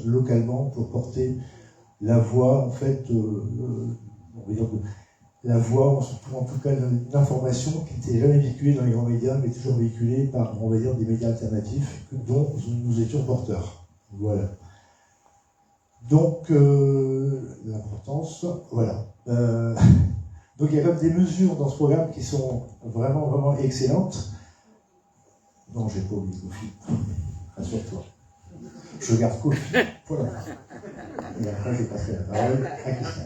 localement pour porter la voix, en fait, on va dire la voix, en tout cas une information qui n'était jamais véhiculée dans les grands médias, mais toujours véhiculée par, on va dire, des médias alternatifs dont nous étions porteurs. Voilà. Donc, l'importance, voilà. Donc, il y a comme des mesures dans ce programme qui sont vraiment, vraiment excellentes. Non, j'ai pas oublié Kofi. Rassure-toi. Je garde Kofi pour la fin. Et après, je passerai la parole à Christian.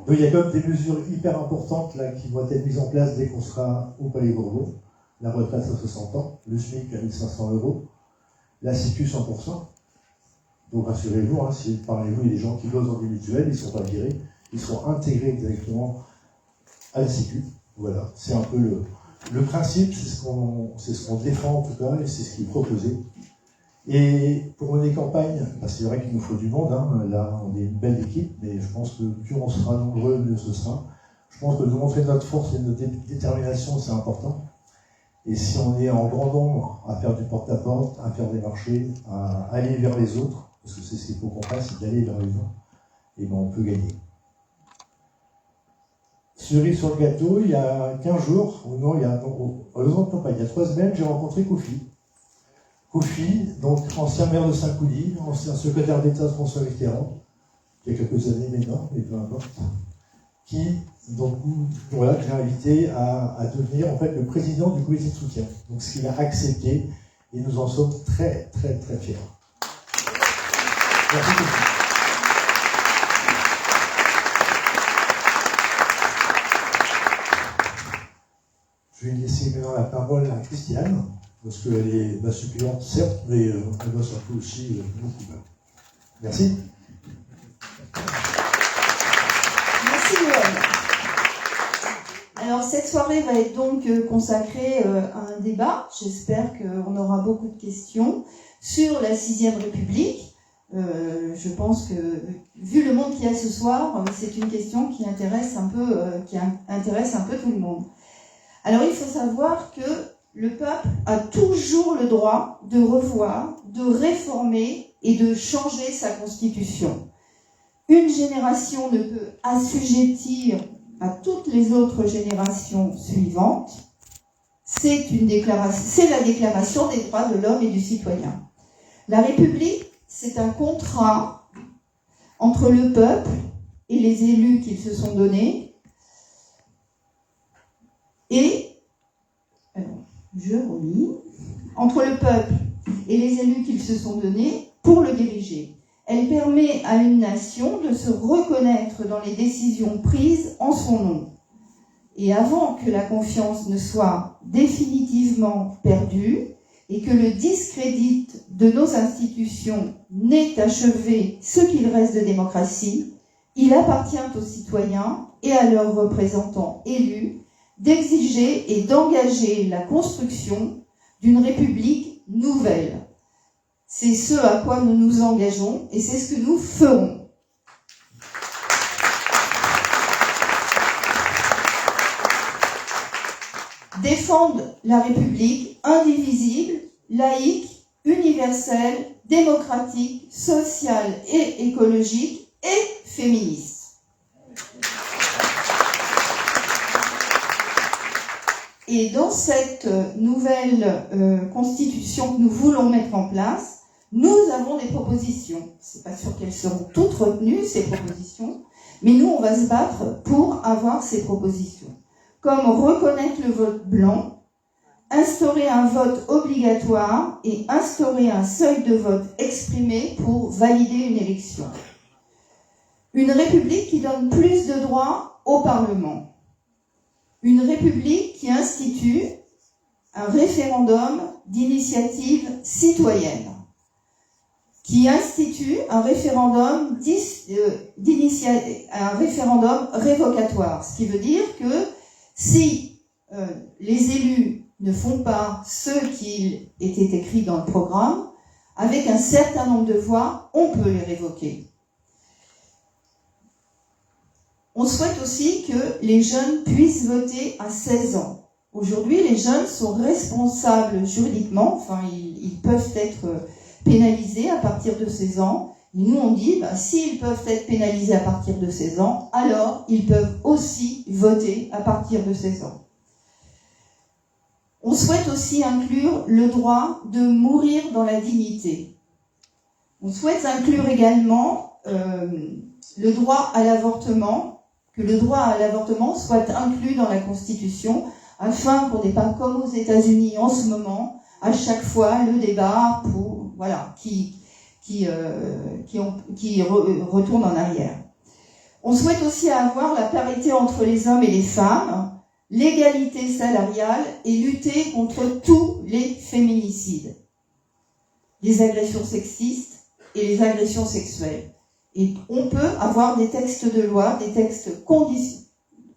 Donc, il y a comme des mesures hyper importantes là, qui vont être mises en place dès qu'on sera au Palais Bourbon. La retraite à 60 ans, le SMIC à 1 500 €, la Sécu 100%. Donc rassurez-vous, hein, si parmi vous il y a des gens qui bossent dans des mutuelles, ils ne sont pas virés, ils seront intégrés directement à la Sécu. Voilà, c'est un peu le principe, c'est ce qu'on défend en tout cas, et c'est ce qui est proposé. Et pour mener campagne, bah, c'est vrai qu'il nous faut du monde, hein. Là on est une belle équipe, mais je pense que plus on sera nombreux, mieux ce sera. Je pense que de montrer notre force et notre détermination, c'est important. Et si on est en grand nombre à faire du porte-à-porte, à faire des marchés, à aller vers les autres, parce que c'est ce qu'il faut qu'on fasse, c'est d'aller vers les autres, et ben on peut gagner. Cerise sur le gâteau, il y a 15 jours, ou non, il y a 3 semaines, j'ai rencontré Kofi. Kofi, donc ancien maire de Saint-Coulis, ancien secrétaire d'État de François Mitterrand, il y a quelques années maintenant, mais peu importe, qui, donc, voilà, que j'ai invité à devenir en fait le président du comité de soutien. Donc ce qu'il a accepté, et nous en sommes très, très, très fiers. Merci beaucoup. Je vais laisser maintenant la parole à Christiane, parce qu'elle est ma suppléante, certes, mais elle bosse un peu aussi beaucoup. Merci. Merci Noël. Alors cette soirée va être donc consacrée à un débat. J'espère qu'on aura beaucoup de questions sur la 6e République. Je pense que, vu le monde qu'il y a ce soir, c'est une question qui intéresse un peu tout le monde. Alors il faut savoir que le peuple a toujours le droit de revoir, de réformer et de changer sa constitution. Une génération ne peut assujettir à toutes les autres générations suivantes. C'est la déclaration des droits de l'homme et du citoyen. La République, c'est un contrat entre le peuple et les élus qu'ils se sont donnés. Entre le peuple et les élus qu'ils se sont donnés pour le diriger. Elle permet à une nation de se reconnaître dans les décisions prises en son nom. Et avant que la confiance ne soit définitivement perdue et que le discrédit de nos institutions n'ait achevé ce qu'il reste de démocratie, il appartient aux citoyens et à leurs représentants élus d'exiger et d'engager la construction d'une République nouvelle. C'est ce à quoi nous nous engageons et c'est ce que nous ferons. Défendre la République indivisible, laïque, universelle, démocratique, sociale et écologique et féministe. Et dans cette nouvelle constitution que nous voulons mettre en place, nous avons des propositions. C'est pas sûr qu'elles seront toutes retenues, ces propositions, mais nous, on va se battre pour avoir ces propositions. Comme reconnaître le vote blanc, instaurer un vote obligatoire et instaurer un seuil de vote exprimé pour valider une élection. Une République qui donne plus de droits au Parlement. Une République qui institue un référendum d'initiative citoyenne, qui institue un référendum révocatoire, ce qui veut dire que si les élus ne font pas ce qui était écrit dans le programme, avec un certain nombre de voix, on peut les révoquer. On souhaite aussi que les jeunes puissent voter à 16 ans. Aujourd'hui, les jeunes sont responsables juridiquement, enfin, ils peuvent être pénalisés à partir de 16 ans. Et nous, on dit, s'ils peuvent être pénalisés à partir de 16 ans, alors ils peuvent aussi voter à partir de 16 ans. On souhaite aussi inclure le droit de mourir dans la dignité. On souhaite inclure également le droit à l'avortement, que le droit à l'avortement soit inclus dans la Constitution, afin qu'on n'ait pas, comme aux États-Unis en ce moment, à chaque fois le débat qui retourne en arrière. On souhaite aussi avoir la parité entre les hommes et les femmes, l'égalité salariale et lutter contre tous les féminicides, les agressions sexistes et les agressions sexuelles. Et on peut avoir des textes de loi, des textes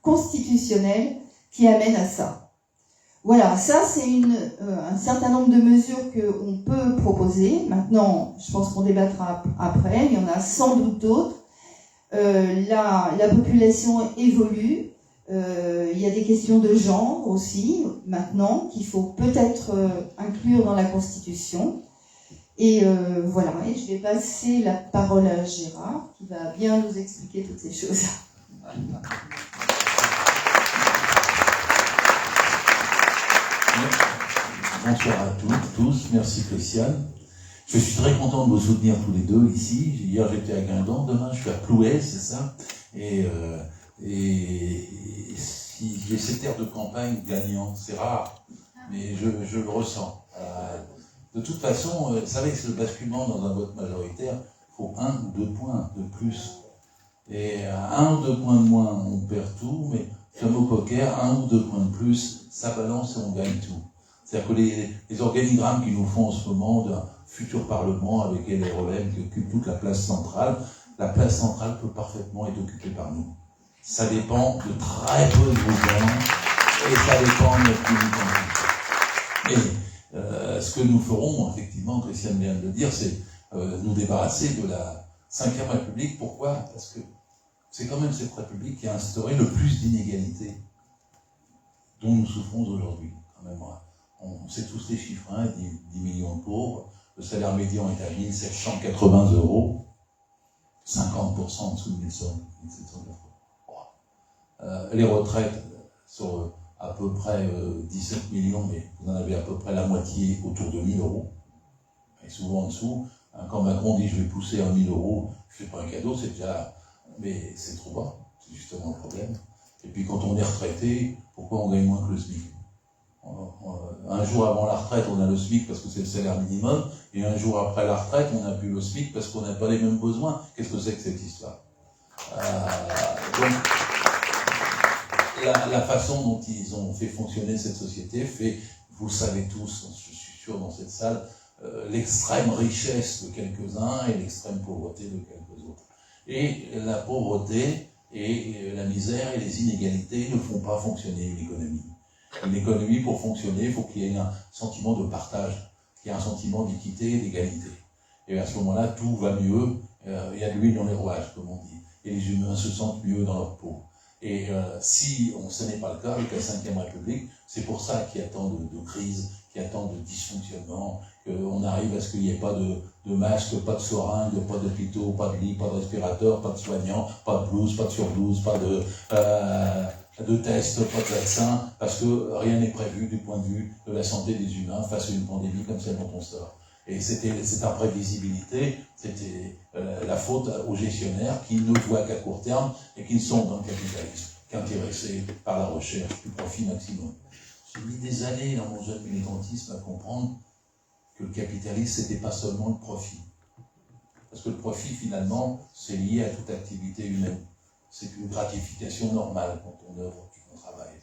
constitutionnels qui amènent à ça. Voilà, ça c'est un certain nombre de mesures qu'on peut proposer. Maintenant, je pense qu'on débattra après, il y en a sans doute d'autres. La population évolue, il y a des questions de genre aussi, maintenant, qu'il faut peut-être inclure dans la Constitution. Et voilà, et je vais passer la parole à Gérard, qui va bien nous expliquer toutes ces choses. Bonsoir à tous, merci Christiane. Je suis très content de vous soutenir tous les deux ici. Hier j'étais à Guingamp, demain je suis à Plouay, c'est ça. Et si j'ai cette air de campagne gagnant, c'est rare, mais je le ressens. De toute façon, vous savez que le basculement dans un vote majoritaire, il faut 1 ou 2 points de plus. Et à 1 ou 2 points de moins, on perd tout, mais comme au poker, 1 ou 2 points de plus, ça balance et on gagne tout. C'est-à-dire que les organigrammes qu'ils nous font en ce moment d'un futur Parlement avec LREM qui occupe toute la place centrale peut parfaitement être occupée par nous. Ça dépend de très peu de gens et ça dépend de notre unité. Et ce que nous ferons, effectivement, Christiane vient de le dire, c'est nous débarrasser de la Ve République. Pourquoi ? Parce que c'est quand même cette République qui a instauré le plus d'inégalités dont nous souffrons aujourd'hui. Quand même, on sait tous les chiffres, 10 millions de pauvres, le salaire médian est à 1 780 €, 50% en dessous de 1 780 €. Les retraites sont à peu près 17 millions, mais vous en avez à peu près la moitié autour de 1 000 €, et souvent en dessous. Quand Macron dit je vais pousser à 1 000 €, je fais pas un cadeau, c'est déjà... Mais c'est trop bas, c'est justement le problème. Et puis quand on est retraité, pourquoi on gagne moins que le SMIC ? Un jour avant la retraite, on a le SMIC parce que c'est le salaire minimum, et un jour après la retraite, on n'a plus le SMIC parce qu'on n'a pas les mêmes besoins. Qu'est-ce que c'est que cette histoire ? Donc, la façon dont ils ont fait fonctionner cette société fait, vous le savez tous, je suis sûr dans cette salle, l'extrême richesse de quelques-uns et l'extrême pauvreté de quelques autres. Et la pauvreté et la misère et les inégalités ne font pas fonctionner une économie. Une économie, pour fonctionner, il faut qu'il y ait un sentiment de partage, qu'il y ait un sentiment d'équité et d'égalité. Et à ce moment-là, tout va mieux, il y a de l'huile dans les rouages, comme on dit, et les humains se sentent mieux dans leur peau. Et si ce n'est pas le cas avec la Ve République, c'est pour ça qu'il y a tant de crises, qu'il y a tant de dysfonctionnements, qu'on arrive à ce qu'il n'y ait pas de masques, pas de seringues, pas d'hôpitaux, pas de lits, pas de respirateurs, pas de soignants, pas de blouse, pas de surblouse, pas de tests, pas de vaccins, parce que rien n'est prévu du point de vue de la santé des humains face à une pandémie comme celle dont on sort. Et cette imprévisibilité, c'était la faute aux gestionnaires qui ne voient qu'à court terme et qui ne sont dans le capitalisme qu'intéressés par la recherche du profit maximum. J'ai mis des années dans mon jeune militantisme à comprendre que le capitalisme, c'était pas seulement le profit. Parce que le profit, finalement, c'est lié à toute activité humaine. C'est une gratification normale quand on œuvre et qu'on travaille.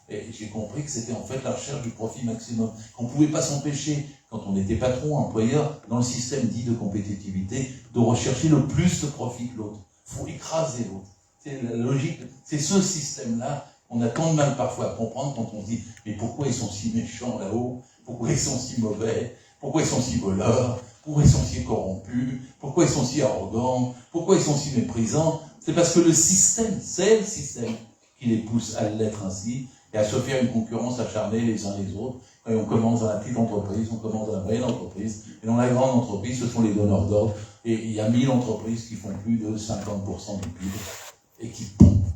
Et j'ai compris que c'était en fait la recherche du profit maximum. Qu'on ne pouvait pas s'empêcher, quand on était patron, employeur, dans le système dit de compétitivité, de rechercher le plus de profit que l'autre. Il faut écraser l'autre. C'est la logique. C'est ce système-là qu'on a tant de mal parfois à comprendre quand on se dit « Mais pourquoi ils sont si méchants là-haut ? Pourquoi ils sont si mauvais ? Pourquoi ils sont si voleurs ? Pourquoi ils sont si corrompus ? Pourquoi ils sont si arrogants ? Pourquoi ils sont si méprisants ?» C'est parce que le système, c'est le système qui les pousse à l'être ainsi et à se faire une concurrence acharnée les uns les autres. Et on commence dans la petite entreprise, on commence dans la moyenne entreprise, et dans la grande entreprise, ce sont les donneurs d'ordre. Et il y a 1000 entreprises qui font plus de 50% du PIB et qui pompent.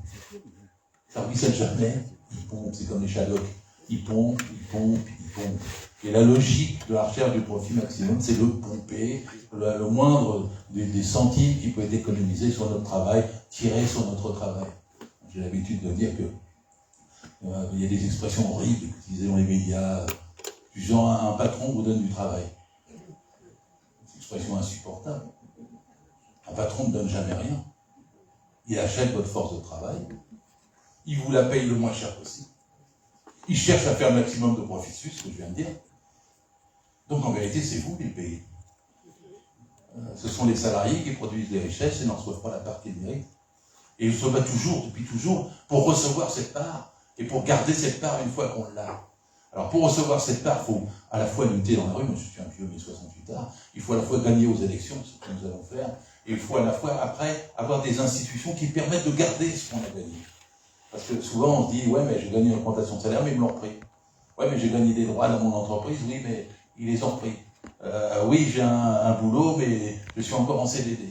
Ça ruisselle jamais, ils pompent, c'est comme les Shadocks. Ils pompent, ils pompent, ils pompent. Et la logique de la recherche du profit maximum, c'est de pomper le moindre des centimes qui peut être économisé sur notre travail, tiré sur notre travail. J'ai l'habitude de dire que il y a des expressions horribles utilisées dans les médias, du genre un patron vous donne du travail. C'est une expression insupportable. Un patron ne donne jamais rien. Il achète votre force de travail, il vous la paye le moins cher possible. Il cherche à faire le maximum de profit dessus, ce que je viens de dire. Donc en vérité, c'est vous qui le payez. Ce sont les salariés qui produisent les richesses et n'en reçoivent pas la part qu'ils méritent. Et ils se battent toujours, depuis toujours, pour recevoir cette part et pour garder cette part une fois qu'on l'a. Alors pour recevoir cette part, il faut à la fois lutter dans la rue, moi je suis un vieux, mais 68 ans, il faut à la fois gagner aux élections, ce que nous allons faire, et il faut à la fois après avoir des institutions qui permettent de garder ce qu'on a gagné. Parce que souvent on se dit, ouais mais j'ai gagné une augmentation de salaire, mais ils me l'ont repris. Ouais mais j'ai gagné des droits dans mon entreprise, oui mais ils les ont repris. Oui j'ai un boulot, mais je suis encore en CDD.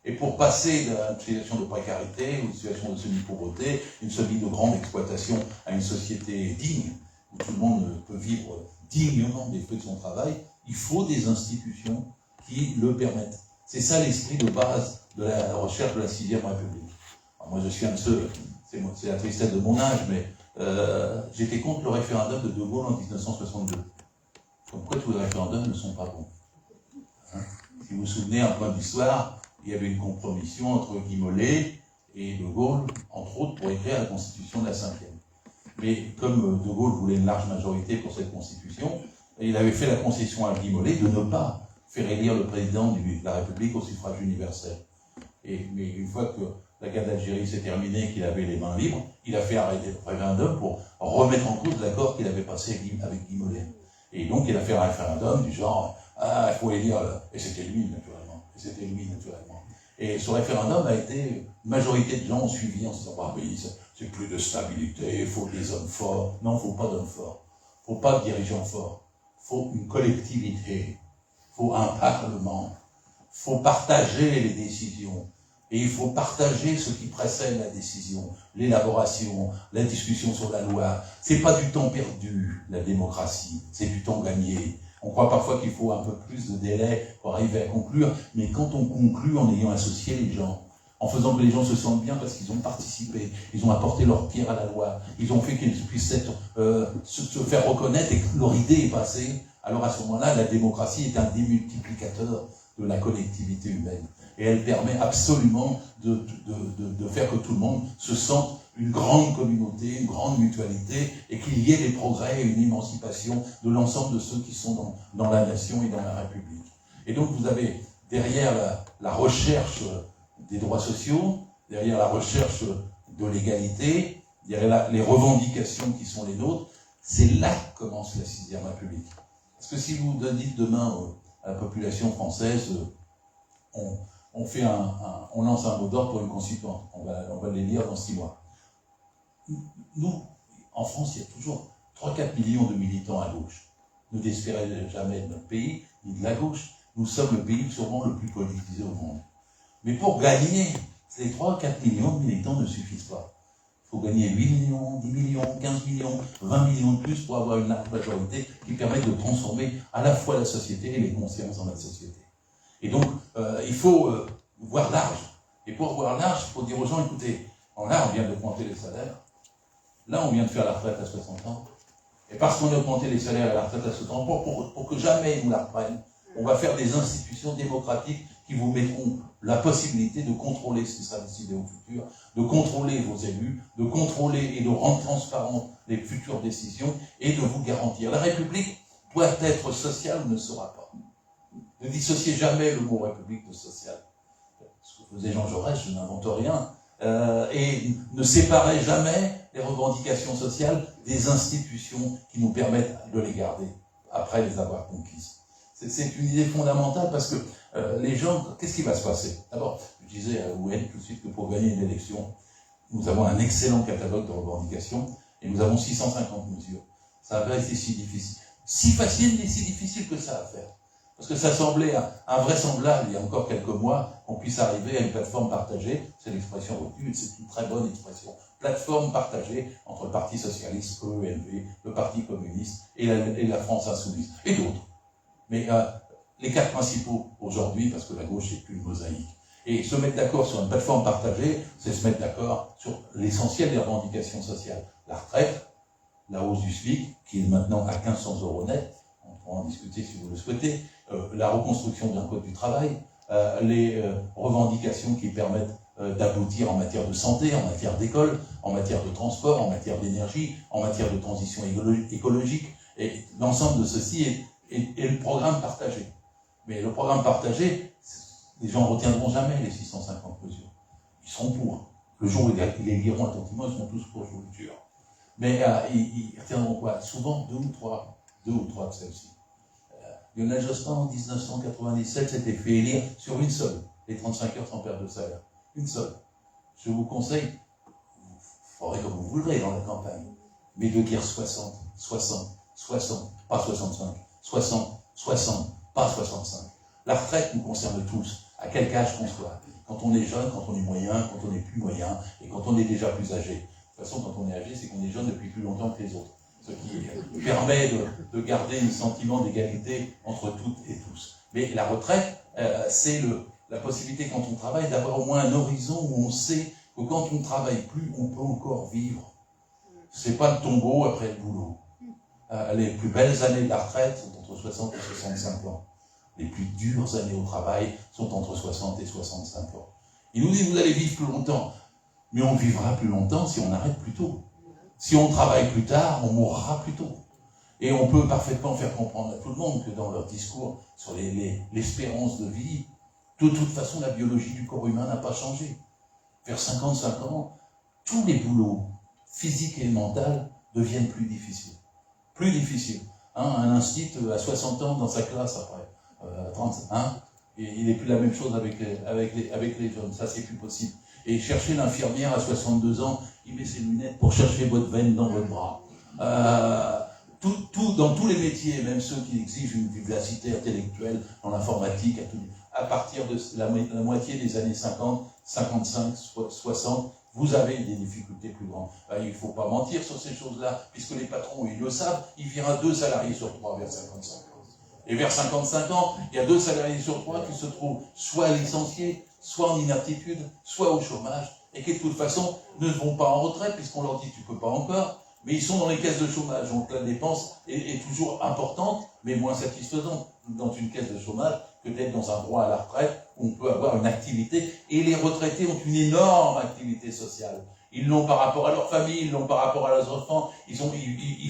Et pour passer d'une situation de précarité, ou une situation de semi-pauvreté, une semi de grande exploitation à une société digne, où tout le monde peut vivre dignement des fruits de son travail, il faut des institutions qui le permettent. C'est ça l'esprit de base de la recherche de la 6e République. Alors moi je suis un de ceux, c'est la tristesse de mon âge, mais j'étais contre le référendum de De Gaulle en 1962. Pourquoi tous les référendums ne sont pas bons, hein? Si vous vous souvenez, un point d'histoire, il y avait une compromission entre Guy Mollet et De Gaulle, entre autres, pour écrire la Constitution de la 5e. Mais comme De Gaulle voulait une large majorité pour cette Constitution, il avait fait la concession à Guy Mollet de ne pas faire élire le président de la République au suffrage universel. Mais une fois que la guerre d'Algérie s'est terminée, qu'il avait les mains libres, il a fait arrêter le référendum pour remettre en cause l'accord qu'il avait passé avec Guy Mollet. Et donc il a fait un référendum du genre « Ah, il faut élire... » Et c'était lui, naturellement. Et ce référendum a été... Une majorité de gens ont suivi en se disant « Ah oui, c'est plus de stabilité, il faut des hommes forts. » Non, il ne faut pas d'hommes forts. Il ne faut pas de dirigeants forts. Il faut une collectivité. Il faut un parlement. Il faut partager les décisions. Et il faut partager ce qui précède la décision, l'élaboration, la discussion sur la loi. C'est pas du temps perdu, la démocratie, c'est du temps gagné. On croit parfois qu'il faut un peu plus de délai pour arriver à conclure, mais quand on conclut en ayant associé les gens, en faisant que les gens se sentent bien parce qu'ils ont participé, ils ont apporté leur pierre à la loi, ils ont fait qu'ils puissent se faire reconnaître et que leur idée est passée, alors à ce moment-là, la démocratie est un démultiplicateur de la collectivité humaine. Et elle permet absolument de faire que tout le monde se sente une grande communauté, une grande mutualité, et qu'il y ait des progrès et une émancipation de l'ensemble de ceux qui sont dans la nation et dans la République. Et donc vous avez derrière la recherche des droits sociaux, derrière la recherche de l'égalité, derrière les revendications qui sont les nôtres, c'est là que commence la 6e République. Parce que si vous dites demain à la population française, on lance un mot d'ordre pour une constituante. On va les lire dans 6 mois. Nous, en France, il y a toujours 3-4 millions de militants à gauche. Ne désespérez jamais de notre pays, ni de la gauche. Nous sommes le pays sûrement le plus politisé au monde. Mais pour gagner, ces 3-4 millions de militants ne suffisent pas. Il faut gagner 8 millions, 10 millions, 15 millions, 20 millions de plus pour avoir une large majorité qui permette de transformer à la fois la société et les consciences dans la société. Et donc, il faut voir large. Et pour voir large, il faut dire aux gens, écoutez, là, on vient d'augmenter les salaires. Là, on vient de faire la retraite à 60 ans. Et parce qu'on a augmenté les salaires à la retraite à 60 ans, pour que jamais ils nous la reprennent, on va faire des institutions démocratiques qui vous mettront la possibilité de contrôler ce qui sera décidé au futur, de contrôler vos élus, de contrôler et de rendre transparentes les futures décisions et de vous garantir. La République doit être sociale ou ne sera pas. Ne dissociez jamais le mot République de social. Ce que faisait Jean Jaurès, je n'invente rien. Et ne séparez jamais les revendications sociales des institutions qui nous permettent de les garder après les avoir conquises. C'est une idée fondamentale parce que les gens, qu'est-ce qui va se passer? D'abord, je disais à Ouen tout de suite que pour gagner une élection, nous avons un excellent catalogue de revendications et nous avons 650 mesures. Ça n'a pas été si difficile. si facile mais si difficile que ça à faire. Parce que ça semblait invraisemblable, il y a encore quelques mois, qu'on puisse arriver à une plateforme partagée, c'est l'expression retenue, c'est une très bonne expression, plateforme partagée entre le Parti Socialiste, EELV, le Parti Communiste et la France Insoumise, et d'autres. Mais les quatre principaux aujourd'hui, parce que la gauche n'est plus une mosaïque. Et se mettre d'accord sur une plateforme partagée, c'est se mettre d'accord sur l'essentiel des revendications sociales. La retraite, la hausse du SMIC, qui est maintenant à 1 500 € net, on pourra en discuter si vous le souhaitez, la reconstruction d'un code du travail, les revendications qui permettent d'aboutir en matière de santé, en matière d'école, en matière de transport, en matière d'énergie, en matière de transition écologique. Et l'ensemble de ceci est le programme partagé. Mais le programme partagé, les gens ne retiendront jamais les 650 mesures. Ils seront pour. Le jour où ils les liront attentivement, ils seront tous pour, je vous le jure. Mais ils retiendront quoi? Souvent deux ou trois de celles-ci. Lionel Jospin, en 1997, s'était fait élire sur une seule, les 35 heures sans perte de salaire. Une seule. Je vous conseille, il faudrait que vous voudrez dans la campagne, mais de dire 60, pas 65, 60, pas 65. La retraite nous concerne tous, à quel âge qu'on soit. Quand on est jeune, quand on est moyen, quand on est plus moyen, et quand on est déjà plus âgé. De toute façon, quand on est âgé, c'est qu'on est jeune depuis plus longtemps que les autres. Ce qui permet de garder un sentiment d'égalité entre toutes et tous. Mais la retraite, c'est la possibilité, quand on travaille, d'avoir au moins un horizon où on sait que quand on ne travaille plus, on peut encore vivre. C'est pas le tombeau après le boulot. Les plus belles années de la retraite sont entre 60 et 65 ans. Les plus dures années au travail sont entre 60 et 65 ans. Il nous dit, vous allez vivre plus longtemps. Mais on vivra plus longtemps si on arrête plus tôt. Si on travaille plus tard, on mourra plus tôt. Et on peut parfaitement faire comprendre à tout le monde que dans leur discours sur l'espérance de vie, de toute façon, la biologie du corps humain n'a pas changé. Vers 55 ans, tous les boulots, physiques et mentaux, deviennent plus difficiles. Plus difficiles. Un institut à 60 ans dans sa classe après, 31, et il n'est plus la même chose avec les jeunes. Ça, c'est plus possible. Et chercher l'infirmière à 62 ans, il met ses lunettes pour chercher votre veine dans votre bras. Dans tous les métiers, même ceux qui exigent une vivacité intellectuelle, dans l'informatique, à partir de la moitié des années 50, 55, 60, vous avez des difficultés plus grandes. Il ne faut pas mentir sur ces choses-là, puisque les patrons, ils le savent, il vira 2 salariés sur 3 vers 55 ans. Et vers 55 ans, il y a 2 salariés sur 3 qui se trouvent soit licenciés, soit en inaptitude, soit au chômage, et qui de toute façon ne vont pas en retraite, puisqu'on leur dit tu peux pas encore, mais ils sont dans les caisses de chômage, donc la dépense est toujours importante, mais moins satisfaisante dans une caisse de chômage que d'être dans un droit à la retraite, où on peut avoir une activité, et les retraités ont une énorme activité sociale. Ils l'ont par rapport à leur famille, ils l'ont par rapport à leurs enfants, ils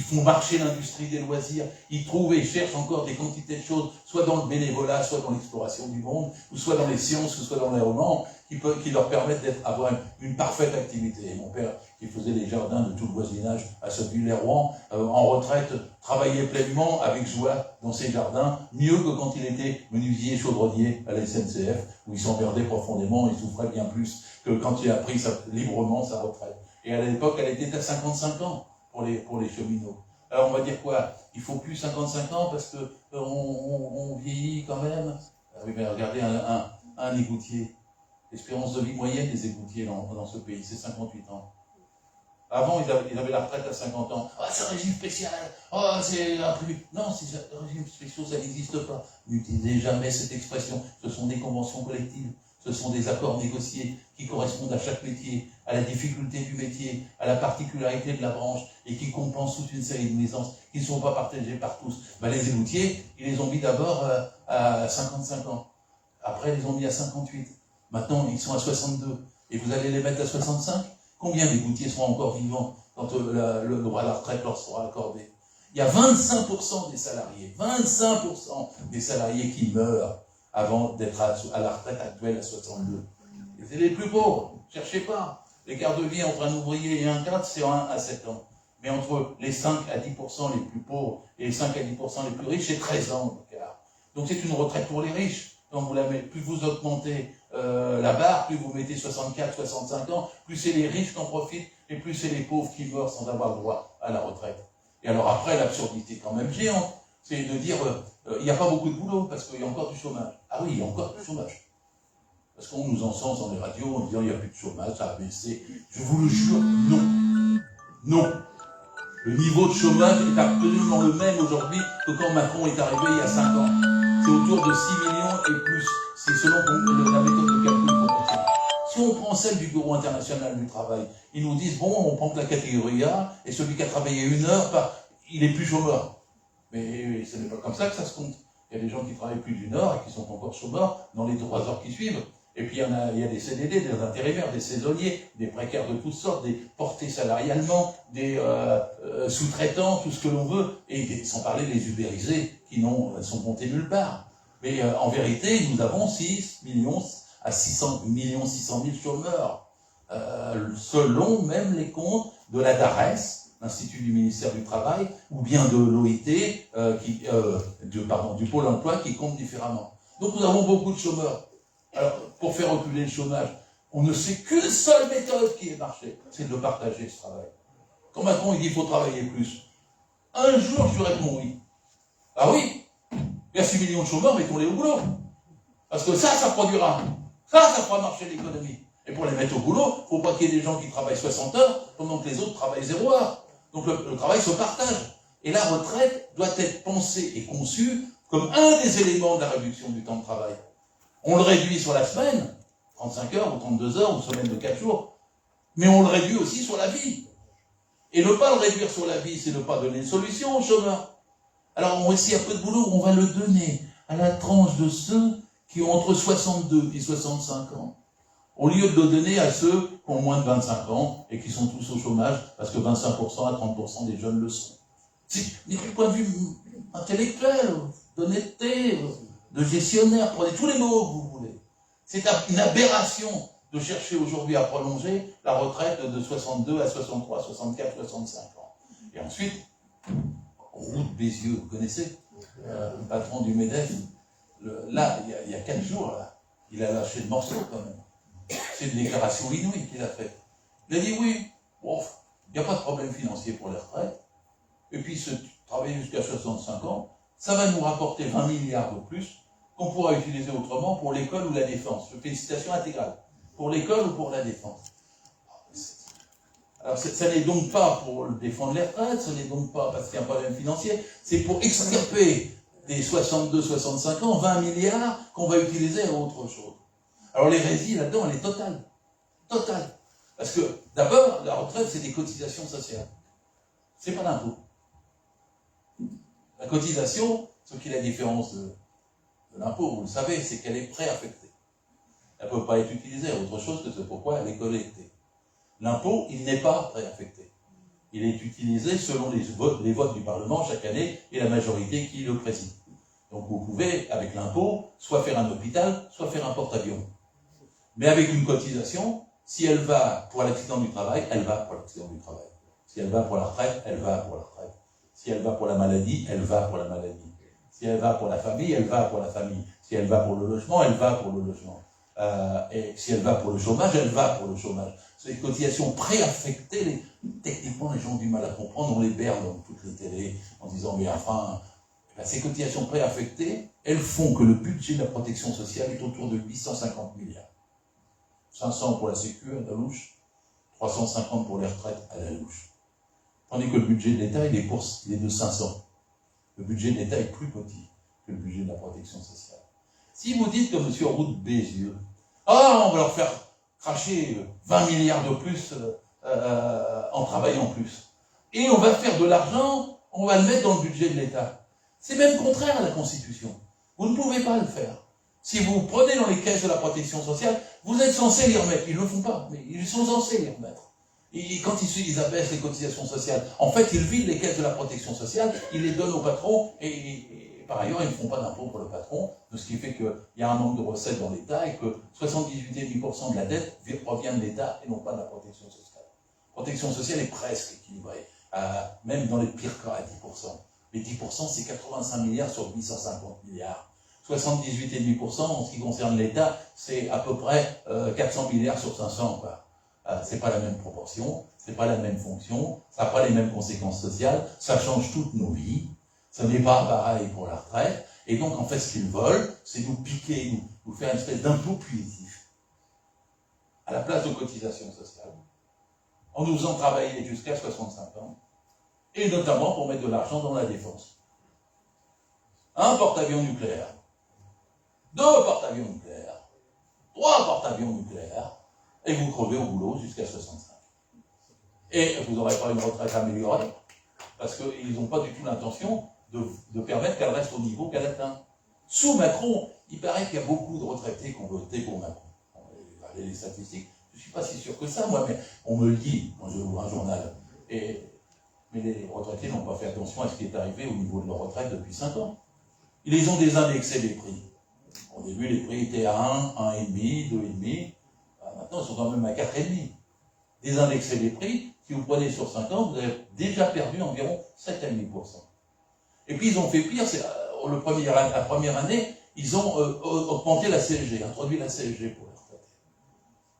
font marcher l'industrie des loisirs, ils trouvent et cherchent encore des quantités de choses, soit dans le bénévolat, soit dans l'exploration du monde, ou soit dans les sciences, ou soit dans les romans, qui leur permettent d'avoir une parfaite activité. Et mon père, qui faisait les jardins de tout le voisinage à Sotteville-les-Rouen, en retraite, travaillait pleinement avec joie dans ses jardins, mieux que quand il était menuisier chaudronnier à la SNCF, où il s'emmerdait profondément, il souffrait bien plus que quand il a pris librement sa retraite. Et à l'époque, elle était à 55 ans pour les cheminots. Alors on va dire quoi? Il faut plus 55 ans parce que on vieillit quand même. Oui, mais regardez un égoutier. L'espérance de vie moyenne des égoutiers dans ce pays, c'est 58 ans. Avant, ils avaient la retraite à 50 ans. Ah, c'est un régime spécial. Ah, c'est un plus. Non, c'est un régime spécial, ça n'existe pas. N'utilisez jamais cette expression. Ce sont des conventions collectives. Ce sont des accords négociés qui correspondent à chaque métier, à la difficulté du métier, à la particularité de la branche et qui compensent toute une série de nuisances qui ne sont pas partagées par tous. Les égoutiers, ils les ont mis d'abord à 55 ans. Après, ils les ont mis à 58. Maintenant, ils sont à 62. Et vous allez les mettre à 65 ? Combien d'égoutiers seront encore vivants quand le droit à la retraite leur sera accordé? Il y a 25% des salariés, 25% des salariés qui meurent avant d'être à la retraite actuelle à 62. Et c'est les plus pauvres, cherchez pas. L'écart de vie entre un ouvrier et un cadre, c'est 1 à 7 ans. Mais entre les 5 à 10% les plus pauvres et les 5 à 10% les plus riches, c'est 13 ans d'écart. Donc c'est une retraite pour les riches. Quand vous la mettez, plus vous augmentez la barre, plus vous mettez 64, 65 ans, plus c'est les riches qui en profitent, et plus c'est les pauvres qui meurent sans avoir le droit à la retraite. Et alors après, l'absurdité quand même géante, C'est de dire, il n'y a pas beaucoup de boulot, parce qu'il y a encore du chômage. Ah oui, il y a encore du chômage. Parce qu'on nous encense dans les radios en disant, il n'y a plus de chômage, ça a baissé. Je vous le jure, non. Non. Le niveau de chômage est absolument le même aujourd'hui que quand Macron est arrivé il y a 5 ans. C'est autour de 6 millions et plus. C'est selon la méthode de calcul qu'on a. Si on prend celle du Bureau international du travail, ils nous disent, bon, on prend que la catégorie A, et celui qui a travaillé 1 heure, il est plus chômeur. Mais ce n'est pas comme ça que ça se compte. Il y a des gens qui travaillent plus d'1 heure et qui sont encore chômeurs dans les 3 heures qui suivent. Et puis il y a des CDD, des intérimaires, des saisonniers, des précaires de toutes sortes, des portés salarialement, des sous-traitants, tout ce que l'on veut, et sans parler des ubérisés qui sont comptés nulle part. Mais en vérité, nous avons 6 millions à 600 000 chômeurs, selon même les comptes de la DARES, l'Institut du ministère du Travail, ou bien de l'OIT, du Pôle emploi, qui compte différemment. Donc nous avons beaucoup de chômeurs. Alors, pour faire reculer le chômage, on ne sait qu'une seule méthode qui ait marché, c'est de le partager, ce travail. Quand Macron il dit qu'il faut travailler plus, un jour je lui réponds oui. Ah oui, il y a 6 millions de chômeurs, mettons-les au boulot. Parce que ça produira. Ça fera marcher l'économie. Et pour les mettre au boulot, il ne faut pas qu'il y ait des gens qui travaillent 60 heures, pendant que les autres travaillent 0 heure. Donc le travail se partage. Et la retraite doit être pensée et conçue comme un des éléments de la réduction du temps de travail. On le réduit sur la semaine, 35 heures ou 32 heures ou semaine de 4 jours, mais on le réduit aussi sur la vie. Et ne pas le réduire sur la vie, c'est ne pas donner une solution aux chômeurs. Alors s'il y a peu de boulot, on va le donner à la tranche de ceux qui ont entre 62 et 65 ans, au lieu de le donner à ceux qui ont moins de 25 ans et qui sont tous au chômage, parce que 25% à 30% des jeunes le sont. Mais du point de vue intellectuel, d'honnêteté, de gestionnaire, prenez tous les mots que vous voulez. C'est une aberration de chercher aujourd'hui à prolonger la retraite de 62 à 63, 64, 65 ans. Et ensuite, Roux de Bézieux, vous connaissez, le patron du MEDEF, là, il y a 4 jours, là, il a lâché le morceau quand même. C'est une déclaration inouïe qu'il a faite. Il a dit oui, bon, il n'y a pas de problème financier pour les retraites, et puis travailler jusqu'à 65 ans, ça va nous rapporter 20 milliards de plus qu'on pourra utiliser autrement pour l'école ou la défense. Félicitations intégrales. Pour l'école ou pour la défense. Alors, ça n'est donc pas pour défendre les retraites, ce n'est donc pas parce qu'il y a un problème financier, c'est pour extirper des 62-65 ans 20 milliards qu'on va utiliser à autre chose. Alors l'hérésie là-dedans, elle est totale. Totale. Parce que, d'abord, la retraite, c'est des cotisations sociales. C'est pas d'impôt. La cotisation, ce qui est la différence de l'impôt, vous le savez, c'est qu'elle est préaffectée. Elle ne peut pas être utilisée à autre chose que ce pourquoi elle est collectée. L'impôt, il n'est pas préaffecté. Il est utilisé selon les votes du Parlement chaque année et la majorité qui le préside. Donc vous pouvez, avec l'impôt, soit faire un hôpital, soit faire un porte-avions. Mais avec une cotisation, si elle va pour l'accident du travail, elle va pour l'accident du travail. Si elle va pour la retraite, elle va pour la retraite. Si elle va pour la maladie, elle va pour la maladie. Si elle va pour la famille, elle va pour la famille. Si elle va pour le logement, elle va pour le logement. Et si elle va pour le chômage, elle va pour le chômage. C'est des cotisations préaffectées. Techniquement, les gens ont du mal à comprendre. On les berne dans toutes les télés en disant, mais enfin, ces cotisations préaffectées, elles font que le budget de la protection sociale est autour de 850 milliards. 500 pour la Sécu à la louche, 350 pour les retraites à la louche. Tandis que le budget de l'État, il est de 500. Le budget de l'État est plus petit que le budget de la protection sociale. Si vous dites que M. Roux de Bézieux, on va leur faire cracher 20 milliards de plus en travaillant plus, et on va faire de l'argent, on va le mettre dans le budget de l'État. C'est même contraire à la Constitution. Vous ne pouvez pas le faire. Si vous prenez dans les caisses de la protection sociale, vous êtes censé les remettre. Ils ne le font pas, mais ils sont censés les remettre. Et quand ils abaissent les cotisations sociales, en fait, ils vident les caisses de la protection sociale, ils les donnent au patron, et par ailleurs, ils ne font pas d'impôt pour le patron, de ce qui fait qu'il y a un manque de recettes dans l'État, et que 78,5% de la dette provient de l'État et non pas de la protection sociale. La protection sociale est presque équilibrée, même dans les pires cas à 10%. Les 10%, c'est 85 milliards sur 850 milliards. 78,5% en ce qui concerne l'État, c'est à peu près 400 milliards sur 500, quoi. C'est pas la même proportion, c'est pas la même fonction, ça n'a pas les mêmes conséquences sociales, ça change toutes nos vies. Ce n'est pas pareil pour la retraite. Et donc, en fait, ce qu'ils veulent, c'est nous piquer, nous faire une espèce d'impôt punitif à la place de cotisation sociale, en nous faisant travailler jusqu'à 65 ans, et notamment pour mettre de l'argent dans la défense. Un porte-avions nucléaire, 2 porte-avions nucléaires, 3 porte-avions nucléaires, et vous crevez au boulot jusqu'à 65. Et vous n'aurez pas une retraite améliorée, parce qu'ils n'ont pas du tout l'intention de permettre qu'elle reste au niveau qu'elle atteint. Sous Macron, il paraît qu'il y a beaucoup de retraités qui ont voté pour Macron. On va regarder les statistiques, je ne suis pas si sûr que ça, moi, mais on me le dit quand je ouvre un journal. Mais les retraités n'ont pas fait attention à ce qui est arrivé au niveau de leur retraite depuis 5 ans. Ils les ont désindexé les prix. Au début, les prix étaient à 1, 1,5, 2,5. Maintenant, ils sont quand même à 4,5. Désindexer les prix, si vous prenez sur 5 ans, vous avez déjà perdu environ 7,5%. Et puis, ils ont fait pire, c'est la première année, ils ont augmenté la CSG, introduit la CSG pour les retraités.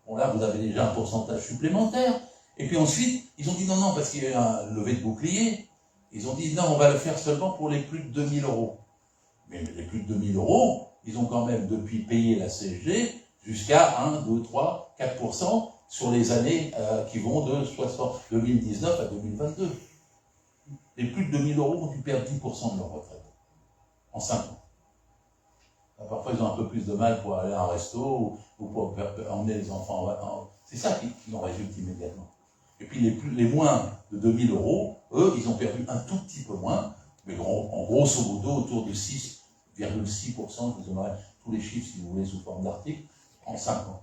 Bon, là, vous avez déjà un pourcentage supplémentaire. Et puis ensuite, ils ont dit non, parce qu'il y a eu un levé de bouclier. Ils ont dit non, on va le faire seulement pour les plus de 2000 €. Mais les plus de 2000 €, ils ont quand même depuis payé la CSG jusqu'à 1, 2, 3, 4% sur les années qui vont de 2019 à 2022. Les plus de 2000 € ont dû perdre 10% de leur retraite en 5 ans. Parfois, ils ont un peu plus de mal pour aller à un resto ou pour emmener les enfants. C'est ça qui en résulte immédiatement. Et puis les moins de 2000 €, eux, ils ont perdu un tout petit peu moins, mais en grosso modo autour de 6,6%, je vous donnerai tous les chiffres si vous voulez sous forme d'article, en 5 ans.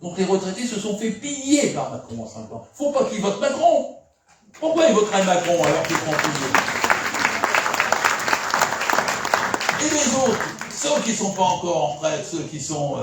Donc les retraités se sont fait piller par Macron en 5 ans. Faut pas qu'ils votent Macron. Pourquoi ils voteraient Macron alors qu'ils font piller? Et les autres, ceux qui ne sont pas encore en retraite, ceux qui sont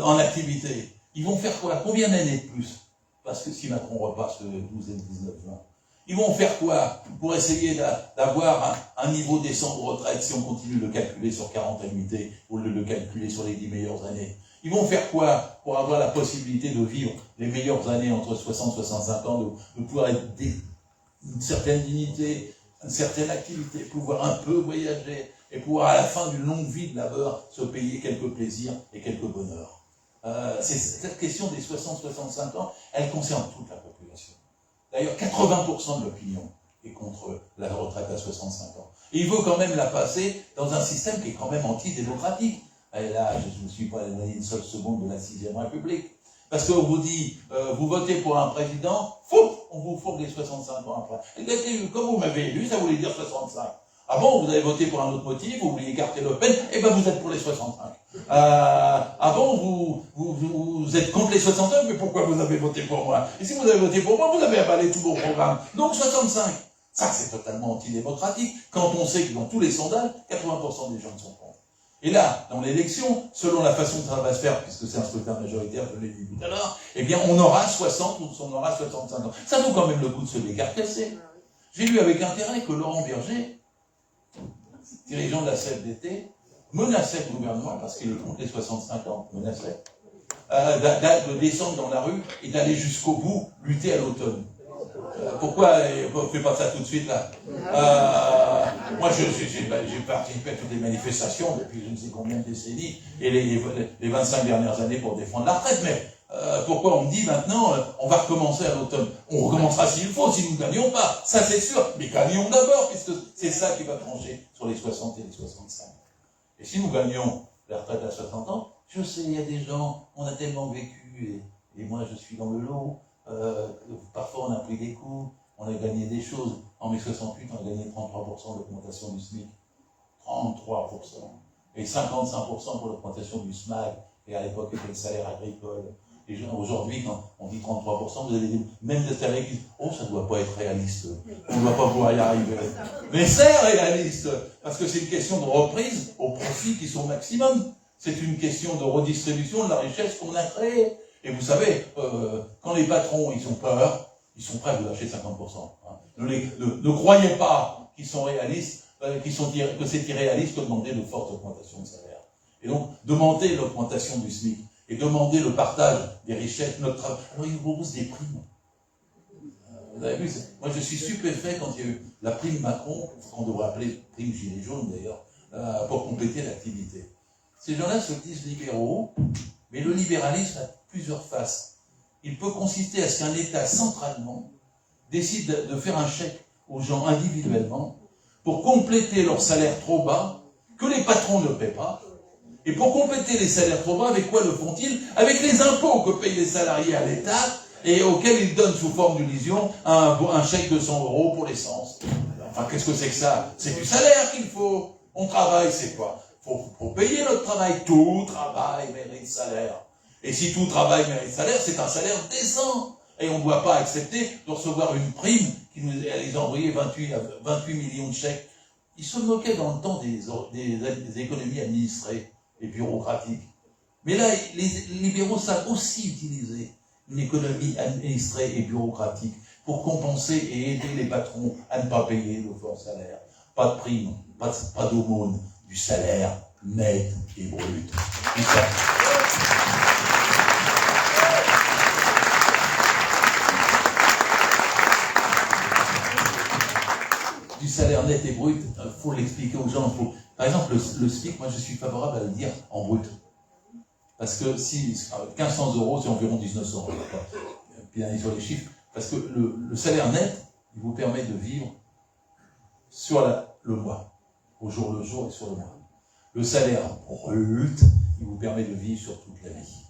en activité, ils vont faire quoi? Combien d'années de plus? Parce que si Macron repasse le 12 et le 19 juin, ils vont faire quoi pour essayer d'avoir un niveau décent de retraite si on continue de le calculer sur 40 annuités ou de le calculer sur les 10 meilleures années? Ils vont faire quoi pour avoir la possibilité de vivre les meilleures années entre 60 et 65 ans, de pouvoir être une certaine dignité, une certaine activité, pouvoir un peu voyager et pouvoir à la fin d'une longue vie de labeur se payer quelques plaisirs et quelques bonheurs? Cette question des 60-65 ans, elle concerne toute la population. D'ailleurs, 80% de l'opinion est contre la retraite à 65 ans. Et il veut quand même la passer dans un système qui est quand même antidémocratique. Et là, je ne suis pas éloigné une seule seconde de la 6e République. Parce qu'on vous dit, vous votez pour un président, on vous fourgue les 65 ans après. Et comme vous m'avez élu, ça voulait dire 65. Ah bon, vous avez voté pour un autre motif, vous vouliez écarter Le Pen, et ben vous êtes pour les 65. Ah bon, vous êtes contre les 65, mais pourquoi vous avez voté pour moi? Et si vous avez voté pour moi, vous avez avalé tout vos programmes. Donc 65. Ça, c'est totalement antidémocratique, quand on sait que dans tous les sondages, 80% des gens sont contre. Et là, dans l'élection, selon la façon dont ça va se faire, puisque c'est un scrutin majoritaire, je l'ai dit tout à l'heure, eh bien, on aura 60 ou on aura 65 ans. Ça vaut quand même le coup de se décarcasser. J'ai lu avec intérêt que Laurent Berger, dirigeant de la CFDT, menaçait le gouvernement, parce qu'il est contre les 65 ans, menaçait, de descendre dans la rue et d'aller jusqu'au bout, lutter à l'automne. Pourquoi on ne fait pas ça tout de suite là? Moi j'ai participé à toutes les manifestations depuis je ne sais combien de décennies et les 25 dernières années pour défendre la retraite, mais pourquoi on me dit maintenant on va recommencer à l'automne? On recommencera s'il faut, si nous ne gagnons pas, ça c'est sûr, mais gagnons d'abord, puisque c'est ça qui va trancher sur les 60 et les 65. Et si nous gagnons la retraite à 60 ans, je sais, il y a des gens, on a tellement vécu, et moi je suis dans le lot. Parfois on a pris des coups, on a gagné des choses. En mai 68, on a gagné 33% d'augmentation du SMIC. 33%. Et 55% pour l'augmentation du SMAG, et à l'époque c'était le salaire agricole. Et aujourd'hui, quand on dit 33%, vous avez même des salariés qui disent « Oh, ça ne doit pas être réaliste, on ne doit pas pouvoir y arriver. » Mais c'est réaliste, parce que c'est une question de reprise aux profits qui sont au maximum. C'est une question de redistribution de la richesse qu'on a créée. Et vous savez, quand les patrons, ils ont peur, ils sont prêts à vous lâcher 50%. Hein. Ne croyez pas qu'ils sont réalistes, que c'est irréaliste de demander de fortes augmentations de salaire. Et donc, demander l'augmentation du SMIC et demander le partage des richesses, notre travail. Alors, ils vous proposent des primes. Vous avez vu, moi je suis stupéfait quand il y a eu la prime Macron, qu'on devrait appeler prime gilet jaune d'ailleurs, pour compléter l'activité. Ces gens-là se disent libéraux, mais le libéralisme a plusieurs faces. Il peut consister à ce qu'un État centralement décide de faire un chèque aux gens individuellement pour compléter leur salaire trop bas, que les patrons ne paient pas. Et pour compléter les salaires trop bas, avec quoi le font-ils? Avec les impôts que payent les salariés à l'État et auxquels ils donnent sous forme d'illusion un chèque de 100 € pour l'essence. Enfin, qu'est-ce que c'est que ça? C'est du salaire qu'il faut. On travaille, c'est quoi? Faut payer notre travail. Tout travail mérite salaire. Et si tout travail mérite salaire, c'est un salaire décent. Et on ne doit pas accepter de recevoir une prime qui nous a envoyé 28 millions de chèques. Ils se moquaient dans le temps des économies administrées et bureaucratiques. Mais là, les libéraux savent aussi utiliser une économie administrée et bureaucratique pour compenser et aider les patrons à ne pas payer de fort salaire. Pas de prime, pas d'aumône, du salaire net et brut. Tout ça. Du salaire net et brut, il faut l'expliquer aux gens. Par exemple, le SMIC, moi je suis favorable à le dire en brut. Parce que si 1500 €, c'est environ 1900 €. Bien aller sur les chiffres. Parce que le salaire net, il vous permet de vivre sur le mois, au jour le jour et sur le mois. Le salaire brut, il vous permet de vivre sur toute la vie.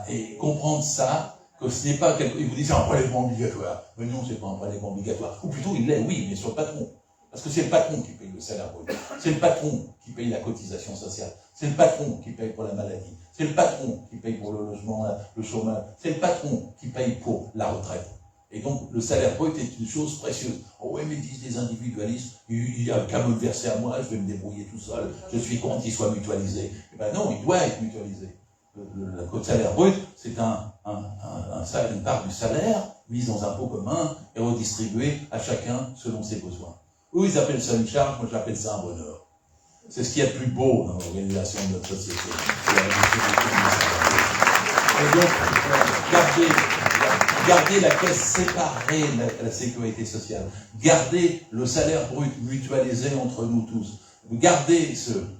Et comprendre ça, que ce n'est pas quelque... Ils vous disent c'est un prélèvement obligatoire. Mais non, c'est pas un prélèvement obligatoire. Ou plutôt, il l'est, oui, mais sur le patron. Parce que c'est le patron qui paye le salaire brut. C'est le patron qui paye la cotisation sociale. C'est le patron qui paye pour la maladie. C'est le patron qui paye pour le logement, le chômage. C'est le patron qui paye pour la retraite. Et donc, le salaire brut est une chose précieuse. Oh ouais, mais disent les individualistes, il n'y a qu'à me le verser à moi, je vais me débrouiller tout seul, je suis contre qu'il soit mutualisé. Eh ben non, il doit être mutualisé. Le salaire brut, c'est une part du salaire mise dans un pot commun et redistribuée à chacun selon ses besoins. Eux, ils appellent ça une charge, moi j'appelle ça un bonheur. C'est ce qu'il y a de plus beau dans l'organisation de notre société. Et donc, garder la caisse séparée de la sécurité sociale, garder le salaire brut mutualisé entre nous tous, garder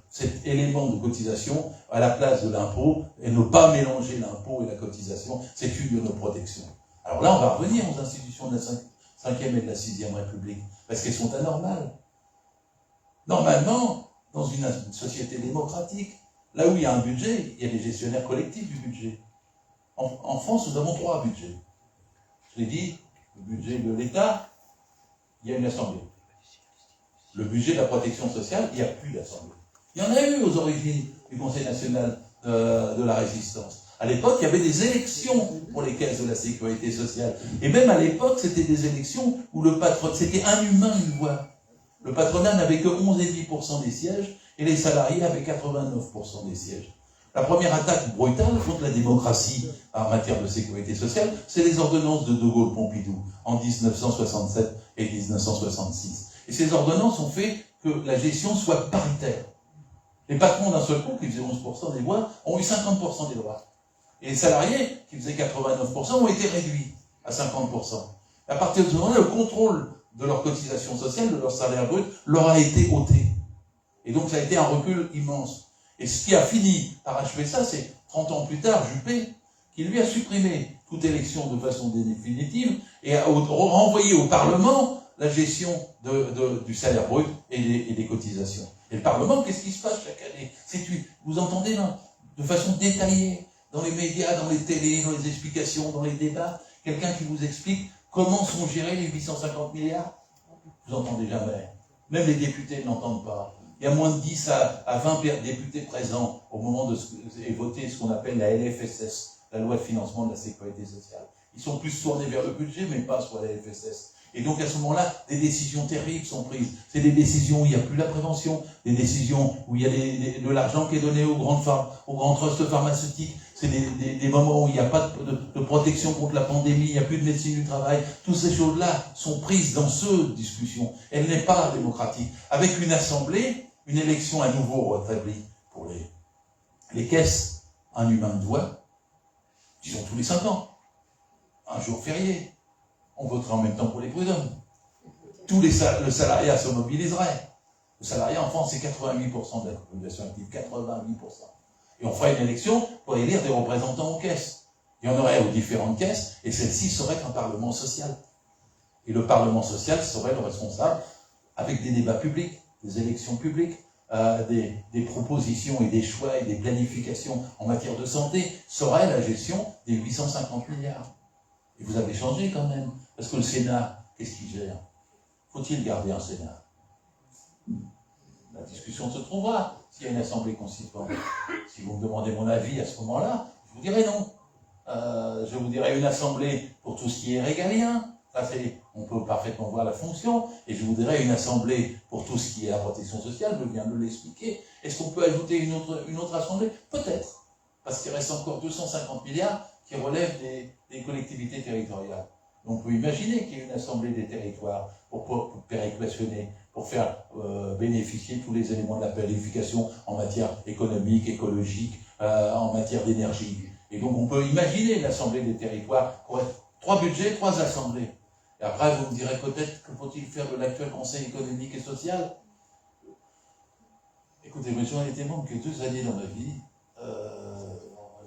cet élément de cotisation à la place de l'impôt et ne pas mélanger l'impôt et la cotisation, c'est une de nos protections. Alors là, on va revenir aux institutions de la 5e et de la 6e République, parce qu'elles sont anormales. Normalement, dans une société démocratique, là où il y a un budget, il y a des gestionnaires collectifs du budget. En France, nous avons 3 budgets. Je l'ai dit, le budget de l'État, il y a une assemblée. Le budget de la protection sociale, il n'y a plus d'assemblée. Il y en a eu aux origines du Conseil national de la résistance. À l'époque, il y avait des élections pour les caisses de la sécurité sociale. Et même à l'époque, c'était des élections où le patronat, c'était un humain, une voix. Le patronat n'avait que 11,5% des sièges et les salariés avaient 89% des sièges. La première attaque brutale contre la démocratie en matière de sécurité sociale, c'est les ordonnances de De Gaulle-Pompidou en 1967 et 1966. Et ces ordonnances ont fait que la gestion soit paritaire. Les patrons d'un seul coup, qui faisaient 11% des voix, ont eu 50% des droits. Et les salariés, qui faisaient 89%, ont été réduits à 50%. À partir de ce moment-là, le contrôle de leur cotisation sociale, de leur salaire brut, leur a été ôté. Et donc ça a été un recul immense. Et ce qui a fini par achever ça, c'est 30 ans plus tard, Juppé, qui lui a supprimé toute élection de façon définitive et a renvoyé au Parlement la gestion du salaire brut et des cotisations. Et le Parlement, qu'est-ce qui se passe chaque année? Vous entendez là, de façon détaillée, dans les médias, dans les télés, dans les explications, dans les débats, quelqu'un qui vous explique comment sont gérés les 850 milliards? Vous n'entendez jamais. Même les députés n'entendent pas. Il y a moins de 10 à 20 députés présents au moment de voter ce qu'on appelle la LFSS, la loi de financement de la sécurité sociale. Ils sont plus tournés vers le budget, mais pas sur la LFSS. Et donc à ce moment-là, des décisions terribles sont prises. C'est des décisions où il n'y a plus la prévention, des décisions où il y a de l'argent qui est donné aux grands trusts pharmaceutiques. C'est des moments où il n'y a pas de protection contre la pandémie, il n'y a plus de médecine du travail. Toutes ces choses-là sont prises dans ce discussion. Elle n'est pas démocratique. Avec une assemblée, une élection à nouveau rétablie pour les caisses, un humain de voix, disons tous les 5 ans, un jour férié. On votera en même temps pour les prud'hommes. le salariat se mobiliserait. Le salariat en France, c'est 88% de la population active, 88%. Et on ferait une élection pour élire des représentants aux caisses. Il y en aurait aux différentes caisses, et celle-ci serait un parlement social. Et le parlement social serait le responsable, avec des débats publics, des élections publiques, des propositions et des choix et des planifications en matière de santé, serait la gestion des 850 milliards. Et vous avez changé quand même, parce que le Sénat, qu'est-ce qu'il gère? Faut-il garder un Sénat? La discussion se trouvera s'il y a une assemblée constituante. Si vous me demandez mon avis à ce moment-là, je vous dirai non. Je vous dirai une assemblée pour tout ce qui est régalien. Ça, on peut parfaitement voir la fonction. Et je vous dirai une assemblée pour tout ce qui est la protection sociale. Je viens de l'expliquer. Est-ce qu'on peut ajouter une autre assemblée? Peut-être. Parce qu'il reste encore 250 milliards qui relèvent des collectivités territoriales. Donc on peut imaginer qu'il y ait une assemblée des territoires pour péréquationner, pour faire bénéficier tous les éléments de la planification en matière économique, écologique, en matière d'énergie. Et donc on peut imaginer l'assemblée des territoires pour être 3 budgets, 3 assemblées. Et après vous me direz peut-être que faut-il faire de l'actuel Conseil économique et social? Écoutez, moi j'en ai été membre que 2 années dans ma vie.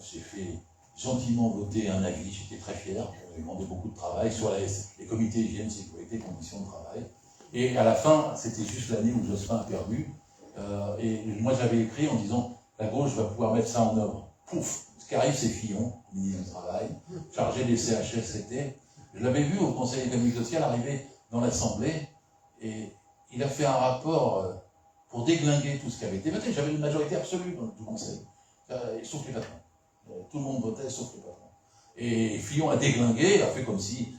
J'ai fait gentiment voter un avis, j'étais très fier, j'avais demandé beaucoup de travail sur les comités hygiène, sécurité, conditions de travail. Et à la fin, c'était juste l'année où Jospin a perdu. Et moi j'avais écrit en disant, la gauche va pouvoir mettre ça en œuvre. Pouf, ce qui arrive c'est Fillon, ministre du Travail, chargé des CHSCT. Je l'avais vu au Conseil économique et social arriver dans l'Assemblée, et il a fait un rapport pour déglinguer tout ce qui avait été voté. J'avais une majorité absolue dans le Conseil, sauf les patrons. Tout le monde votait sauf les patrons. Et Fillon a déglingué, il a fait comme si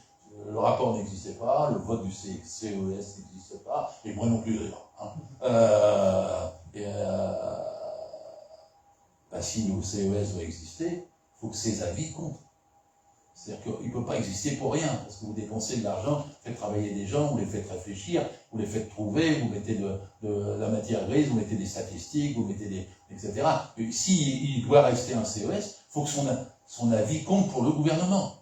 le rapport n'existait pas, le vote du CES n'existait pas, et moi non plus d'ailleurs. Si le CES doit exister, il faut que ses avis comptent. C'est-à-dire qu'il ne peut pas exister pour rien, parce que vous dépensez de l'argent, vous faites travailler des gens, vous les faites réfléchir, vous les faites trouver, vous mettez de la matière grise, vous mettez des statistiques, vous mettez etc. S'il doit rester un CES, il faut que son avis compte pour le gouvernement.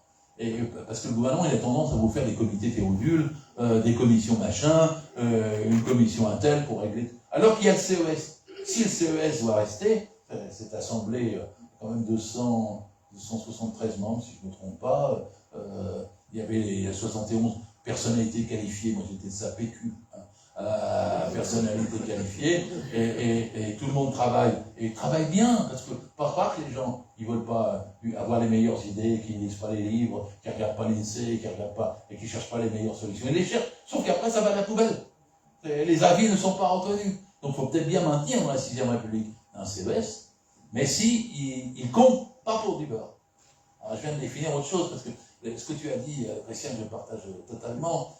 Parce que le gouvernement, il a tendance à vous faire des comités théodules, des commissions machin, une commission intel pour régler. Alors qu'il y a le CES. Si le CES doit rester, cette assemblée, quand même 273 membres, si je ne me trompe pas, il y avait 71 personnalités qualifiées, moi j'étais de sa PQ, personnalité qualifiée, et tout le monde travaille, et travaille bien, parce que pas croire que les gens, ils veulent pas avoir les meilleures idées, qui ne lisent pas les livres, qui ne regardent pas l'INSEE, qui regardent pas, et qui ne cherchent pas les meilleures solutions. Ils les cherchent, sauf qu'après ça va à la poubelle. Les avis ne sont pas reconnus. Donc il faut peut-être bien maintenir dans la 6ème République un CES, mais si il compte pas pour du beurre. Alors je viens de définir autre chose, parce que ce que tu as dit, Christian, je le partage totalement,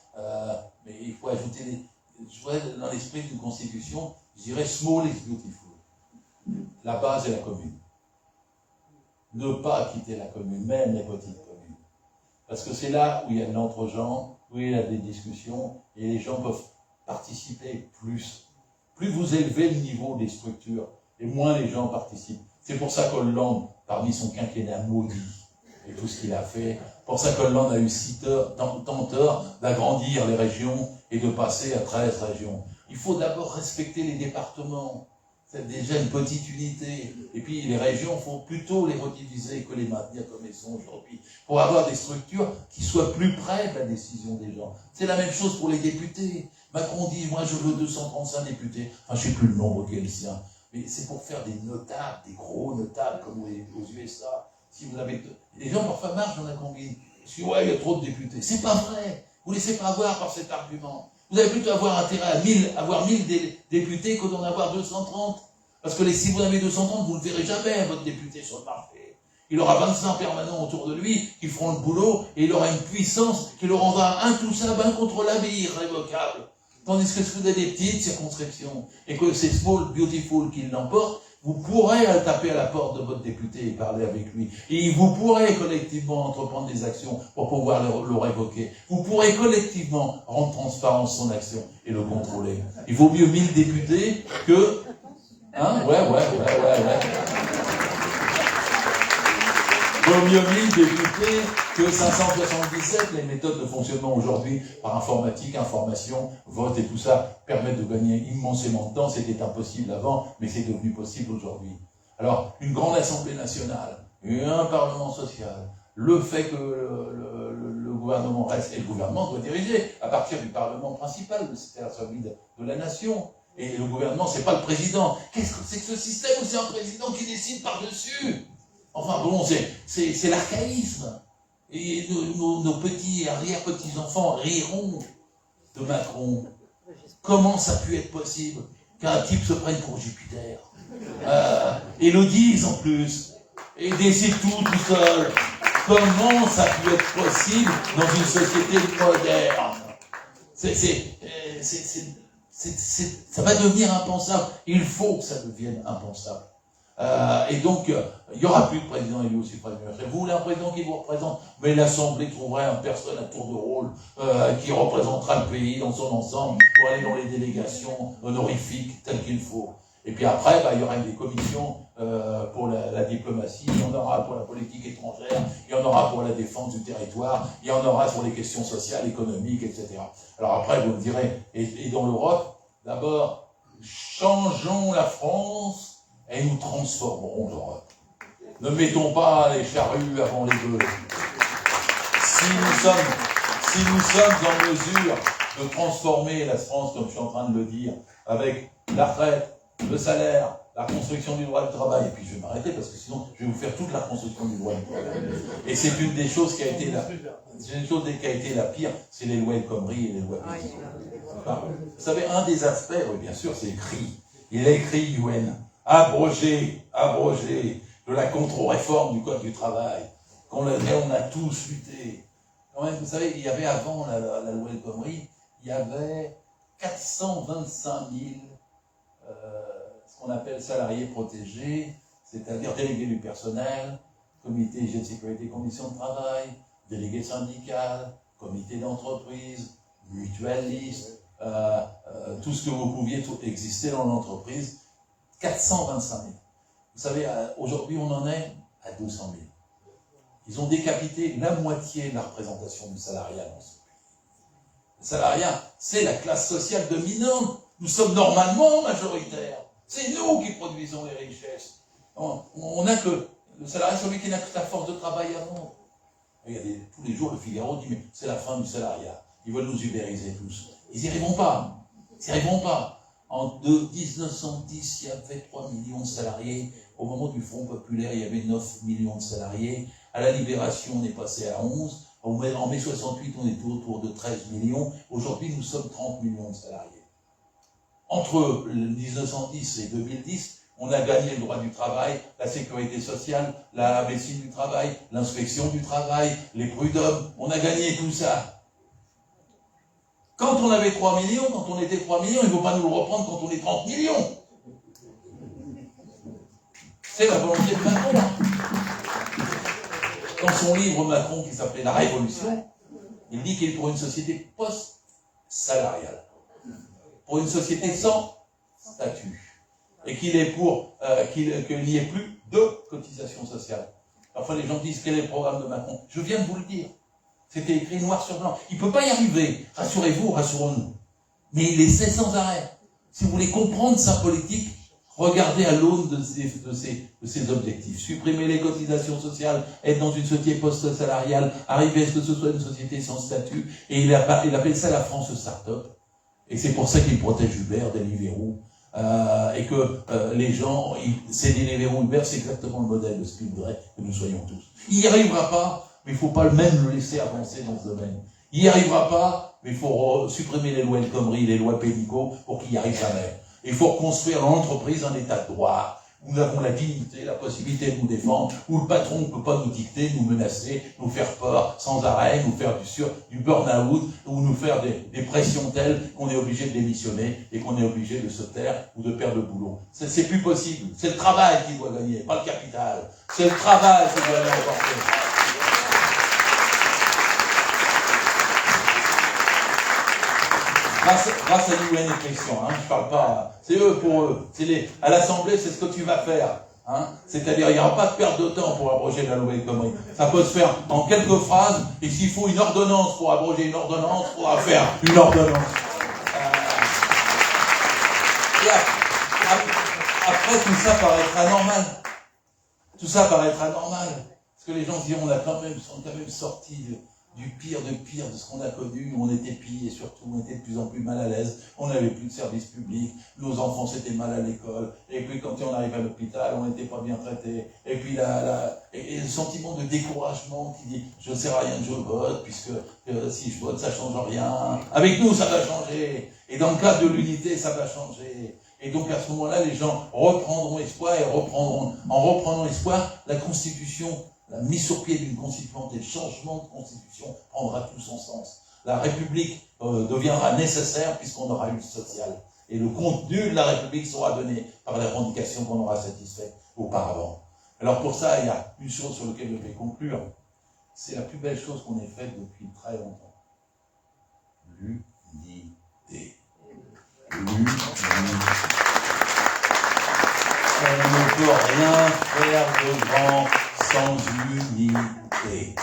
mais il faut ajouter je vois dans l'esprit d'une constitution, je dirais small is beautiful. La base est la commune. Ne pas quitter la commune, même les petites communes. Parce que c'est là où il y a de l'entre-gens, où il y a des discussions, et les gens peuvent participer plus. Plus vous élevez le niveau des structures, et moins les gens participent. C'est pour ça qu'Hollande, parmi son quinquennat maudit, et tout ce qu'il a fait, pour ça qu'Hollande a eu tant tort d'agrandir les régions et de passer à 13 régions. Il faut d'abord respecter les départements. C'est déjà une petite unité. Et puis les régions, il faut plutôt les rediriger que les maintenir comme elles sont aujourd'hui, pour avoir des structures qui soient plus près de la décision des gens. C'est la même chose pour les députés. Macron dit, moi je veux 235 députés. Enfin, je ne sais plus le nombre qui est le sien. Mais c'est pour faire des notables, des gros notables, comme aux USA. Si vous avez... Les gens parfois marchent dans la combine. Parce que, ouais, il y a trop de députés. C'est pas vrai. Vous ne laissez pas avoir par cet argument. Vous avez plutôt avoir intérêt à avoir 1000 députés que d'en avoir 230. Parce que si vous en avez 230, vous ne verrez jamais votre député sur le marché. Il aura 25 permanents autour de lui qui feront le boulot et il aura une puissance qui le rendra intouchable, incontrôlable et irrévocable. Tandis que si vous avez des petites circonscriptions et que c'est Small Beautiful qui l'emporte, vous pourrez taper à la porte de votre député et parler avec lui. Et vous pourrez collectivement entreprendre des actions pour pouvoir le révoquer. Vous pourrez collectivement rendre transparent son action et le contrôler. Il vaut mieux 1000 députés que... Hein? Ouais. Vaut mieux 1000 députés que 577. Les méthodes de fonctionnement aujourd'hui par informatique, information, vote et tout ça permettent de gagner immensément de temps. C'était impossible avant, mais c'est devenu possible aujourd'hui. Alors, une grande assemblée nationale, un parlement social, le fait que le gouvernement reste, et le gouvernement doit diriger à partir du parlement principal, c'est-à-dire celui de la nation. Et le gouvernement, c'est pas le président. Qu'est-ce que c'est que ce système où c'est un président qui décide par-dessus? Enfin bon, c'est l'archaïsme. Et nos petits et arrière-petits-enfants riront de Macron. Comment ça a pu être possible qu'un type se prenne pour Jupiter et le dise en plus, et décide tout seul? Comment ça a pu être possible dans une société moderne? Ça va devenir impensable. Il faut que ça devienne impensable. Et donc, il n'y aura plus de président élu au suffrage universel. Vous voulez un président qui vous représente, mais l'Assemblée trouverait une personne à tour de rôle qui représentera le pays dans son ensemble pour aller dans les délégations honorifiques telles qu'il faut. Et puis après, il y aura des commissions pour la diplomatie, il y en aura pour la politique étrangère, il y en aura pour la défense du territoire, il y en aura sur les questions sociales, économiques, etc. Alors après, vous me direz, et dans l'Europe, d'abord, changeons la France et nous transformerons l'Europe. Ne mettons pas les charrues avant les bœufs. Si nous sommes en mesure de transformer la France, comme je suis en train de le dire, avec la retraite, le salaire, la construction du droit du travail, et puis je vais m'arrêter parce que sinon je vais vous faire toute la construction du droit du travail. Et c'est une des choses qui a été la pire, c'est les lois El Khomri et les lois Pénicaud. Enfin, vous savez, un des aspects, oui bien sûr, c'est écrit. Il a écrit UN, abroger de la contre-réforme du Code du travail, qu'on on a tous lutté. Quand même, vous savez, il y avait avant la loi El Khomri, il y avait 425 000 ce qu'on appelle salariés protégés, c'est-à-dire délégués du personnel, comité hygiène, sécurité, conditions de travail, délégué syndical, comité d'entreprise, mutualiste, tout ce que vous pouviez exister dans l'entreprise, 425 000. Vous savez, aujourd'hui, on en est à 200 000. Ils ont décapité la moitié de la représentation du salariat dans ce pays. Le salariat, c'est la classe sociale dominante. Nous sommes normalement majoritaires. C'est nous qui produisons les richesses. On n'a que le salarié, celui qui n'a que sa force de travail à vendre. Regardez, tous les jours, le Figaro dit, mais c'est la fin du salariat. Ils veulent nous ubériser tous. Ils n'y arriveront pas. Ils n'y arriveront pas. En 1910, il y avait 3 millions de salariés. Au moment du Front populaire, il y avait 9 millions de salariés. À la Libération, on est passé à 11. En mai 68, on était autour de 13 millions. Aujourd'hui, nous sommes 30 millions de salariés. Entre 1910 et 2010, on a gagné le droit du travail, la sécurité sociale, la médecine du travail, l'inspection du travail, les prud'hommes. On a gagné tout ça. Quand on avait 3 millions, quand on était 3 millions, il ne faut pas nous le reprendre quand on est 30 millions. C'est la volonté de Macron. Dans son livre Macron qui s'appelait La Révolution, il dit qu'il est pour une société post-salariale. Pour une société sans statut. Et qu'il est pour qu'il n'y ait plus de cotisation sociale. Parfois les gens disent quel est le programme de Macron. Je viens de vous le dire. C'était écrit noir sur blanc. Il ne peut pas y arriver. Rassurez-vous, rassurons-nous. Mais il essaie sans arrêt. Si vous voulez comprendre sa politique, regardez à l'aune de ses objectifs. Supprimer les cotisations sociales, être dans une société post-salariale, arriver à ce que ce soit une société sans statut. Et il appelle ça la France start-up. Et c'est pour ça qu'il protège Uber, Deliveroo, et que les gens, c'est Deliveroo, Uber, c'est exactement le modèle de ce qu'il voudrait que nous soyons tous. Il n'y arrivera pas, mais il ne faut pas même le laisser avancer dans ce domaine. Il n'y arrivera pas, mais il faut supprimer les lois El Khomri, les lois Pénicaud, pour qu'il n'y arrive jamais. Il faut reconstruire dans l'entreprise un état de droit, où nous avons la dignité, la possibilité de nous défendre, où le patron ne peut pas nous dicter, nous menacer, nous faire peur sans arrêt, nous faire du burn-out, ou nous faire des pressions telles qu'on est obligé de démissionner et qu'on est obligé de se taire ou de perdre le boulot. C'est plus possible. C'est le travail qui doit gagner, pas le capital. C'est le travail qui doit l'emporter. Grâce à l'UN et Christian, je parle pas, c'est eux pour eux. À l'Assemblée, c'est ce que tu vas faire. C'est-à-dire, il n'y aura pas de perte de temps pour abroger la loi El Khomri. Ça peut se faire en quelques phrases, et s'il faut une ordonnance pour abroger une ordonnance, il faudra faire une ordonnance. Après, tout ça paraîtra normal. Tout ça paraîtra normal. Parce que les gens se diront, on est quand même sorti du pire de ce qu'on a connu, où on était pillés surtout, on était de plus en plus mal à l'aise, on n'avait plus de services publics, nos enfants s'étaient mal à l'école, et puis quand on arrive à l'hôpital, on n'était pas bien traités, et puis et le sentiment de découragement qui dit, je ne sers à rien que je vote, puisque si je vote, ça change rien. Avec nous, ça va changer. Et dans le cadre de l'unité, ça va changer. Et donc à ce moment-là, les gens reprendront espoir et en reprenant espoir, la Constitution, la mise sur pied d'une constituante et le changement de constitution prendra tout son sens. La République deviendra nécessaire puisqu'on aura eu le social. Et le contenu de la République sera donné par les revendications qu'on aura satisfaites auparavant. Alors pour ça, il y a une chose sur laquelle je vais conclure. C'est la plus belle chose qu'on ait faite depuis très longtemps. L'unité. On ne peut rien faire de grand sans unité.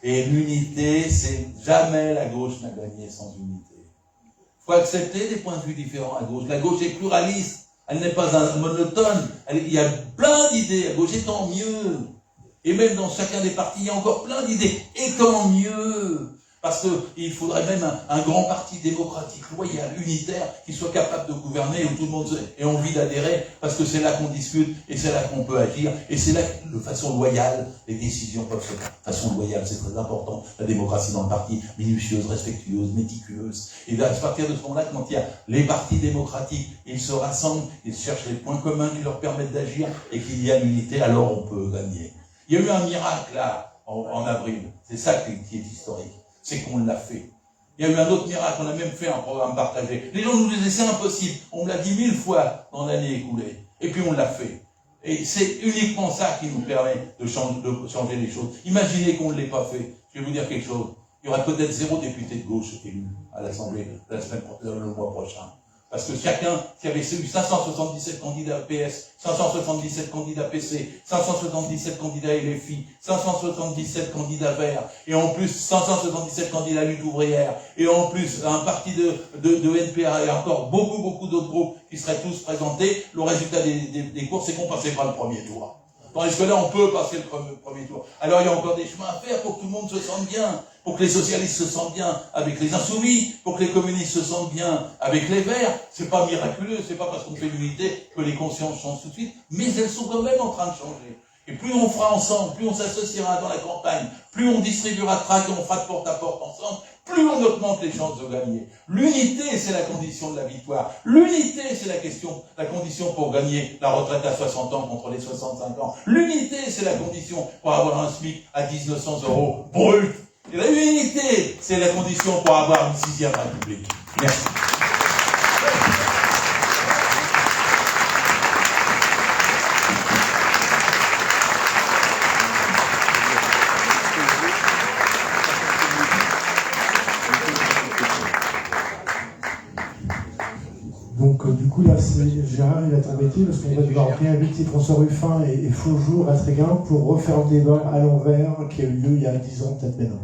Et l'unité, c'est jamais la gauche n'a gagné sans unité. Il faut accepter des points de vue différents à gauche. La gauche est pluraliste. Elle n'est pas monotone. Il y a plein d'idées. À gauche, et tant mieux. Et même dans chacun des partis, il y a encore plein d'idées. Et tant mieux. Parce qu'il faudrait même un grand parti démocratique, loyal, unitaire, qui soit capable de gouverner, où tout le monde ait envie d'adhérer, parce que c'est là qu'on discute, et c'est là qu'on peut agir, et c'est là que, de façon loyale, les décisions peuvent se faire. De façon loyale, c'est très important, la démocratie dans le parti, minutieuse, respectueuse, méticuleuse. Et là, à partir de ce moment-là, quand il y a les partis démocratiques, ils se rassemblent, ils cherchent les points communs qui leur permettent d'agir, et qu'il y a l'unité, alors on peut gagner. Il y a eu un miracle, là, en avril. C'est ça qui est historique. C'est qu'on l'a fait. Il y a eu un autre miracle, on a même fait un programme partagé. Les gens nous disaient, c'est impossible. On me l'a dit 1000 fois dans l'année écoulée. Et puis on l'a fait. Et c'est uniquement ça qui nous permet de changer les choses. Imaginez qu'on ne l'ait pas fait. Je vais vous dire quelque chose. Il y aurait peut-être 0 député de gauche élu à l'Assemblée le mois prochain. Parce que chacun qui avait eu 577 candidats PS, 577 candidats PC, 577 candidats LFI, 577 candidats Verts, et en plus 577 candidats Lutte ouvrière, et en plus un parti de NPA et encore beaucoup d'autres groupes qui seraient tous présentés, le résultat des courses, c'est qu'on passait pas le premier tour. Tandis que là, on peut passer le premier tour. Alors, il y a encore des chemins à faire pour que tout le monde se sente bien, pour que les socialistes se sentent bien avec les insoumis, pour que les communistes se sentent bien avec les verts. C'est pas miraculeux, c'est pas parce qu'on fait l'unité que les consciences changent tout de suite, mais elles sont quand même en train de changer. Et plus on fera ensemble, plus on s'associera dans la campagne, plus on distribuera de tracts et on fera de porte à porte ensemble, plus on augmente les chances de gagner. L'unité, c'est la condition de la victoire. L'unité, c'est la condition pour gagner la retraite à 60 ans contre les 65 ans. L'unité, c'est la condition pour avoir un SMIC à 1900 € brut. Et l'unité, c'est la condition pour avoir une 6e République. Merci. Donc du coup là, Gérard il va t'embêter parce qu'on va devoir réinviter François Ruffin et Faujour à Tréguin pour refaire le débat à l'envers qui a eu lieu il y a 10 ans peut-être maintenant.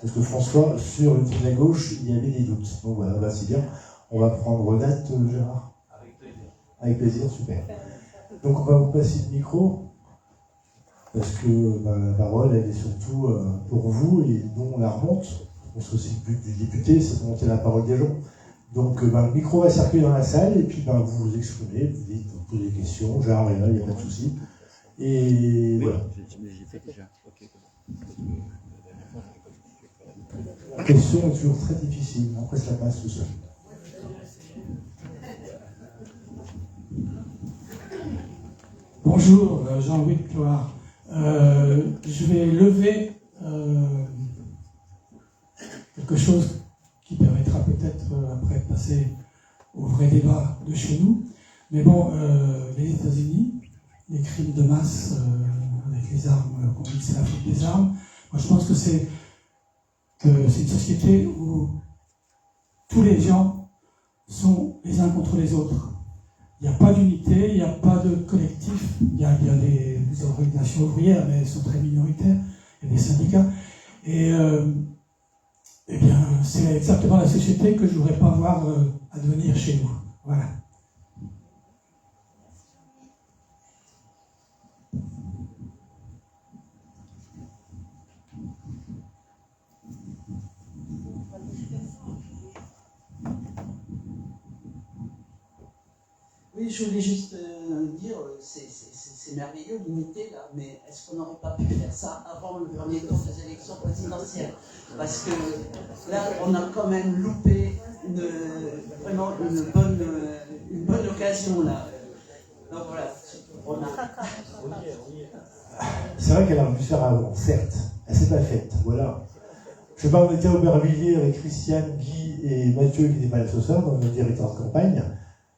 Parce que François, sur le thème de la gauche, il y avait des doutes. Donc voilà, bah, c'est bien. On va prendre date, Gérard. Avec plaisir. Avec plaisir, super. Donc on va vous passer le micro parce que la parole elle est surtout pour vous et nous on la remonte. Parce que c'est le but du député, c'est de monter la parole des gens. Donc le micro va circuler dans la salle et puis vous vous exprimez, vous dites, vous posez des questions, Gérard est là, il n'y a pas de souci. Et voilà. J'ai fait déjà. Okay. La question est toujours très difficile, après ça passe tout seul. Bonjour, Jean-Louis de Cloire. Je vais lever quelque chose qui permettra peut-être après de passer au vrai débat de chez nous. Mais bon, les États-Unis, les crimes de masse avec les armes, qu'on dit que c'est l'Afrique des armes, moi je pense que c'est une société où tous les gens sont les uns contre les autres. il n'y a pas d'unité, il n'y a pas de collectif. Il y a des organisations ouvrières, mais elles sont très minoritaires. Il y a des syndicats. Et eh bien, c'est exactement la société que je ne voudrais pas voir advenir chez nous. Voilà. Oui, je voulais juste dire, c'est merveilleux l'unité là, mais est-ce qu'on n'aurait pas pu faire ça avant le premier tour des élections présidentielles? Parce que là, on a quand même loupé vraiment une bonne occasion là. Donc voilà, on a... C'est vrai qu'elle aurait pu se faire avant, certes. Elle s'est pas faite, voilà. Je sais pas, on était à Aubervilliers avec Christiane, Guy et Mathieu qui n'étaient pas là ce soir, dans notre directeur de campagne.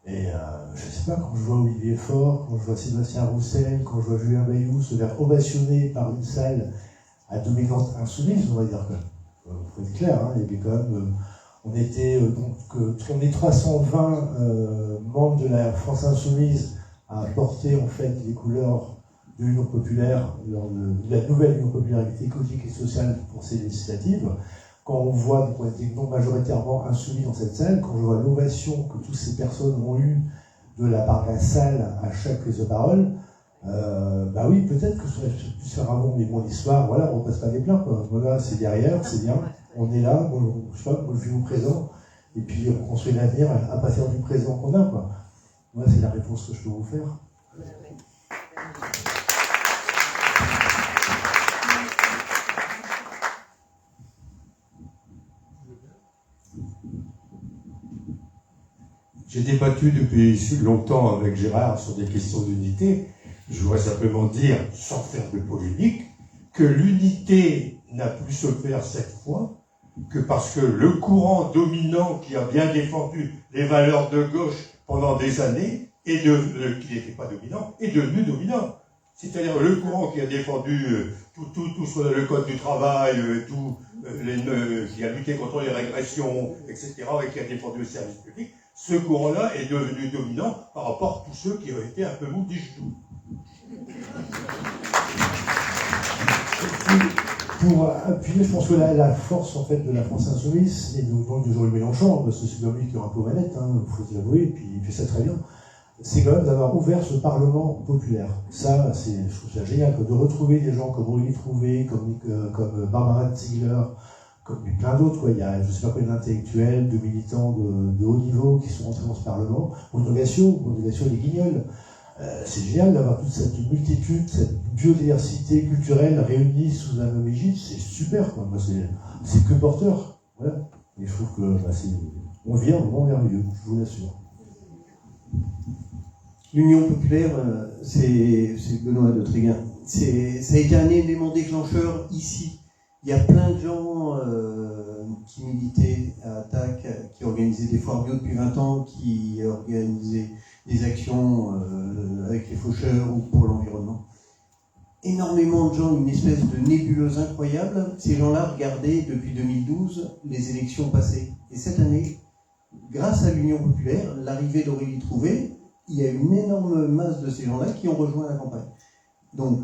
Et je sais pas, quand je vois Olivier Faure, quand je vois Sébastien Roussel, quand je vois Julien Bayou se faire ovationner par une salle à dominante insoumise, on va dire quand même. Faut être clair, hein, il y avait quand même... on était on est 320 membres de la France Insoumise à porter en fait les couleurs de l'Union populaire, de la nouvelle Union populaire écologique et sociale pour ces législatives. Quand on voit qu'on était non majoritairement insoumis dans cette salle, quand je vois l'ovation que toutes ces personnes ont eue de la part de la salle à chaque prise de parole, bah oui, peut-être que ça aurait pu se faire avant, mais bon, l'histoire, voilà, on ne passe pas des plans, quoi. Voilà, c'est derrière, c'est bien, on est là, bon, je sais pas, moi je vis au présent, et puis on construit l'avenir à partir du présent qu'on a, quoi. Voilà, c'est la réponse que je peux vous faire. J'ai débattu depuis longtemps avec Gérard sur des questions d'unité. Je voudrais simplement dire, sans faire de polémique, que l'unité n'a pu se faire cette fois que parce que le courant dominant qui a bien défendu les valeurs de gauche pendant des années, qui n'était pas dominant, est devenu dominant. C'est-à-dire le courant qui a défendu tout sur le code du travail, qui a lutté contre les régressions, etc., et qui a défendu le service public, ce courant-là est devenu dominant par rapport à tous ceux qui ont été un peu mous des genoux. Pour appuyer, je pense que la force en fait de la France Insoumise, et donc de Jean-Luc Mélenchon, parce que c'est comme lui qui est un peu manette, il faut l'avouer, et puis il fait ça très bien, c'est quand même d'avoir ouvert ce Parlement populaire. Ça, je trouve ça génial, de retrouver des gens comme Olivier Trouvé, comme Barbara Ziegler, comme plein d'autres, quoi. Il y a, je sais pas combien d'intellectuels, de militants de haut niveau qui sont entrés dans ce Parlement. Bruno Gassio les Guignols. C'est génial d'avoir toute cette multitude, cette biodiversité culturelle réunie sous la même égide. C'est super, quoi. Moi, c'est que porteur. Voilà. Et je trouve que on vit un moment merveilleux, je vous l'assure. L'Union populaire, c'est Benoît de Tréguin. Ça a été un élément déclencheur ici. Il y a plein de gens qui militaient à Attac, qui organisaient des foires bio depuis 20 ans, qui organisaient des actions avec les faucheurs ou pour l'environnement. Énormément de gens, une espèce de nébuleuse incroyable. Ces gens-là regardaient depuis 2012 les élections passées. Et cette année, grâce à l'Union populaire, l'arrivée d'Aurélie Trouvé, il y a une énorme masse de ces gens-là qui ont rejoint la campagne. Donc,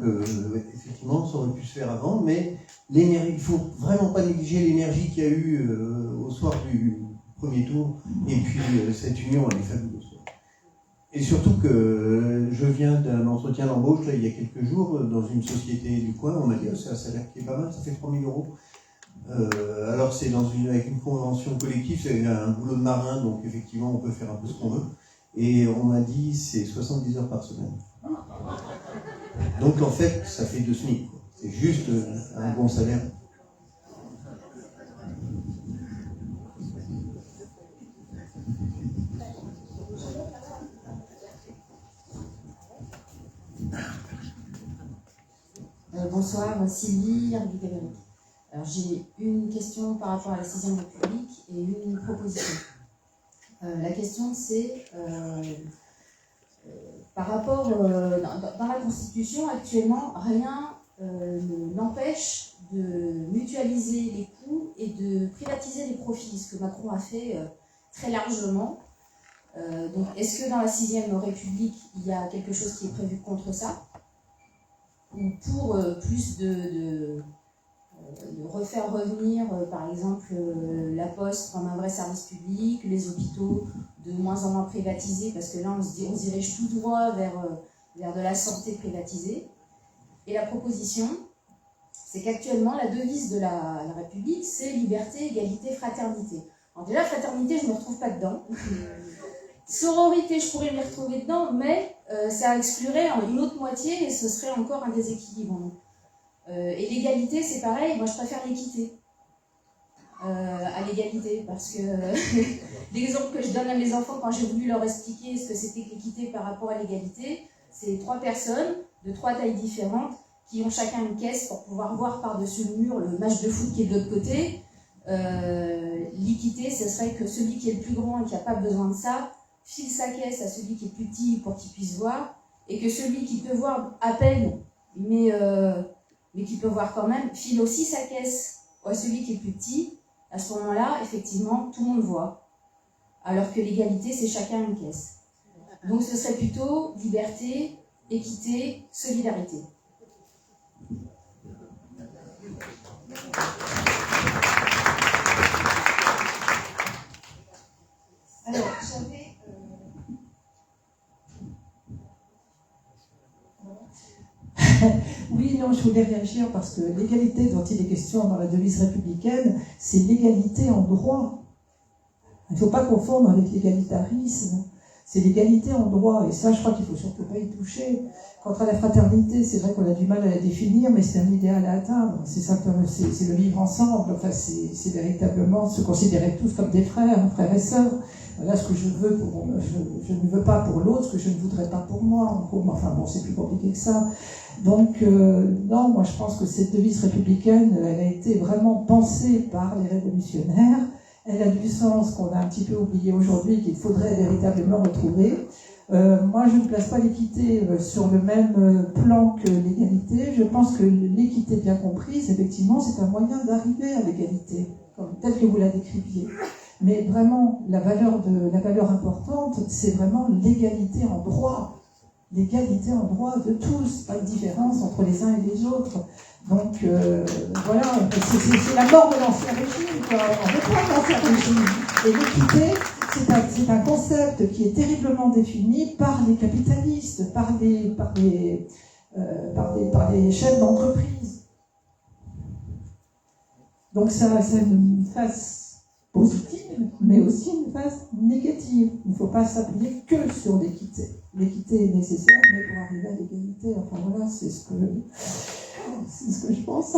effectivement, ça aurait pu se faire avant, mais il ne faut vraiment pas négliger l'énergie qu'il y a eu au soir du premier tour. Et puis, cette union, elle est fabuleuse. Et surtout que je viens d'un entretien d'embauche, là, il y a quelques jours, dans une société du coin, on m'a dit, c'est un salaire qui est pas mal, ça fait 3 000 euros. Alors, c'est avec une convention collective, c'est un boulot de marin, donc effectivement, on peut faire un peu ce qu'on veut. Et on m'a dit, c'est 70 heures par semaine. Donc en fait, ça fait 2 SMIC. C'est juste un bon salaire. Bonsoir, Sylvie Argues-Galérique. Alors j'ai une question par rapport à la 6e République et une proposition. La question c'est par rapport dans la Constitution actuellement, rien n'empêche de mutualiser les coûts et de privatiser les profits, ce que Macron a fait très largement. Donc, est-ce que dans la 6e République, il y a quelque chose qui est prévu contre ça? Ou pour plus de refaire revenir, par exemple, la Poste comme un vrai service public, les hôpitaux de moins en moins privatisés, parce que là, on se dirige tout droit vers de la santé privatisée. Et la proposition, c'est qu'actuellement, la devise de la République, c'est liberté, égalité, fraternité. Alors déjà, fraternité, je ne me retrouve pas dedans. Sororité, je pourrais m'y retrouver dedans, mais ça exclurait une autre moitié et ce serait encore un déséquilibre. Et l'égalité, c'est pareil, moi je préfère l'équité à l'égalité, parce que l'exemple que je donne à mes enfants quand j'ai voulu leur expliquer ce que c'était que l'équité par rapport à l'égalité, c'est 3 personnes de 3 tailles différentes qui ont chacun une caisse pour pouvoir voir par-dessus le mur le match de foot qui est de l'autre côté. L'équité, ce serait que celui qui est le plus grand et qui n'a pas besoin de ça file sa caisse à celui qui est plus petit pour qu'il puisse voir, et que celui qui peut voir à peine, mais qui peut voir quand même, file aussi sa caisse à celui qui est plus petit. À ce moment-là, effectivement, tout le monde voit. Alors que l'égalité, c'est chacun une caisse. Donc ce serait plutôt liberté, équité, solidarité. Alors, j'avais... Oui, non, je voulais réagir parce que l'égalité dont il est question dans la devise républicaine, c'est l'égalité en droit. Il ne faut pas confondre avec l'égalitarisme. C'est l'égalité en droit, et ça, je crois qu'il ne faut surtout pas y toucher. Quant à la fraternité, c'est vrai qu'on a du mal à la définir, mais c'est un idéal à atteindre. C'est simplement, c'est le vivre ensemble. Enfin, c'est véritablement se considérer tous comme des frères et sœurs. Voilà ce que je veux je ne veux pas pour l'autre, ce que je ne voudrais pas pour moi. Enfin bon, c'est plus compliqué que ça. Donc, non, moi je pense que cette devise républicaine, elle a été vraiment pensée par les révolutionnaires. Elle a du sens qu'on a un petit peu oublié aujourd'hui, qu'il faudrait véritablement retrouver. Moi, je ne place pas l'équité sur le même plan que l'égalité. Je pense que l'équité bien comprise, effectivement, c'est un moyen d'arriver à l'égalité, tel que vous la décriviez. Mais vraiment, la valeur importante, c'est vraiment l'égalité en droit. L'égalité en droit de tous, pas de différence entre les uns et les autres. Donc, voilà, c'est la mort de l'ancien régime, quoi. On ne veut pas de l'ancien régime. Et l'équité, c'est un concept qui est terriblement défini par les capitalistes, par les chefs d'entreprise. Donc, ça a une face positive, mais aussi une face négative. Il ne faut pas s'appuyer que sur l'équité. L'équité est nécessaire, mais pour arriver à l'égalité, enfin voilà, c'est ce que je pense.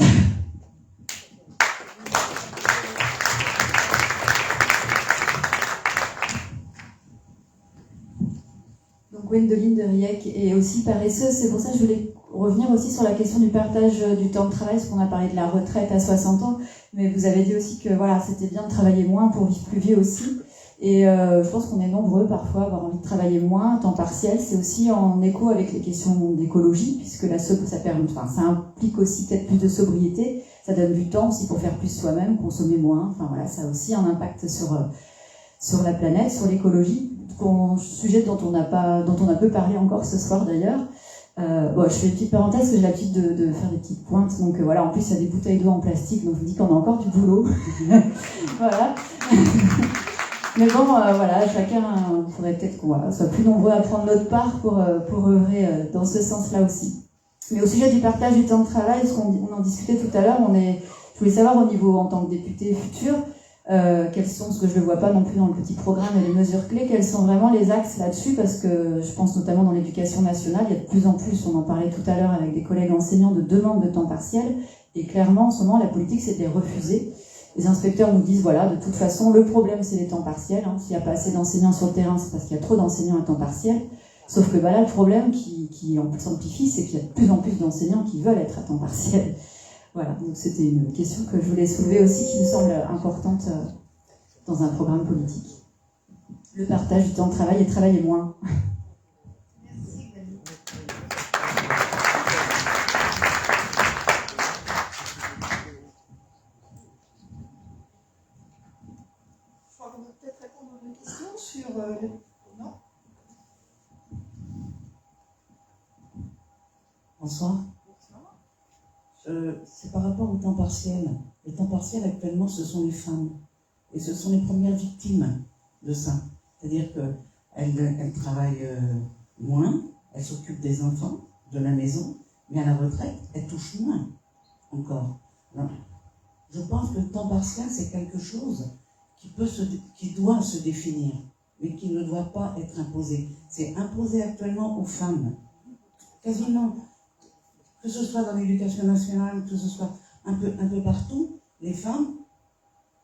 Donc Gwendoline de Riec est aussi paresseuse, c'est pour ça que je voulais revenir aussi sur la question du partage du temps de travail, parce qu'on a parlé de la retraite à 60 ans, mais vous avez dit aussi que voilà, c'était bien de travailler moins pour vivre plus vieux aussi. Et je pense qu'on est nombreux parfois à avoir envie de travailler moins, temps partiel. C'est aussi en écho avec les questions d'écologie, puisque ça implique aussi peut-être plus de sobriété. Ça donne du temps aussi pour faire plus soi-même, consommer moins. Enfin voilà, ça a aussi un impact sur la planète, sur l'écologie. Sujet dont on a peu parlé encore ce soir d'ailleurs. Je fais une petite parenthèse, parce que j'ai l'habitude de faire des petites pointes. Donc voilà, en plus il y a des bouteilles d'eau en plastique, donc je vous dis qu'on a encore du boulot. Voilà. Mais bon, voilà, chacun, il faudrait peut-être qu'on soit plus nombreux à prendre notre part pour œuvrer dans ce sens-là aussi. Mais au sujet du partage du temps de travail, on en discutait tout à l'heure, je voulais savoir au niveau, en tant que député futur, quels sont, ce que je ne le vois pas non plus dans le petit programme et les mesures clés, quels sont vraiment les axes là-dessus, parce que je pense notamment dans l'éducation nationale, il y a de plus en plus, on en parlait tout à l'heure avec des collègues enseignants, de demandes de temps partiel, et clairement, en ce moment, la politique, c'est de les refuser. Les inspecteurs nous disent, voilà, de toute façon, le problème, c'est les temps partiels. S'il n'y a pas assez d'enseignants sur le terrain, c'est parce qu'il y a trop d'enseignants à temps partiel. Sauf que là, le problème qui s'amplifie, c'est qu'il y a de plus en plus d'enseignants qui veulent être à temps partiel. Voilà, donc c'était une question que je voulais soulever aussi, qui me semble importante dans un programme politique. Le partage du temps de travail et travailler moins. Merci, Gwendoline. Je crois qu'on peut peut-être répondre à une question sur Bonsoir. C'est par rapport au temps partiel. Le temps partiel, actuellement, ce sont les femmes. Et ce sont les premières victimes de ça. C'est-à-dire qu'elles travaillent moins, elles s'occupent des enfants, de la maison, mais à la retraite, elles touchent moins encore. Alors, je pense que le temps partiel, c'est quelque chose qui doit se définir, mais qui ne doit pas être imposé. C'est imposé actuellement aux femmes. Quasiment, que ce soit dans l'éducation nationale, que ce soit un peu partout, les femmes,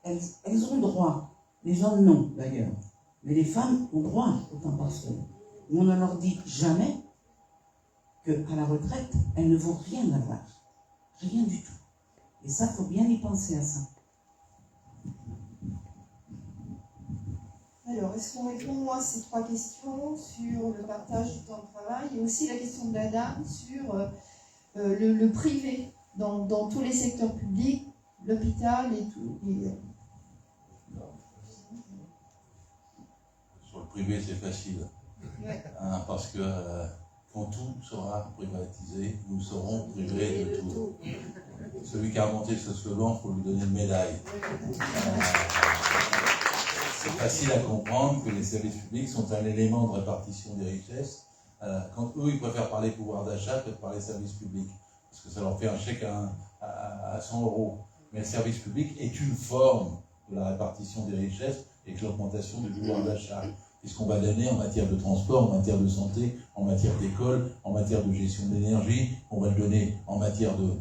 elles ont droit. Les hommes non, d'ailleurs. Mais les femmes ont droit au temps partiel. Mais on ne leur dit jamais qu'à la retraite, elles ne vont rien avoir. Rien du tout. Et ça, il faut bien y penser à ça. Alors, est-ce qu'on répond à ces 3 questions sur le partage du temps de travail et aussi la question de la dame sur le privé dans tous les secteurs publics, l'hôpital et tout. Sur le privé, c'est facile. Ouais. Parce que quand tout sera privatisé, nous serons privés de tout. Celui qui a inventé ce slogan, il faut lui donner une médaille. C'est facile à comprendre que les services publics sont un élément de répartition des richesses. Quand eux, ils préfèrent parler pouvoir d'achat que de parler services publics. Parce que ça leur fait un chèque à 100 €. Mais le service public est une forme de la répartition des richesses et de l'augmentation du pouvoir d'achat. C'est ce qu'on va donner en matière de transport, en matière de santé, en matière d'école, en matière de gestion de l'énergie. On va le donner en matière de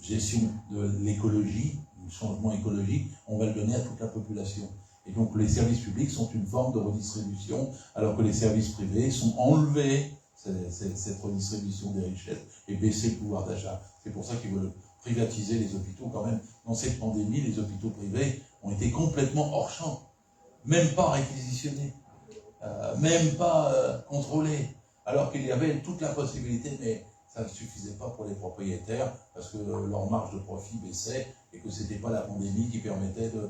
gestion de l'écologie, du changement écologique. On va le donner à toute la population. Et donc les services publics sont une forme de redistribution, alors que les services privés sont enlevés cette redistribution des richesses et baisser le pouvoir d'achat. C'est pour ça qu'ils veulent privatiser les hôpitaux quand même. Dans cette pandémie, les hôpitaux privés ont été complètement hors champ, même pas réquisitionnés, même pas contrôlés, alors qu'il y avait toute la possibilité, mais ça ne suffisait pas pour les propriétaires parce que leur marge de profit baissait et que ce n'était pas la pandémie qui permettait de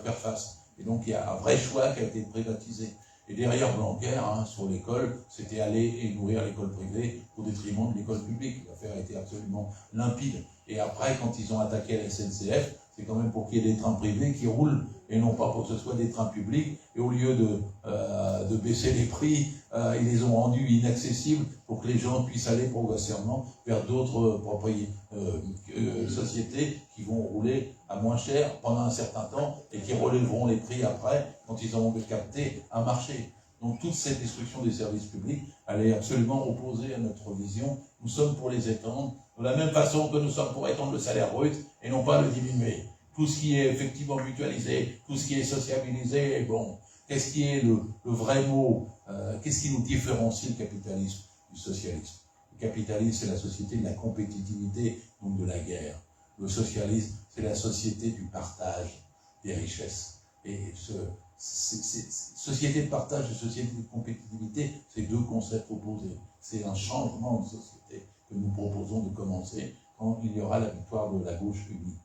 faire face. Et donc il y a un vrai choix qui a été privatisé. Et derrière Blanquer, sur l'école, c'était aller et nourrir l'école privée au détriment de l'école publique. L'affaire était absolument limpide. Et après, quand ils ont attaqué la SNCF, c'est quand même pour qu'il y ait des trains privés qui roulent et non pas pour que ce soit des trains publics. Et au lieu de baisser les prix, ils les ont rendus inaccessibles pour que les gens puissent aller progressivement vers d'autres sociétés qui vont rouler à moins cher pendant un certain temps et qui relèveront les prix après quand ils auront capté un marché. Donc toute cette destruction des services publics, elle est absolument opposée à notre vision. Nous sommes pour les étendre de la même façon que nous sommes pour étendre le salaire brut et non pas le diminuer. Tout ce qui est effectivement mutualisé, tout ce qui est sociabilisé est bon. Qu'est-ce qui est le vrai mot qu'est-ce qui nous différencie le capitalisme du socialisme? Le capitalisme, c'est la société de la compétitivité, donc de la guerre. Le socialisme, c'est la société du partage des richesses. Et société de partage et société de compétitivité, c'est 2 concepts opposés. C'est un changement de société que nous proposons de commencer quand il y aura la victoire de la gauche unie.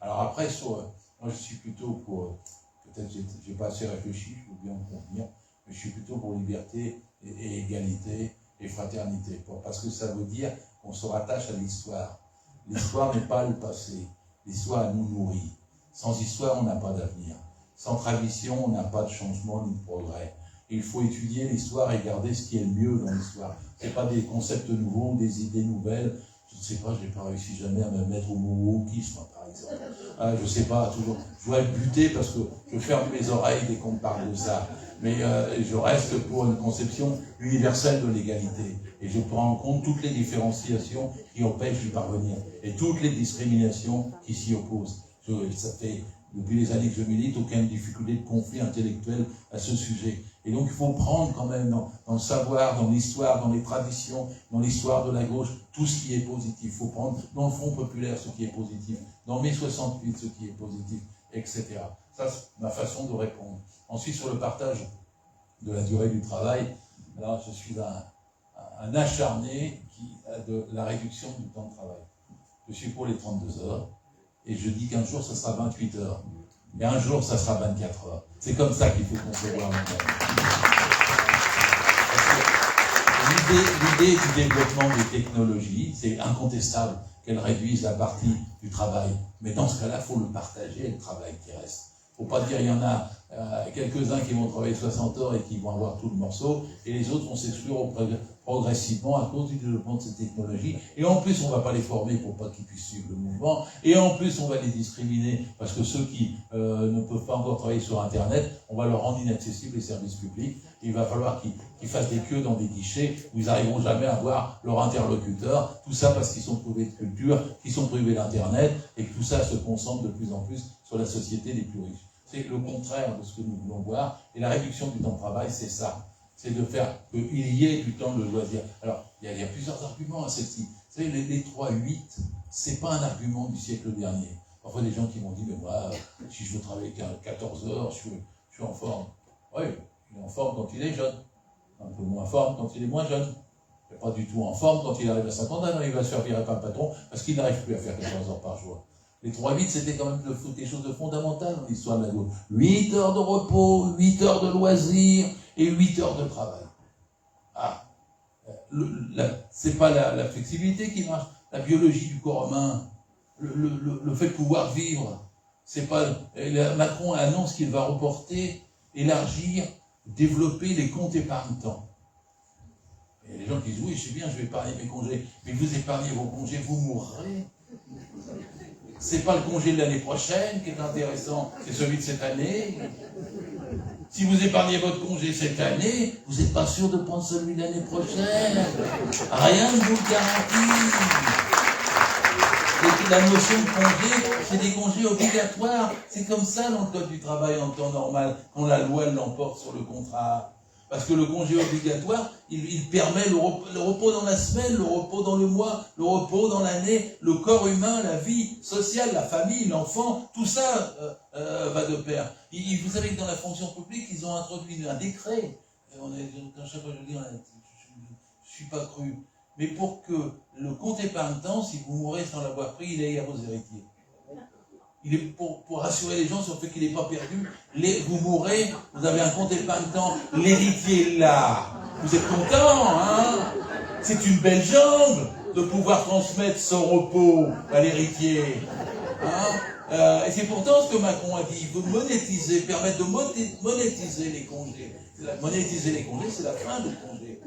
Alors après, moi je suis plutôt pour, peut-être j'ai pas assez réfléchi, je veux bien en convenir, mais je suis plutôt pour liberté et égalité et fraternité, parce que ça veut dire qu'on se rattache à l'histoire. L'histoire n'est pas le passé, l'histoire nous nourrit. Sans histoire, on n'a pas d'avenir. Sans tradition, on n'a pas de changement ni de progrès. Et il faut étudier l'histoire et garder ce qui est le mieux dans l'histoire. Ce n'est pas des concepts nouveaux, des idées nouvelles. Je ne sais pas, je n'ai pas réussi jamais à me mettre au mot wokisme, par exemple. Je ne sais pas, toujours. Je dois être buté parce que je ferme mes oreilles dès qu'on me parle de ça. Mais je reste pour une conception universelle de l'égalité. Et je prends en compte toutes les différenciations qui empêchent d'y parvenir. Et toutes les discriminations qui s'y opposent. Ça fait, depuis les années que je milite, aucune difficulté de conflit intellectuel à ce sujet. Et donc il faut prendre quand même dans le savoir, dans l'histoire, dans les traditions, dans l'histoire de la gauche, tout ce qui est positif. Il faut prendre dans le Front populaire ce qui est positif, dans mai 68 ce qui est positif, etc. Ça, c'est ma façon de répondre. Ensuite, sur le partage de la durée du travail, alors je suis un acharné de la réduction du temps de travail. Je suis pour les 32 heures, et je dis qu'un jour, ça sera 28 heures. Et un jour, ça sera 24 heures. 24 heures. C'est comme ça qu'il faut concevoir le monde. Parce que, je sais pas, je sais pas, je vois le but, parce que je ferme mes oreilles dès qu'on me parle de ça. Mais je reste pour une conception universelle de l'égalité. Et toutes les différenciations qui empêchent d'y parvenir. Et donc il faut prendre quand même dans le savoir, dans l'histoire, dans les traditions, dans les L'idée du développement des technologies, c'est incontestable qu'elles réduisent la partie du travail. Mais dans ce cas-là, il faut le partager, le travail qui reste. Il ne faut pas dire il y en a quelques-uns qui vont travailler 60 heures et qui vont avoir tout le morceau, et les autres vont s'exclure progressivement à cause du développement de ces technologies. Et en plus, on ne va pas les former pour pas qu'ils puissent suivre le mouvement. Et en plus, on va les discriminer parce que ceux qui ne peuvent pas encore travailler sur Internet, on va leur rendre inaccessibles les services publics. Il va falloir qu'ils fassent des queues dans des guichets où ils n'arriveront jamais à voir leur interlocuteur. Tout ça parce qu'ils sont privés de culture, qu'ils sont privés d'Internet et que tout ça se concentre de plus en plus sur la société des plus riches. C'est le contraire de ce que nous voulons voir. Et la réduction du temps de travail, c'est ça. C'est de faire qu'il y ait du temps de loisir. Alors, il y a plusieurs arguments à celle-ci. Vous savez, les 3-8, c'est pas un argument du siècle dernier. Parfois, des gens qui m'ont dit, mais moi, si je veux travailler 14 heures, je suis en forme. Oui, il est en forme quand il est jeune. Un peu moins forme quand il est moins jeune. Il n'est pas du tout en forme quand il arrive à 50 ans. Il va se faire virer par le patron parce qu'il n'arrive plus à faire 14 heures par jour. Les 3-8, c'était quand même quelque chose de fondamental dans l'histoire de la gauche. 8 heures de repos, 8 heures de loisirs et 8 heures de travail. Ah, c'est pas la flexibilité qui marche, la biologie du corps humain, le fait de pouvoir vivre. C'est pas. Macron annonce qu'il va reporter, élargir, développer les comptes épargne-temps. Il y a des gens qui disent oui, je sais bien, je vais épargner mes congés, mais vous épargnez vos congés, vous mourrez. C'est pas le congé de l'année prochaine qui est intéressant, c'est celui de cette année. Si vous épargnez votre congé cette année, vous n'êtes pas sûr de prendre celui de l'année prochaine. Rien ne vous le garantit. Et la notion de congé, c'est des congés obligatoires. C'est comme ça dans le code du travail en temps normal, quand la loi l'emporte sur le contrat. Parce que le congé obligatoire, il permet le repos dans la semaine, le repos dans le mois, le repos dans l'année, le corps humain, la vie sociale, la famille, l'enfant, tout ça va de pair. Vous savez que dans la fonction publique, ils ont introduit un décret. À chaque fois je dis, je suis pas cru. Mais pour que le compte épargne-temps, si vous mourrez sans l'avoir pris, il est à vos héritiers. Il est pour rassurer les gens sur le fait qu'il n'est pas perdu. Vous mourrez, vous avez un compte épargne-temps, l'héritier est là. Vous êtes content, hein? C'est une belle jambe de pouvoir transmettre son repos à l'héritier. Hein? Et c'est pourtant ce que Macron a dit. Il veut monétiser, permettre de monétiser les congés. Monétiser les congés, c'est la fin du congé.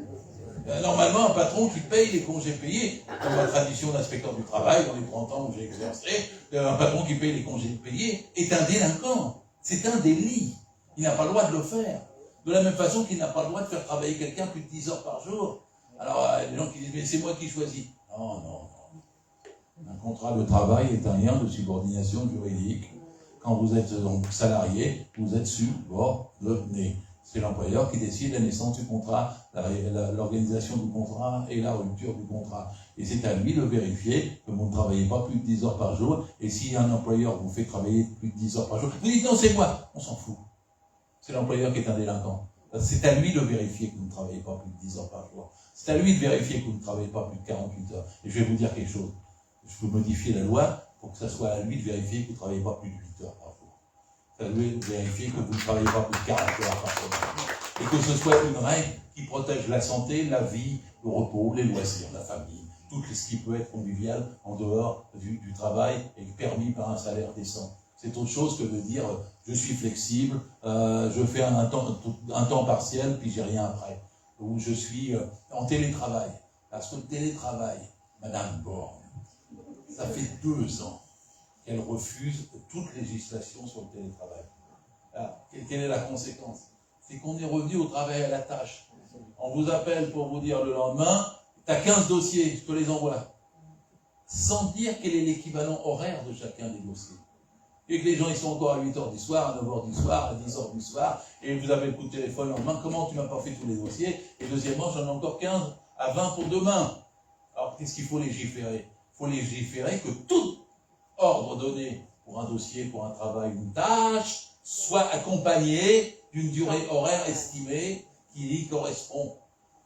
Normalement, un patron qui paye les congés payés, comme la tradition d'inspecteur du travail, dans les 30 ans où j'ai exercé, un patron qui paye les congés payés est un délinquant. C'est un délit. Il n'a pas le droit de le faire. De la même façon qu'il n'a pas le droit de faire travailler quelqu'un plus de 10 heures par jour. Alors, il y a des gens qui disent, mais c'est moi qui choisis. Non, non, non. Un contrat de travail est un lien de subordination juridique. Quand vous êtes donc salarié, vous êtes subordonné. C'est l'employeur qui décide la naissance du contrat, l'organisation du contrat et la rupture du contrat. Et c'est à lui de vérifier que vous ne travaillez pas plus de 10 heures par jour. Et si un employeur vous fait travailler plus de 10 heures par jour, vous dites non, c'est moi. On s'en fout. C'est l'employeur qui est un délinquant. C'est à lui de vérifier que vous ne travaillez pas plus de 10 heures par jour. C'est à lui de vérifier que vous ne travaillez pas plus de 48 heures. Et je vais vous dire quelque chose. Je peux modifier la loi pour que ça soit à lui de vérifier que vous ne travaillez pas plus de 8 heures par jour. C'est à lui de vérifier que vous ne travaillez pas plus de 40 heures par semaine. Et que ce soit une règle qui protège la santé, la vie, le repos, les loisirs, la famille, tout ce qui peut être convivial en dehors du travail et permis par un salaire décent. C'est autre chose que de dire je suis flexible, je fais un temps partiel puis j'ai rien après. Ou je suis en télétravail. Parce que le télétravail, Madame Borne, ça fait 2 ans qu'elle refuse toute législation sur le télétravail. Alors, quelle est la conséquence? C'est qu'on est revenu au travail à la tâche. On vous appelle pour vous dire le lendemain, tu as 15 dossiers, je te les envoie. Sans dire quel est l'équivalent horaire de chacun des dossiers. Et que les gens ils sont encore à 8h du soir, à 9h du soir, à 10h du soir, et vous avez le coup de téléphone le lendemain, comment tu m'as pas fait tous les dossiers? Et deuxièmement, j'en ai encore 15 à 20 pour demain. Alors qu'est-ce qu'il faut légiférer? Il faut légiférer que tout ordre donné pour un dossier, pour un travail, une tâche, soit accompagné d'une durée horaire estimée qui y correspond.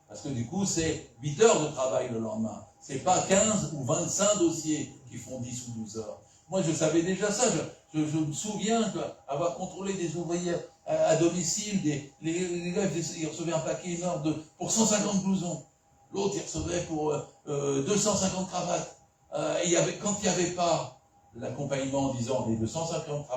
Parce que du coup, c'est 8 heures de travail le lendemain. C'est pas 15 ou 25 dossiers qui font 10 ou 12 heures. Moi, je savais déjà ça. Je me souviens avoir contrôlé des ouvriers à domicile. Les gars, ils recevaient un paquet énorme pour 150 blousons. L'autre, il recevait pour 250 cravates. Quand il n'y avait pas l'accompagnement en disant les 250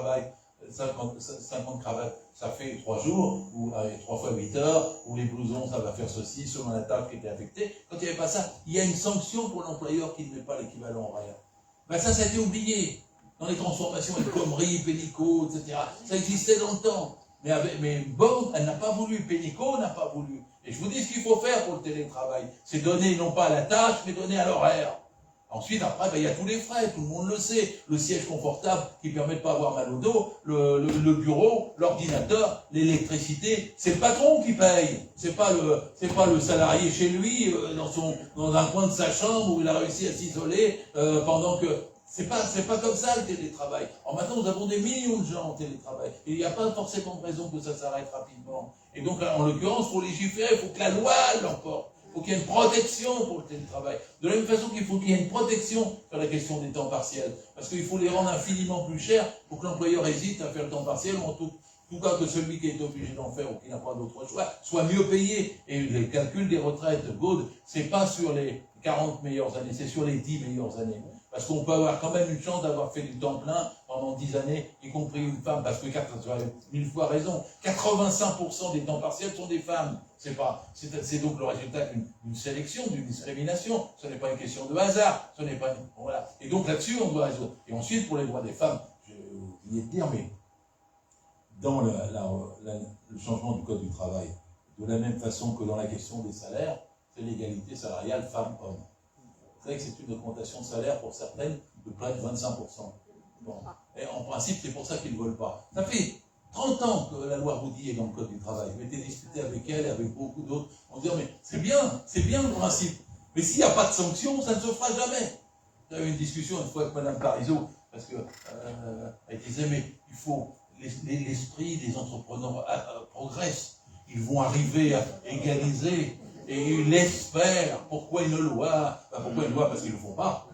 50 cravates, ça fait 3 jours, ou 3 fois 8 heures, ou les blousons, ça va faire ceci, selon la tâche qui était affectée. Quand il n'y avait pas ça, il y a une sanction pour l'employeur qui ne met pas l'équivalent horaire. Ben ça a été oublié. Dans les transformations, El Khomri, Pénicaud, etc. Ça existait dans le temps. Mais bon, elle n'a pas voulu. Pénicaud n'a pas voulu. Et je vous dis ce qu'il faut faire pour le télétravail. C'est donner non pas à la tâche, mais donner à l'horaire. Ensuite, après, il y a tous les frais, tout le monde le sait. Le siège confortable qui permet de ne pas avoir mal au dos, le bureau, l'ordinateur, l'électricité, c'est le patron qui paye. C'est pas le salarié chez lui, dans un coin de sa chambre où il a réussi à s'isoler pendant que... C'est pas comme ça le télétravail. Alors maintenant, nous avons des millions de gens en télétravail. Et il n'y a pas forcément de raison que ça s'arrête rapidement. Et donc, en l'occurrence, pour légiférer, il faut que la loi l'emporte. Il faut qu'il y ait une protection pour le télétravail. De la même façon qu'il faut qu'il y ait une protection sur la question des temps partiels. Parce qu'il faut les rendre infiniment plus chers pour que l'employeur hésite à faire le temps partiel, ou en tout cas que celui qui est obligé d'en faire ou qui n'a pas d'autre choix soit mieux payé. Et le calcul des retraites, Gaude, c'est pas sur les 40 meilleures années, c'est sur les 10 meilleures années. Parce qu'on peut avoir quand même une chance d'avoir fait du temps plein pendant 10 années, y compris une femme, parce que tu as 1000 fois raison, 85% des temps partiels sont des femmes. C'est donc le résultat d'une sélection, d'une discrimination. Ce n'est pas une question de hasard. Voilà. Et donc là-dessus, on doit résoudre. Et ensuite, pour les droits des femmes, j'ai oublié de dire, mais dans le changement du Code du travail, de la même façon que dans la question des salaires, c'est l'égalité salariale femmes-hommes. Vous savez que c'est une augmentation de salaire pour certaines de près de 25%. Bon. Et en principe, c'est pour ça qu'ils ne veulent pas. Ça fait 30 ans que la loi Roudy est dans le Code du travail. J'ai été discuté avec elle et avec beaucoup d'autres. On dit, mais c'est bien le principe. Mais s'il n'y a pas de sanction, ça ne se fera jamais. J'avais eu une discussion une fois avec Mme Parizeau, parce qu'elle disait, mais il faut, l'esprit des entrepreneurs progresse. Ils vont arriver à égaliser. Et ils l'espèrent. Pourquoi une loi? Pourquoi une loi? Parce qu'ils ne le font pas.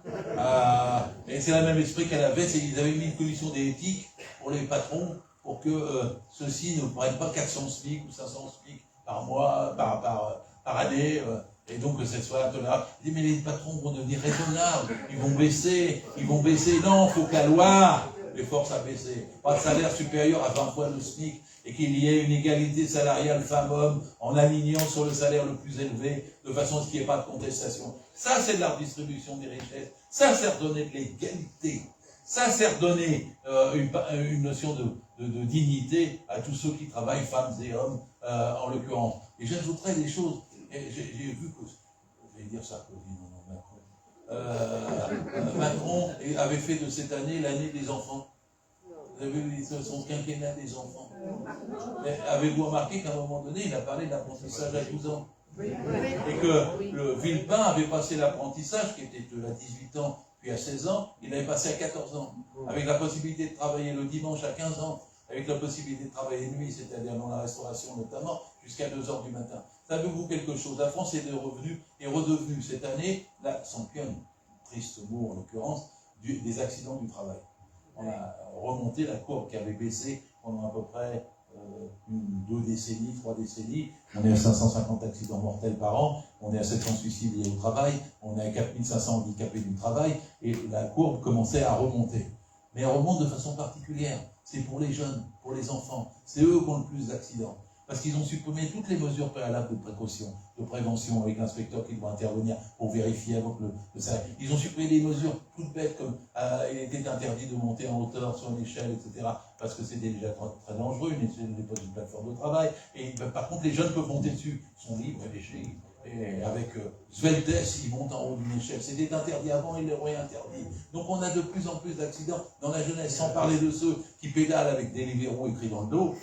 Et c'est le même esprit qu'elle avait. Ils avaient mis une commission d'éthique pour les patrons pour que ceux-ci ne prennent pas 400 SMIC ou 500 SMIC par mois, par année. Et donc que cette soit intolérable. Il dit, mais les patrons vont devenir raisonnables. Ils vont baisser. Non, il faut que la loi les force à baisser. Pas de salaire supérieur à 20 fois le SMIC. Et qu'il y ait une égalité salariale femmes-hommes en alignant sur le salaire le plus élevé, de façon à ce qu'il n'y ait pas de contestation. Ça, c'est de la redistribution des richesses. Ça, c'est redonner de l'égalité. Ça, c'est redonner une notion de dignité à tous ceux qui travaillent, femmes et hommes, en l'occurrence. Et j'ajouterais des choses. J'ai vu que, je vais dire Sarkozy, Macron. Macron avait fait de cette année l'année des enfants. Vous avez vu son quinquennat des enfants. Mais avez-vous remarqué qu'à un moment donné, il a parlé d'apprentissage à 12 ans? Et que le Villepin avait passé l'apprentissage, qui était à 18 ans, puis à 16 ans, il l'avait passé à 14 ans. Avec la possibilité de travailler le dimanche à 15 ans, avec la possibilité de travailler nuit, c'est-à-dire dans la restauration notamment, jusqu'à 2h du matin. Savez-vous quelque chose? La France est redevenue cette année la championne, triste mot en l'occurrence, des accidents du travail. On a remonté la courbe qui avait baissé pendant à peu près 2 décennies, 3 décennies. On est à 550 accidents mortels par an, on est à 700 suicides liés au travail, on est à 4500 handicapés du travail, et la courbe commençait à remonter. Mais elle remonte de façon particulière. C'est pour les jeunes, pour les enfants. C'est eux qui ont le plus d'accidents. Parce qu'ils ont supprimé toutes les mesures préalables de précaution, de prévention, avec l'inspecteur qui doit intervenir pour vérifier avant que le salaire. Ils ont supprimé des mesures toutes bêtes, comme il était interdit de monter en hauteur sur une échelle, etc. Parce que c'était déjà très dangereux, une échelle n'est pas une plateforme de travail. Et par contre, les jeunes peuvent monter dessus. Ils sont libres et légers. Et avec Sveltes, ils montent en haut d'une échelle. C'était interdit avant, ils l'ont réinterdit. Donc on a de plus en plus d'accidents dans la jeunesse, sans parler de ceux qui pédalent avec des libéraux écrits dans le dos,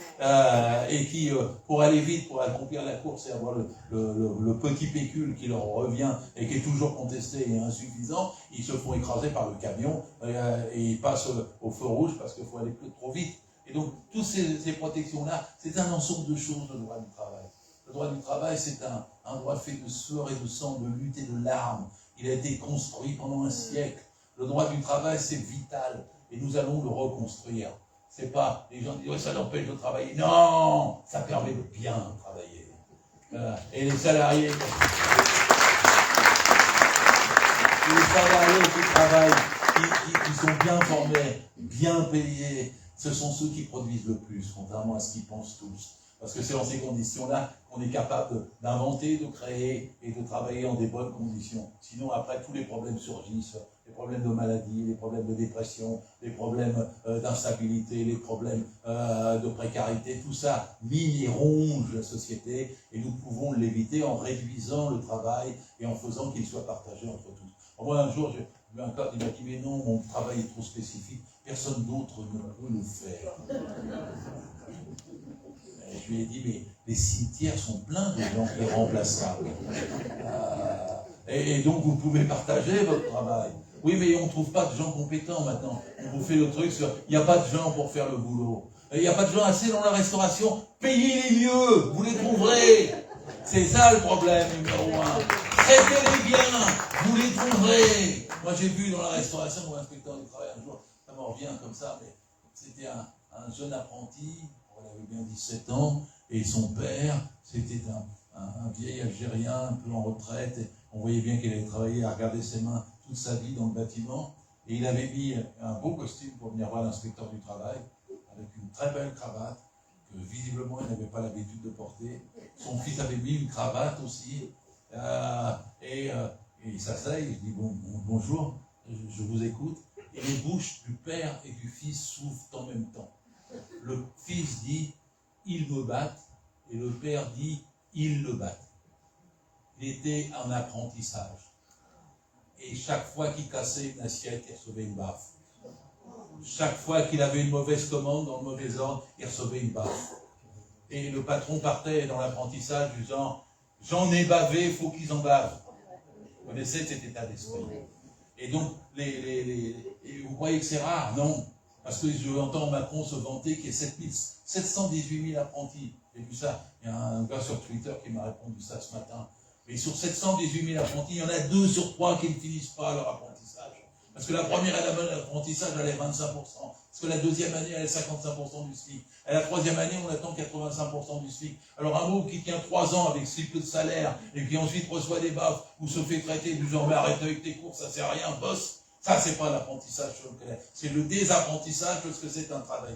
et qui, pour aller vite, pour accomplir la course et avoir le petit pécule qui leur revient et qui est toujours contesté et insuffisant, ils se font écraser par le camion et ils passent au feu rouge parce qu'il faut aller trop vite. Et donc, toutes ces protections-là, c'est un ensemble de choses, le droit du travail. Le droit du travail, c'est un droit fait de sueur et de sang, de lutte et de larmes. Il a été construit pendant un siècle. Le droit du travail, c'est vital. Et nous allons le reconstruire. C'est pas, les gens disent, ouais, ça l'empêche de travailler. Non, ça permet de bien travailler. Et les salariés... Et les salariés qui travaillent, qui sont bien formés, bien payés, ce sont ceux qui produisent le plus, contrairement à ce qu'ils pensent tous. Parce que c'est dans ces conditions-là qu'on est capable d'inventer, de créer et de travailler en des bonnes conditions. Sinon, après, tous les problèmes surgissent. Les problèmes de maladie, les problèmes de dépression, les problèmes d'instabilité, les problèmes de précarité, tout ça mine et ronge la société et nous pouvons l'éviter en réduisant le travail et en faisant qu'il soit partagé entre tous. Moi, un jour, j'ai vu un cas qui m'a dit « Mais non, mon travail est trop spécifique, personne d'autre ne peut le faire. » Je lui ai dit, mais les cimetières sont pleins de gens irremplaçables. Et donc, vous pouvez partager votre travail. Oui, mais on ne trouve pas de gens compétents maintenant. On vous fait le truc sur, il n'y a pas de gens pour faire le boulot. Il n'y a pas de gens assez dans la restauration. Payez les mieux, vous les trouverez. C'est ça le problème numéro 1. Traitez-les bien, vous les trouverez. Moi, j'ai vu dans la restauration, mon inspecteur du travail un jour, ça m'en revient comme ça, mais c'était un jeune apprenti. Il avait bien 17 ans, et son père, c'était un vieil Algérien, un peu en retraite, et on voyait bien qu'il avait travaillé à regarder ses mains toute sa vie dans le bâtiment, et il avait mis un beau costume pour venir voir l'inspecteur du travail, avec une très belle cravate, que visiblement il n'avait pas l'habitude de porter. Son fils avait mis une cravate aussi, et il s'asseye, il dit bonjour, je vous écoute, et les bouches du père et du fils s'ouvrent en même temps. Le fils dit « ils me battent » et le père dit « ils le battent ». Il était en apprentissage. Et chaque fois qu'il cassait une assiette, il recevait une baffe. Chaque fois qu'il avait une mauvaise commande dans le mauvais ordre, il recevait une baffe. Et le patron partait dans l'apprentissage disant « j'en ai bavé, il faut qu'ils en bavent ». Vous connaissez cet état d'esprit. Et donc, vous croyez que c'est rare? Non. Parce que je entends Macron se vanter qu'il y a 718 000 apprentis. J'ai vu ça. Il y a un gars sur Twitter qui m'a répondu ça ce matin. Et sur 718 000 apprentis, il y en a 2 sur 3 qui ne finissent pas leur apprentissage. Parce que la première année d'apprentissage, elle est 25%. Parce que la deuxième année, elle est 55% du SMIC. Et la troisième année, on attend 85% du SMIC. Alors un mot qui tient 3 ans avec si peu de salaire, et qui ensuite reçoit des baffes, ou se fait traiter du genre, mais arrête avec tes cours, ça sert à rien, boss. Ça, c'est pas l'apprentissage, c'est le désapprentissage de ce que c'est un travail.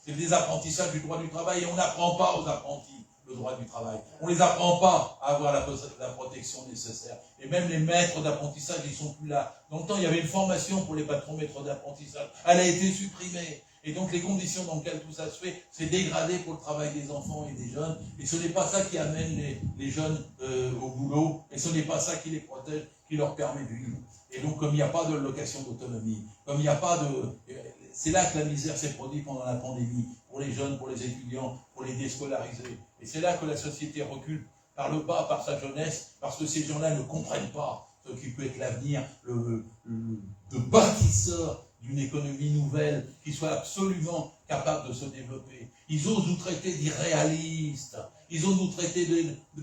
C'est le désapprentissage du droit du travail, et on n'apprend pas aux apprentis le droit du travail. On ne les apprend pas à avoir la protection nécessaire. Et même les maîtres d'apprentissage, ils sont plus là. Dans le temps, il y avait une formation pour les patrons maîtres d'apprentissage. Elle a été supprimée. Et donc, les conditions dans lesquelles tout ça se fait, c'est dégradé pour le travail des enfants et des jeunes. Et ce n'est pas ça qui amène les jeunes au boulot. Et ce n'est pas ça qui les protège, qui leur permet de vivre. Et donc, comme il n'y a pas de location d'autonomie, comme il n'y a pas de... C'est là que la misère s'est produite pendant la pandémie, pour les jeunes, pour les étudiants, pour les déscolariser. Et c'est là que la société recule par le bas, par sa jeunesse, parce que ces gens-là ne comprennent pas ce qui peut être l'avenir, le bâtisseur d'une économie nouvelle qui soit absolument capable de se développer. Ils osent nous traiter d'irréalistes. Ils osent nous traiter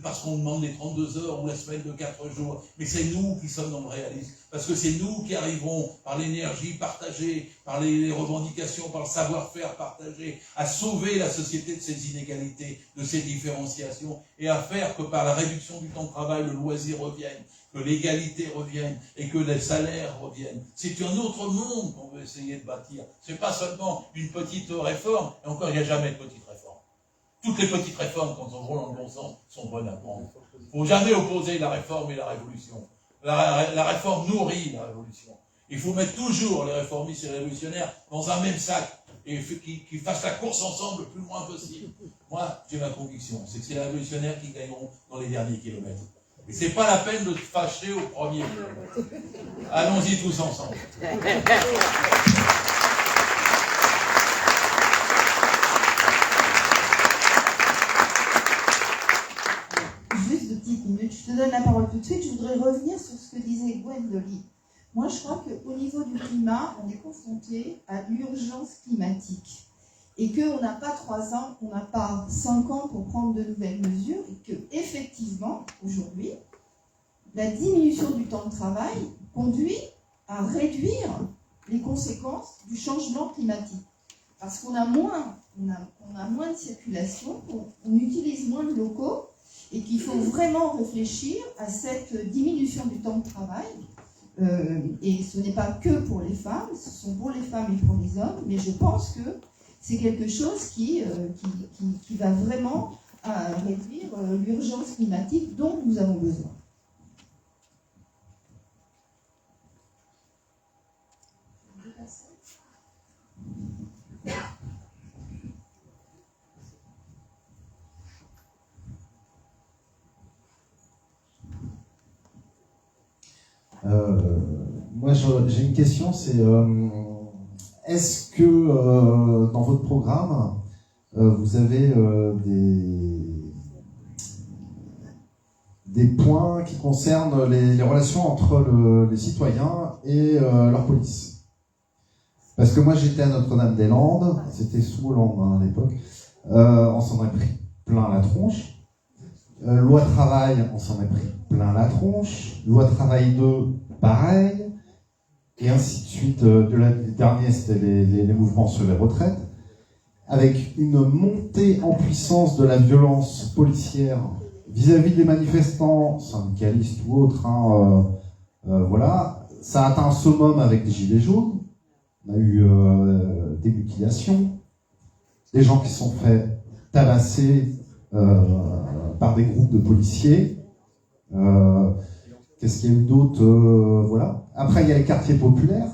parce qu'on demande les 32 heures ou la semaine de 4 jours. Mais c'est nous qui sommes dans le réalisme. Parce que c'est nous qui arriverons, par l'énergie partagée, par les revendications, par le savoir-faire partagé, à sauver la société de ses inégalités, de ses différenciations, et à faire que par la réduction du temps de travail, le loisir revienne, que l'égalité revienne et que les salaires reviennent. C'est un autre monde qu'on veut essayer de bâtir. C'est pas seulement une petite réforme, et encore, il n'y a jamais de petite réforme. Toutes les petites réformes, quand on vont dans le bon sens, sont bonnes à prendre. Il ne faut jamais opposer la réforme et la révolution. La réforme nourrit la révolution. Il faut mettre toujours les réformistes et les révolutionnaires dans un même sac et qu'ils fassent la course ensemble le plus loin possible. Moi, j'ai ma conviction, c'est que c'est les révolutionnaires qui gagneront dans les derniers kilomètres. Et c'est pas la peine de te fâcher au premier kilomètre. Allons-y tous ensemble. Juste 2 petites minutes, je te donne la parole tout de suite. Je voudrais revenir sur ce que disait Gwendoline. Moi, je crois qu'au niveau du climat, on est confronté à l'urgence climatique. Et qu'on n'a pas 3 ans, on n'a pas 5 ans pour prendre de nouvelles mesures. Et qu'effectivement, aujourd'hui, la diminution du temps de travail conduit à réduire les conséquences du changement climatique. Parce qu'on a moins de circulation, on utilise moins de locaux, et qu'il faut vraiment réfléchir à cette diminution du temps de travail Et ce n'est pas que pour les femmes, ce sont pour les femmes et pour les hommes, mais je pense que c'est quelque chose qui va vraiment réduire l'urgence climatique dont nous avons besoin. Moi, j'ai une question, c'est est-ce que dans votre programme, vous avez des points qui concernent les relations entre les citoyens et leur police? Parce que moi, j'étais à Notre-Dame-des-Landes, c'était sous Hollande à l'époque, on s'en a pris plein la tronche. Loi travail, on s'en est pris plein la tronche. Loi travail 2, pareil. Et ainsi de suite. Le dernier, c'était les mouvements sur les retraites. Avec une montée en puissance de la violence policière vis-à-vis des manifestants, syndicalistes ou autres. Voilà. Ça a atteint un summum avec les Gilets jaunes. On a eu des mutilations. Des gens qui se sont fait tabasser par des groupes de policiers. Qu'est-ce qu'il y a eu d'autre? Voilà. Après, il y a les quartiers populaires.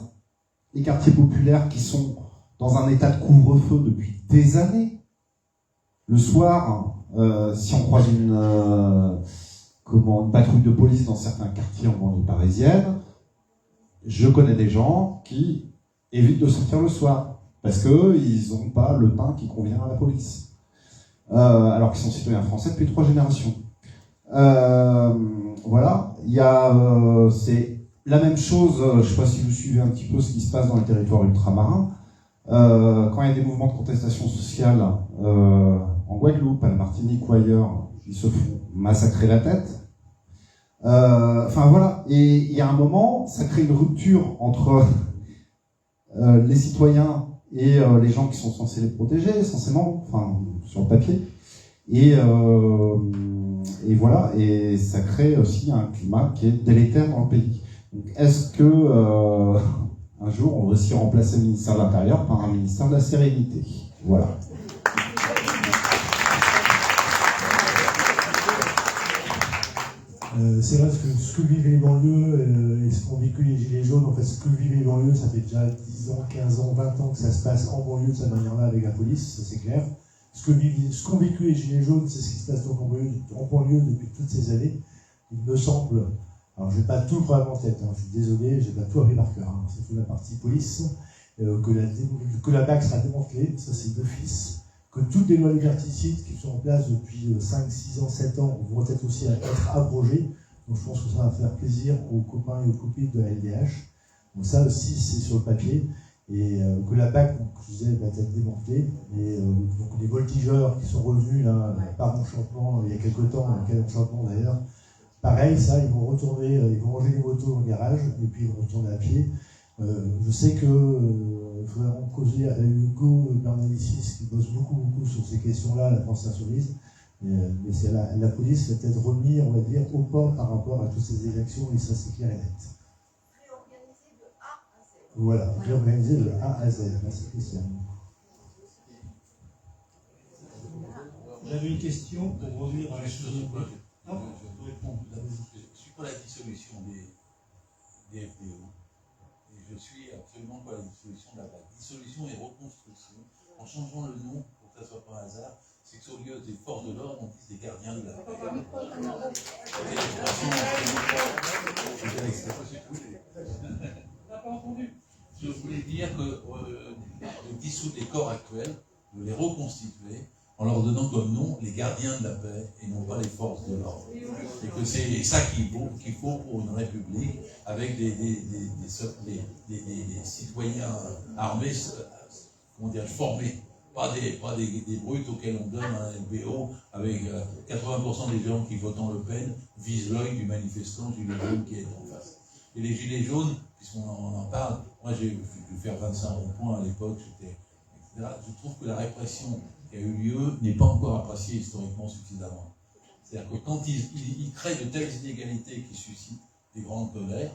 Les quartiers populaires qui sont dans un état de couvre-feu depuis des années. Le soir, si on croise une patrouille de police dans certains quartiers en banlieue parisienne, je connais des gens qui évitent de sortir le soir parce qu'ils n'ont pas le teint qui convient à la police. Alors qu'ils sont citoyens français depuis 3 générations. Voilà, il y a, c'est la même chose, je ne sais pas si vous suivez un petit peu ce qui se passe dans les territoires ultramarins, quand il y a des mouvements de contestation sociale en Guadeloupe, à la Martinique ou ailleurs, ils se font massacrer la tête. Enfin voilà, et il y a un moment, ça crée une rupture entre les citoyens et les gens qui sont censés les protéger, essentiellement, enfin, sur le papier. Et voilà, et ça crée aussi un climat qui est délétère dans le pays. Donc, est-ce que un jour, on va aussi remplacer le ministère de l'Intérieur par un ministère de la Sérénité? Voilà. C'est vrai que ce que vivent les banlieues et ce qu'ont vécu les Gilets jaunes, en fait, ce que vivent les banlieues, ça fait déjà 10 ans, 15 ans, 20 ans que ça se passe en banlieue de cette manière-là avec la police, ça c'est clair. Ce qu'ont vécu les Gilets jaunes, c'est ce qui se passe donc en banlieue depuis toutes ces années. Il me semble, alors je n'ai pas tout le programme en tête, je suis désolé, je n'ai pas tout appris par cœur, c'est toute la partie police, que la BAC sera démantelée, ça c'est d'office. Que toutes les lois liberticides qui sont en place depuis 5, 6 ans, 7 ans vont être aussi être abrogées. Donc je pense que ça va faire plaisir aux copains et aux copines de la LDH. Donc ça aussi, c'est sur le papier. Et que la BAC, comme je disais, va être démontée. Et donc les voltigeurs qui sont revenus là, par Enchantement, il y a quelques temps, quel Enchantement d'ailleurs, pareil, ça, ils vont retourner, ils vont ranger les motos au garage, et puis ils vont retourner à pied. Je sais que il faudrait en causer avec Hugo Bernalicis qui bosse beaucoup sur ces questions-là, la transnationalisme. Mais c'est la police va peut-être revenir, on va dire, au pas par rapport à toutes ces élections, et ça c'est clair et net. Réorganiser de A à Z. Voilà, réorganiser de A à Z. Merci Christian. J'avais une question pour revenir à la chose. Je suis pour la dissolution des FDO. Je suis absolument pour la dissolution de la BAC. Dissolution et reconstruction, en changeant le nom, pour que ça ne soit pas un hasard, c'est que au lieu des forces de l'ordre, on dise des gardiens de la paix. Je voulais dire que de dissoudre les corps actuels, de les reconstituer, en leur donnant comme nom les gardiens de la paix et non pas les forces de l'ordre. Et que c'est ça qu'il faut pour une république avec des citoyens armés, comment dire, formés. Pas des brutes auxquels on donne un LBO avec 80% des gens qui votent en Le Pen visent l'œil du manifestant gilet jaune qui est en face. Et les gilets jaunes, puisqu'on en parle, moi j'ai dû faire 25 ronds-points à l'époque, etc. Je trouve que la répression qui a eu lieu n'est pas encore appréciée historiquement suffisamment. C'est-à-dire que quand ils créent de telles inégalités qui suscitent des grandes colères,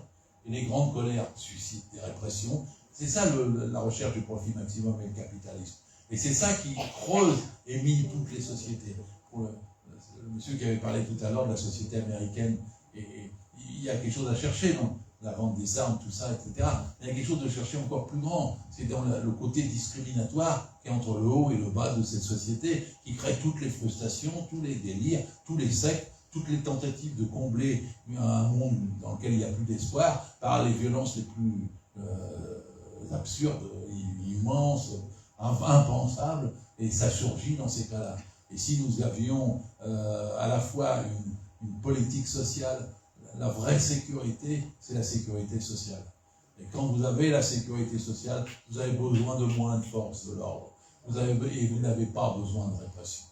Et les grandes colères suscitent des répressions. C'est ça la recherche du profit maximum et le capitalisme. Et c'est ça qui creuse et mine toutes les sociétés. Pour le monsieur qui avait parlé tout à l'heure de la société américaine, et il y a quelque chose à chercher dans la vente des armes, tout ça, etc. Il y a quelque chose de chercher encore plus grand. C'est dans le côté discriminatoire qui est entre le haut et le bas de cette société, qui crée toutes les frustrations, tous les délires, tous les sectes, toutes les tentatives de combler un monde dans lequel il n'y a plus d'espoir par les violences les plus absurdes, immenses, impensables, et ça surgit dans ces cas-là. Et si nous avions à la fois une politique sociale, la vraie sécurité, c'est la sécurité sociale. Et quand vous avez la sécurité sociale, vous avez besoin de moins de force de l'ordre. Et vous n'avez pas besoin de répression.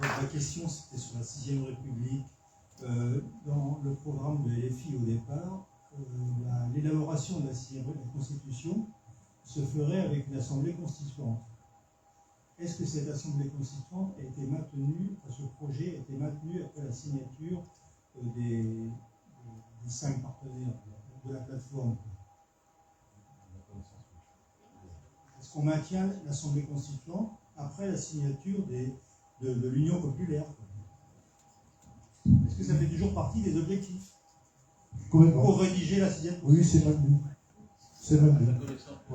La question, c'était sur la 6e République. Dans le programme de LFI au départ, l'élaboration de la 6e Constitution se ferait avec une assemblée constituante. Est-ce que cette assemblée constituante a été maintenue, ce projet a été maintenu après la signature des 5 partenaires de la plateforme? Est-ce qu'on maintient l'assemblée constituante après la signature de l'Union populaire? Est-ce que ça fait toujours partie des objectifs pour rédiger la 6e Constitution? Oui, c'est maintenu. C'est maintenu.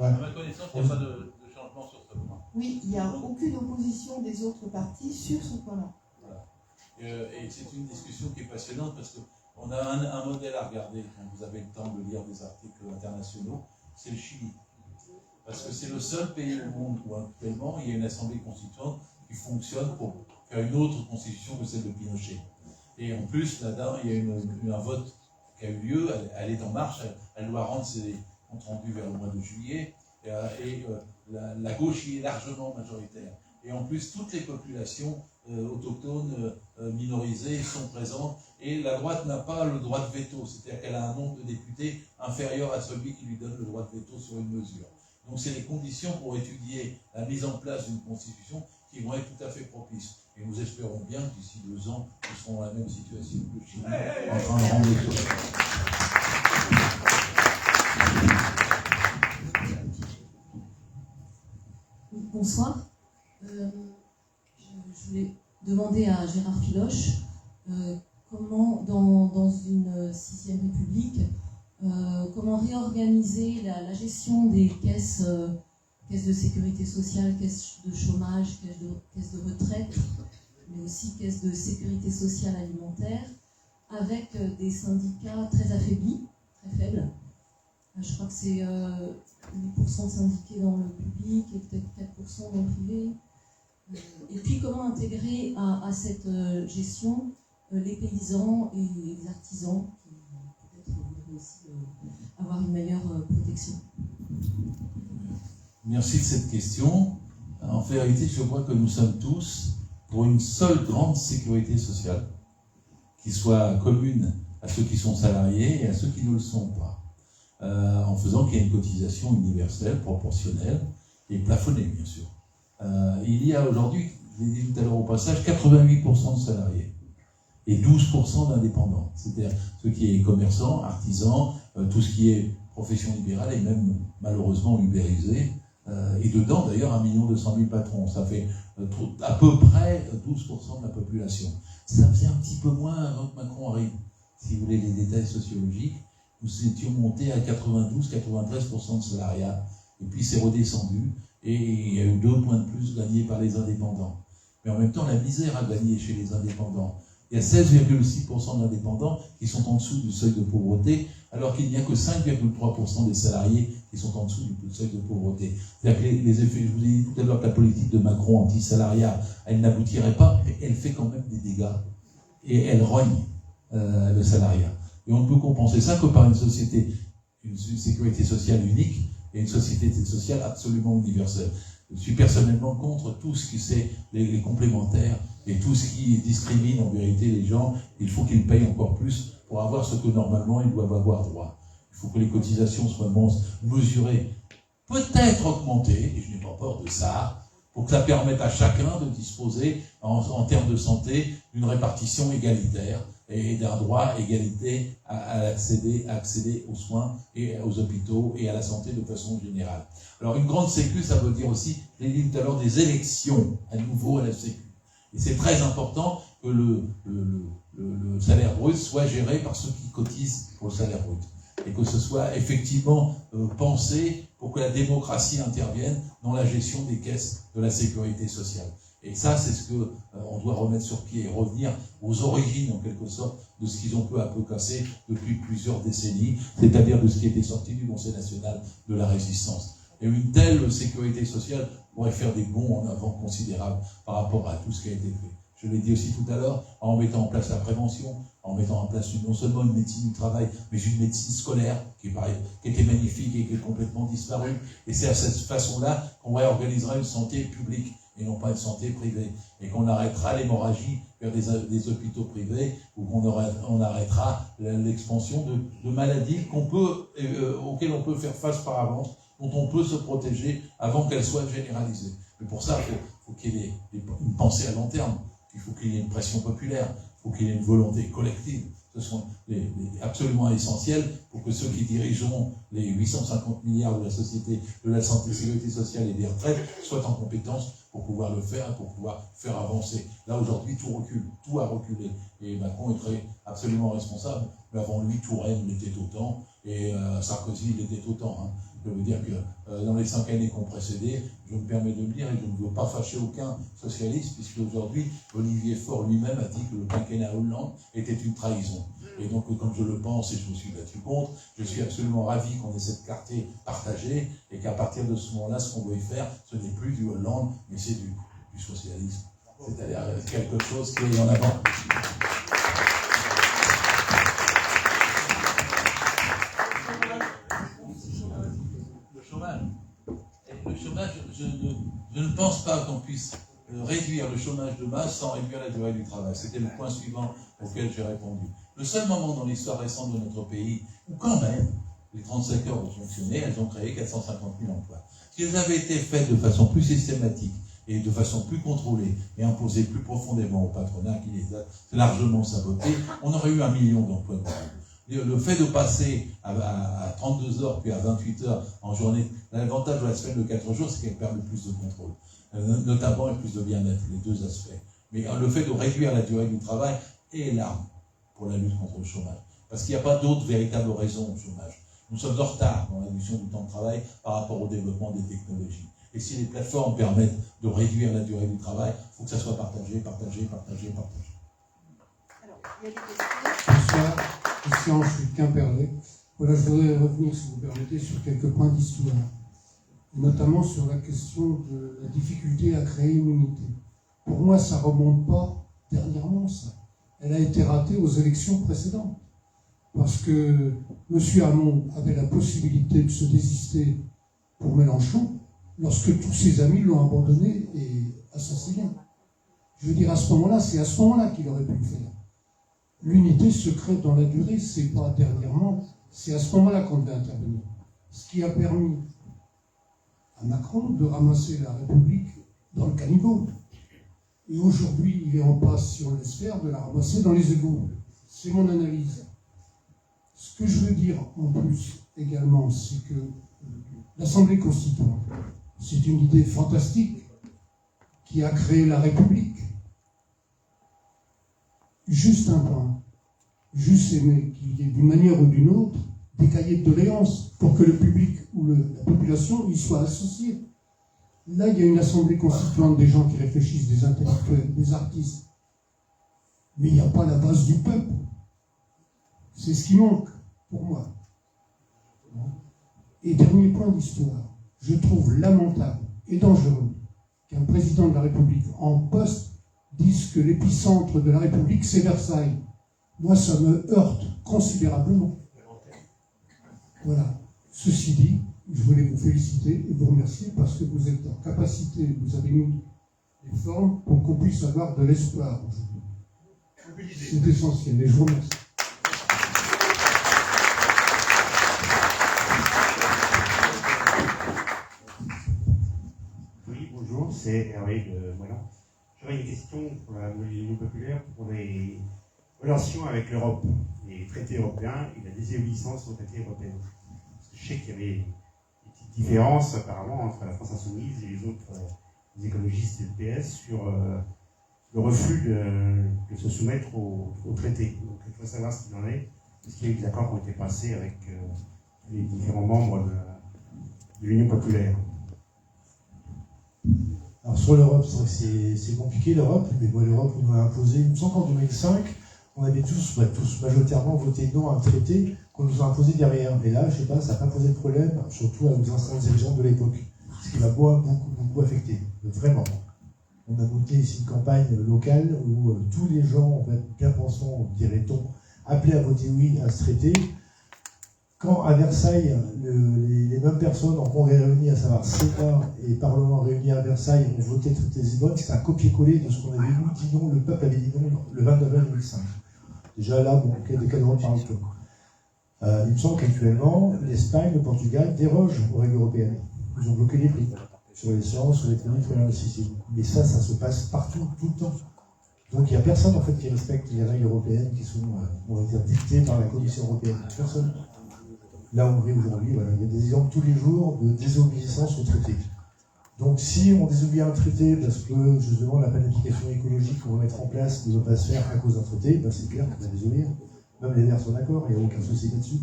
À ma connaissance, il n'y a pas de changement sur ce point. Oui, il n'y a aucune opposition des autres partis sur ce point-là. Voilà. Et c'est une discussion qui est passionnante parce qu'on a un modèle à regarder quand vous avez le temps de lire des articles internationaux, c'est le Chili. Parce que c'est le seul pays au monde où actuellement il y a une assemblée constituante qui fonctionne pour faire une autre constitution que celle de Pinochet. Et en plus, là-dedans, il y a un vote qui a eu lieu, elle est en marche, elle doit rendre ses comptes rendus vers le mois de juillet, la gauche y est largement majoritaire. Et en plus, toutes les populations autochtones, minorisées sont présentes, et la droite n'a pas le droit de veto, c'est-à-dire qu'elle a un nombre de députés inférieur à celui qui lui donne le droit de veto sur une mesure. Donc c'est les conditions pour étudier la mise en place d'une constitution qui vont être tout à fait propices. Et nous espérons bien que d'ici 2 ans, nous serons dans la même situation que le Chili, en train de rendre les choses. Bonsoir. Je voulais demander à Gérard Filoche comment, dans une 6e République, comment réorganiser la gestion des caisses de sécurité sociale, caisses de chômage, caisses de retraite, mais aussi caisses de sécurité sociale alimentaire, avec des syndicats très affaiblis, très faibles. Je crois que c'est 8% syndiqués dans le public et peut-être 4% dans le privé. Et puis comment intégrer à cette gestion les paysans et les artisans qui peut-être voudraient aussi avoir une meilleure protection. Merci de cette question. En vérité, je crois que nous sommes tous pour une seule grande sécurité sociale qui soit commune à ceux qui sont salariés et à ceux qui ne le sont pas. En faisant qu'il y ait une cotisation universelle, proportionnelle et plafonnée, bien sûr. Il y a aujourd'hui, je l'ai dit tout à l'heure au passage, 88% de salariés et 12% d'indépendants. C'est-à-dire ceux qui est commerçants, artisans, tout ce qui est profession libérale et même malheureusement ubérisé. Et dedans, d'ailleurs, 1 200 000 patrons. Ça fait à peu près 12% de la population. Ça faisait un petit peu moins avant que Macron arrive. Si vous voulez les détails sociologiques, nous étions montés à 92-93% de salariat. Et puis c'est redescendu. Et il y a eu 2 points de plus gagnés par les indépendants. Mais en même temps, la misère a gagné chez les indépendants. Il y a 16,6% d'indépendants qui sont en dessous du seuil de pauvreté, alors qu'il n'y a que 5,3% des salariés qui sont en dessous du seuil de pauvreté. C'est-à-dire que les effets, je vous ai dit tout à l'heure que la politique de Macron anti-salariat, elle n'aboutirait pas, mais elle fait quand même des dégâts. Et elle rogne le salariat. Et on ne peut compenser ça que par une société, une sécurité sociale unique et une société sociale absolument universelle. Je suis personnellement contre tout ce qui c'est les complémentaires et tout ce qui discrimine en vérité les gens. Il faut qu'ils payent encore plus pour avoir ce que normalement ils doivent avoir droit. Il faut que les cotisations soient mesurées, peut-être augmentées, et je n'ai pas peur de ça, pour que ça permette à chacun de disposer, en termes de santé, d'une répartition égalitaire et d'un droit égalité à accéder aux soins et aux hôpitaux et à la santé de façon générale. Alors une grande sécu, ça veut dire aussi, je l'ai dit tout à l'heure, des élections à nouveau à la sécu. Et c'est très important que le salaire brut soit géré par ceux qui cotisent pour le salaire brut. Et que ce soit effectivement pensé pour que la démocratie intervienne dans la gestion des caisses de la sécurité sociale. Et ça, c'est ce que on doit remettre sur pied et revenir aux origines, en quelque sorte, de ce qu'ils ont peu à peu cassé depuis plusieurs décennies, c'est-à-dire de ce qui était sorti du Conseil national de la résistance. Et une telle sécurité sociale pourrait faire des bonds en avant considérables par rapport à tout ce qui a été fait. Je l'ai dit aussi tout à l'heure, en mettant en place la prévention, en mettant en place non seulement une médecine du travail, mais une médecine scolaire qui était magnifique et qui est complètement disparue. Et c'est à cette façon-là qu'on réorganisera une santé publique et non pas une santé privée. Et qu'on arrêtera l'hémorragie vers des hôpitaux privés ou qu'on arrêtera l'expansion de maladies auxquelles on peut faire face par avance, dont on peut se protéger avant qu'elles soient généralisées. Mais pour ça, il faut qu'il y ait une pensée à long terme. Il faut qu'il y ait une pression populaire, il faut qu'il y ait une volonté collective. Ce sont absolument essentiels pour que ceux qui dirigeront les 850 milliards de la société, de la santé, sécurité sociale et des retraites soient en compétence pour pouvoir le faire, pour pouvoir faire avancer. Là, aujourd'hui, tout recule, tout a reculé. Et Macron est absolument responsable. Mais avant lui, Touraine l'était autant, et Sarkozy l'était autant. Hein. Je veux dire que dans les 5 années qui ont précédé, je me permets de le dire, et je ne veux pas fâcher aucun socialiste, puisque aujourd'hui, Olivier Faure lui-même a dit que le quinquennat Hollande était une trahison. Et donc, comme je le pense et je me suis battu contre, je suis absolument ravi qu'on ait cette carte partagée, et qu'à partir de ce moment-là, ce qu'on veut faire, ce n'est plus du Hollande, mais c'est du socialisme. C'est-à-dire quelque chose qui est en avant. Le chômage, je ne pense pas qu'on puisse réduire le chômage de masse sans réduire la durée du travail. C'était le point suivant auquel j'ai répondu. Le seul moment dans l'histoire récente de notre pays où quand même les 35 heures ont fonctionné, elles ont créé 450 000 emplois. Si elles avaient été faites de façon plus systématique et de façon plus contrôlée et imposées plus profondément au patronat qui les a largement sabotées, on aurait eu 1 million d'emplois. Le fait de passer à 32 heures puis à 28 heures en journée, l'avantage de la semaine de 4 jours, c'est qu'elle perd le plus de contrôle, notamment et plus de bien-être, les deux aspects. Mais le fait de réduire la durée du travail est l'arme pour la lutte contre le chômage. Parce qu'il n'y a pas d'autre véritable raison au chômage. Nous sommes en retard dans la réduction du temps de travail par rapport au développement des technologies. Et si les plateformes permettent de réduire la durée du travail, il faut que ça soit partagé. Alors, il y a des questions. Bonsoir, je suis Quimperlé. Voilà, je voudrais revenir, si vous permettez, sur quelques points d'histoire, notamment sur la question de la difficulté à créer une unité. Pour moi, ça ne remonte pas dernièrement, ça. Elle a été ratée aux élections précédentes, parce que M. Hamon avait la possibilité de se désister pour Mélenchon, lorsque tous ses amis l'ont abandonné et assassiné. Je veux dire, à ce moment-là, c'est à ce moment-là qu'il aurait pu le faire. L'unité se crée dans la durée, c'est pas dernièrement, c'est à ce moment-là qu'on devait intervenir. Ce qui a permis à Macron de ramasser la République dans le caniveau. Et aujourd'hui, il est en passe, si on l'espère, de la ramasser dans les égouts. C'est mon analyse. Ce que je veux dire en plus également, c'est que l'Assemblée constituante, c'est une idée fantastique qui a créé la République. Juste un point, juste aimer qu'il y ait d'une manière ou d'une autre des cahiers de doléances pour que le public ou la population y soit associée. Là, il y a une assemblée constituante des gens qui réfléchissent, des intellectuels, des artistes. Mais il n'y a pas la base du peuple. C'est ce qui manque, pour moi. Et dernier point d'histoire, je trouve lamentable et dangereux qu'un président de la République en poste dise que l'épicentre de la République, c'est Versailles. Moi, ça me heurte considérablement. Voilà. Ceci dit, je voulais vous féliciter et vous remercier parce que vous êtes en capacité, vous avez mis les formes pour qu'on puisse avoir de l'espoir aujourd'hui. C'est essentiel et je vous remercie. Oui, bonjour, c'est Hervé de Moëlan. J'aurais une question pour la Union populaire pour les relations avec l'Europe, les traités européens et la désobéissance aux traités européens. Parce que je sais qu'il y avait des petites différences apparemment entre la France insoumise et les autres les écologistes et le PS sur le refus de se soumettre aux traités. Donc il faut savoir ce qu'il en est. Est-ce qu'il y a eu des accords qui ont été passés avec les différents membres de l'Union populaire? Alors sur l'Europe, c'est vrai que c'est compliqué l'Europe, mais bon, l'Europe nous a imposé, il me semble qu'en 2005, on avait tous majoritairement voté non à un traité qu'on nous a imposé derrière. Et là, je sais pas, ça n'a pas posé de problème, surtout aux instances dirigeantes de l'époque, ce qui m'a beaucoup affecté, vraiment. On a monté ici une campagne locale où tous les gens, en fait, bien pensants, dirait-on, appelaient à voter oui à ce traité. Quand à Versailles, les mêmes personnes en congrès réunis, à savoir Sénat et Parlement réunis à Versailles, ont voté le traité de Lisbonne, c'est un copier-coller de ce qu'on avait dit non, le peuple avait dit non le 29 mai 2005. Déjà là, bon, de quel ordre parle-t-on? Il me semble qu'actuellement, l'Espagne, le Portugal dérogent aux règles européennes. Ils ont bloqué les prix sur l'essence, sur les produits de mais ça se passe partout, tout le temps. Donc il n'y a personne en fait qui respecte les règles européennes qui sont, on va dire, dictées par la Commission européenne. Personne. Là, on vit aujourd'hui, voilà, il y a des exemples tous les jours de désobéissance au traité. Donc si on désobéit à un traité parce que justement la planification écologique qu'on va mettre en place ne va pas se faire à cause d'un traité, ben c'est clair qu'on va désobéir. Même les Verts sont d'accord, il n'y a aucun souci là-dessus.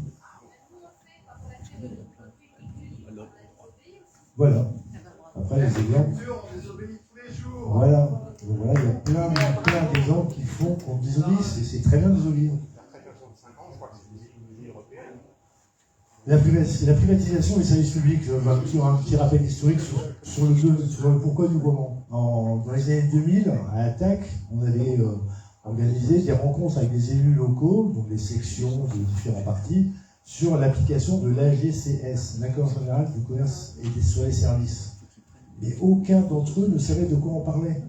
Voilà. Après les exemples. Voilà. Donc voilà, il y a plein d'exemples qui font qu'on désobéisse, et c'est très bien de désobéir. La privatisation des services publics, je vais faire un petit rappel historique sur le pourquoi du comment. Dans les années 2000, à Attac, on avait organisé des rencontres avec des élus locaux, donc les sections de différents partis, sur l'application de l'AGCS, l'accord général du commerce et sur les services. Et aucun d'entre eux ne savait de quoi on parlait.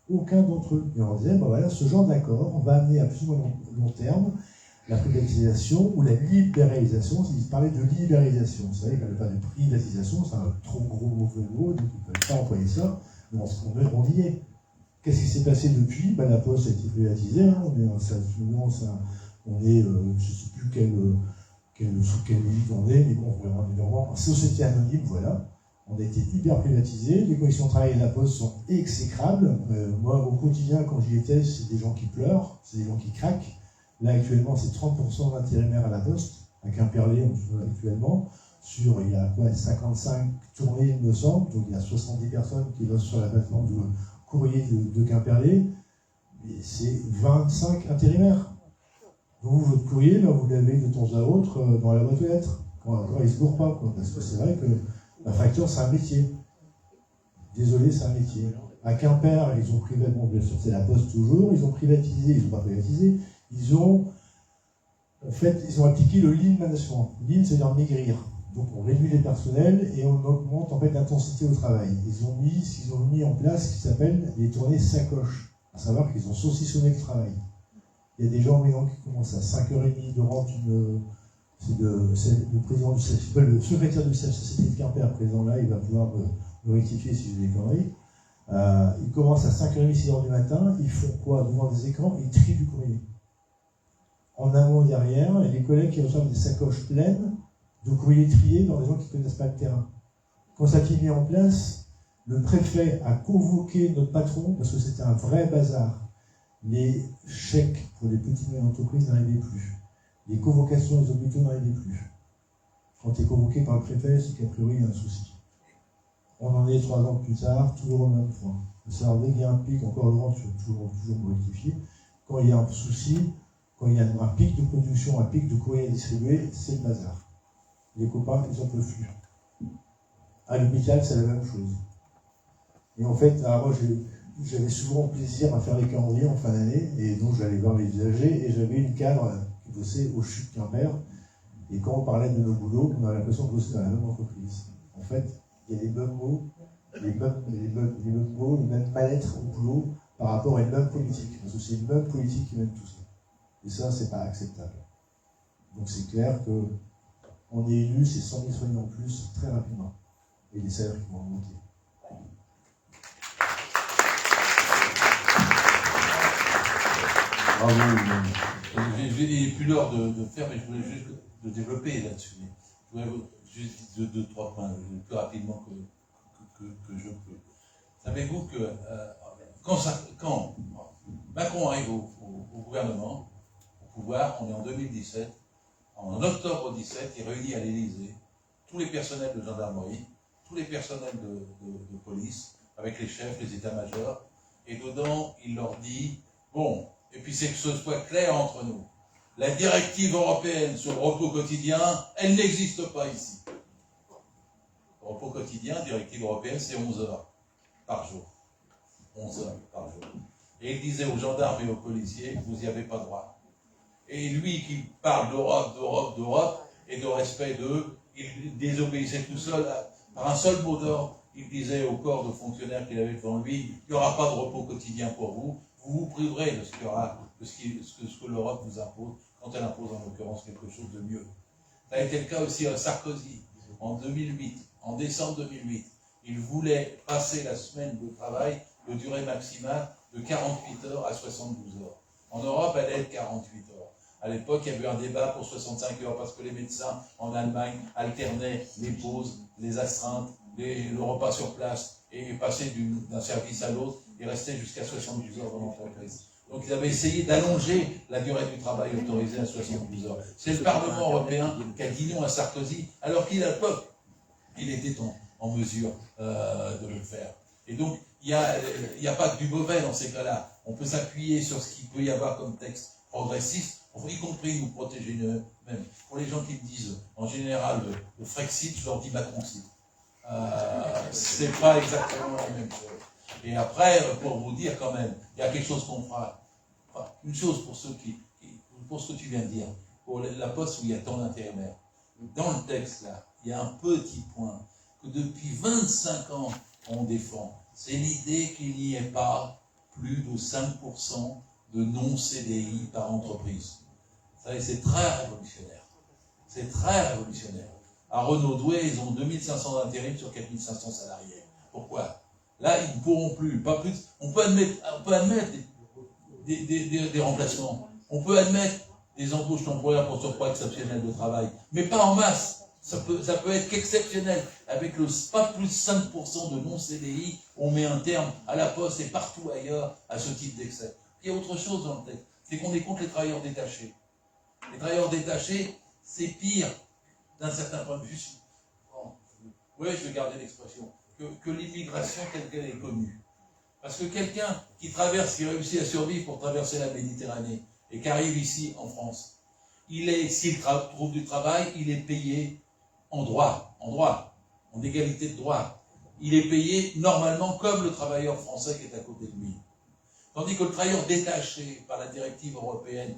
Aucun d'entre eux. Et on disait, ben voilà, ce genre d'accord va amener à plus ou moins long terme la privatisation ou la libéralisation. Ils parlaient de libéralisation. Vous savez, ils ne parlaient pas de privatisation, c'est un trop gros mot, donc ils ne peuvent pas employer ça. Mais on y est. Qu'est-ce qui s'est passé depuis? La Poste a été privatisée, hein. On est, je ne sais plus sous quelle limite on est, mais bon, vraiment, société anonyme, voilà. On a été hyper privatisé, les conditions de travail de la Poste sont exécrables. Moi, au quotidien, quand j'y étais, c'est des gens qui pleurent, c'est des gens qui craquent. Là, actuellement, c'est 30% d'intérimaires à la Poste, à Quimperlé, actuellement. Il y a 55 tournées, il me semble, donc il y a 70 personnes qui bossent sur la plateforme de courrier de Quimperlé, et c'est 25 intérimaires. Donc, votre courrier, là, vous l'avez de temps à autre dans la boîte aux lettres, quand il ne se bourre pas, quoi, parce que c'est vrai que la facture, c'est un métier. Désolé, c'est un métier. À Quimper, ils ont privatisé, bon, bien sûr, c'est la Poste toujours, ils ont privatisé, ils n'ont pas privatisé, ils ont appliqué le lean management. Lean, c'est-à-dire maigrir. Donc on réduit les personnels et on augmente en fait l'intensité au travail. Ils ont mis en place ce qui s'appelle les tournées sacoches, à savoir qu'ils ont saucissonné le travail. Il y a des gens maintenant qui commencent à 5h30 de rente c'est le président le secrétaire de cette société de Quimper, présent là, il va pouvoir me rectifier si j'ai des conneries. Ils commencent à 5h30, 6h du matin, ils font quoi? Devant des écrans, ils trient du courrier. En amont, derrière, et les collègues qui reçoivent des sacoches pleines de courriers triés dans des gens qui ne connaissent pas le terrain. Quand ça a été mis en place, le préfet a convoqué notre patron, parce que c'était un vrai bazar. Les chèques pour les petites et moyennes entreprises n'arrivaient plus. Les convocations des hôpitaux n'arrivaient plus. Quand tu es convoqué par le préfet, c'est qu'a priori il y a un souci. On en est 3 ans plus tard, toujours au même point. Ça, dès qu'il y a un pic, encore Laurent, tu vas toujours me rectifier, quand il y a un souci, quand il y a un pic de production, un pic de courrier distribué, c'est le bazar. Les copains, ils n'en peuvent plus. À l'hôpital, c'est la même chose. Et en fait, moi, j'avais souvent plaisir à faire les calendriers en fin d'année, et donc j'allais voir les usagers, et j'avais une cadre qui bossait au CHU de Quimper, et quand on parlait de nos boulots, on avait l'impression de bosser dans la même entreprise. En fait, il y a les mêmes mots, les mêmes mal-être au boulot par rapport à une même politique, parce que c'est une même politique qui mène tout ça. Et ça, c'est pas acceptable. Donc c'est clair qu'on est élu, c'est 100 000 soignants en plus, très rapidement. Et les salaires qui vont augmenter. Bravo. J'ai plus l'heure de faire, mais je voulais juste de développer là-dessus. Je voulais juste deux, trois points, le plus rapidement que je peux. Savez-vous que quand Macron arrive au gouvernement, au pouvoir, on est en 2017, en octobre 2017, il réunit à l'Élysée tous les personnels de gendarmerie, tous les personnels de police, avec les chefs, les états-majors, et dedans, il leur dit, bon, et puis c'est que ce soit clair entre nous, la directive européenne sur le repos quotidien, elle n'existe pas ici. Le repos quotidien, directive européenne, c'est 11 heures par jour. 11 heures par jour. Et il disait aux gendarmes et aux policiers, vous n'y avez pas droit. Et lui qui parle d'Europe, et de respect d'eux, il désobéissait tout seul, par un seul mot d'ordre, il disait au corps de fonctionnaires qu'il avait devant lui, il n'y aura pas de repos quotidien pour vous, vous vous priverez de ce que l'Europe vous impose, quand elle impose en l'occurrence quelque chose de mieux. Ça a été le cas aussi à Sarkozy, en 2008, en décembre 2008. Il voulait passer la semaine de travail de durée maximale de 48 heures à 72 heures. En Europe, elle est de 48 heures. À l'époque, il y a eu un débat pour 65 heures parce que les médecins en Allemagne alternaient les pauses, les astreintes, le repas sur place et passaient d'un service à l'autre et restaient jusqu'à 72 heures dans l'entreprise. Donc ils avaient essayé d'allonger la durée du travail autorisée à 72 heures. C'est le Parlement européen qui a dit non à Sarkozy, alors qu'il a peur. Il était en mesure de le faire. Et donc, il n'y a pas que du mauvais dans ces cas-là. On peut s'appuyer sur ce qu'il peut y avoir comme texte progressiste, y compris nous protéger nous-mêmes. Pour les gens qui me disent, en général, le Frexit, je leur dis Macroncite. C'est pas exactement la même chose. Et après, pour vous dire quand même, il y a quelque chose qu'on fera. Une chose pour ceux pour ce que tu viens de dire, pour la poste où il y a tant d'intérimaires. Dans le texte, là, il y a un petit point que depuis 25 ans, on défend. C'est l'idée qu'il n'y ait pas plus de 5% de non-CDI par entreprise. Vous savez, c'est très révolutionnaire. C'est très révolutionnaire. À Renaud-Douai, ils ont 2500 intérims sur 4500 salariés. Pourquoi? Là, ils ne pourront plus. Pas plus. On peut admettre des remplacements. On peut admettre des embauches temporaires pour surcroît exceptionnel de travail. Mais pas en masse. Ça peut être qu'exceptionnel. Avec pas plus de 5% de non-CDI, on met un terme à la Poste et partout ailleurs à ce type d'excès. Il y a autre chose dans le texte. C'est qu'on est contre les travailleurs détachés. Les travailleurs détachés, c'est pire d'un certain point de vue. Oui, je vais garder l'expression. Que l'immigration telle qu'elle est connue. Parce que quelqu'un qui réussit à survivre pour traverser la Méditerranée et qui arrive ici en France, s'il trouve du travail, il est payé en droit, en égalité de droit. Il est payé normalement comme le travailleur français qui est à côté de lui. Tandis que le travailleur détaché par la directive européenne,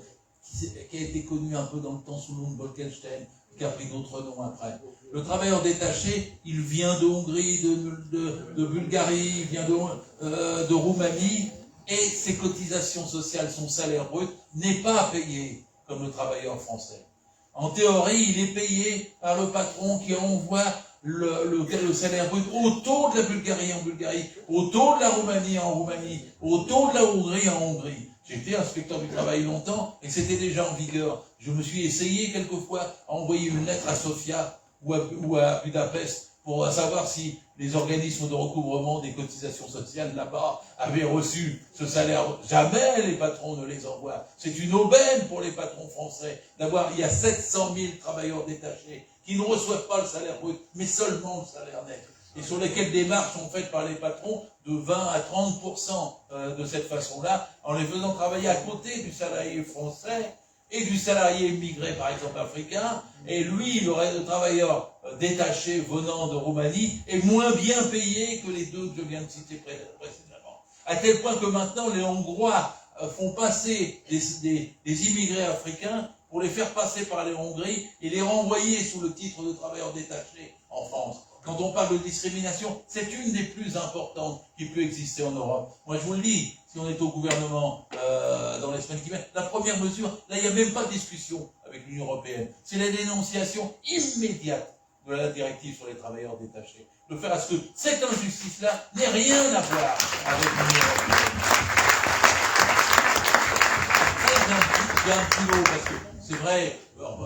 qui a été connu un peu dans le temps sous le nom de Bolkestein, qui a pris d'autres noms après. Le travailleur détaché, il vient de Hongrie, de Bulgarie, il vient de Roumanie, et ses cotisations sociales, son salaire brut, n'est pas payé comme le travailleur français. En théorie, il est payé par le patron qui envoie le salaire brut au taux de la Bulgarie en Bulgarie, au taux de la Roumanie en Roumanie, au taux de la Hongrie en Hongrie. J'étais inspecteur du travail longtemps et c'était déjà en vigueur. Je me suis essayé quelquefois à envoyer une lettre à Sofia ou à Budapest pour savoir si les organismes de recouvrement des cotisations sociales là-bas avaient reçu ce salaire. Jamais les patrons ne les envoient. C'est une aubaine pour les patrons français il y a 700 000 travailleurs détachés qui ne reçoivent pas le salaire brut, mais seulement le salaire net. Et sur lesquels des marches sont faites par les patrons de 20 à 30% de cette façon-là, en les faisant travailler à côté du salarié français et du salarié immigré, par exemple africain, et lui, le travailleur détaché venant de Roumanie, est moins bien payé que les deux que je viens de citer précédemment. À tel point que maintenant, les Hongrois font passer des immigrés africains pour les faire passer par les Hongries et les renvoyer sous le titre de travailleurs détachés en France. Quand on parle de discrimination, c'est une des plus importantes qui peut exister en Europe. Moi, je vous le dis, si on est au gouvernement dans les semaines qui viennent, la première mesure, là, il n'y a même pas de discussion avec l'Union européenne. C'est la dénonciation immédiate de la directive sur les travailleurs détachés. De faire à ce que cette injustice-là n'ait rien à voir avec l'Union européenne. a un petit mot, parce que c'est vrai,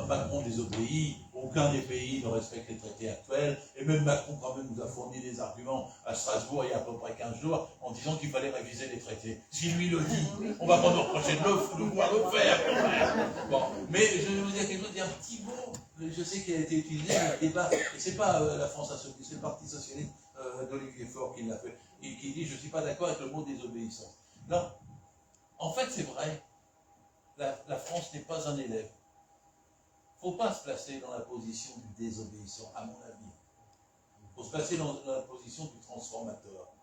Macron désobéit, aucun des pays ne respecte les traités actuels, et même Macron quand même nous a fourni des arguments à Strasbourg il y a à peu près 15 jours, en disant qu'il fallait réviser les traités. Si lui le dit, on va pas nous reprocher de voir le faire. Bon, mais je vais vous dire quelque chose, il y a un petit mot, je sais qu'il a été utilisé, mais le débat, et c'est pas la France Insoumise, c'est le Parti Socialiste d'Olivier Faure qui l'a fait, et qui dit, je ne suis pas d'accord avec le mot désobéissance. Non, en fait c'est vrai, la France n'est pas un élève. Il ne faut pas se placer dans la position du désobéissant, à mon avis. Il faut se placer dans la position du transformateur,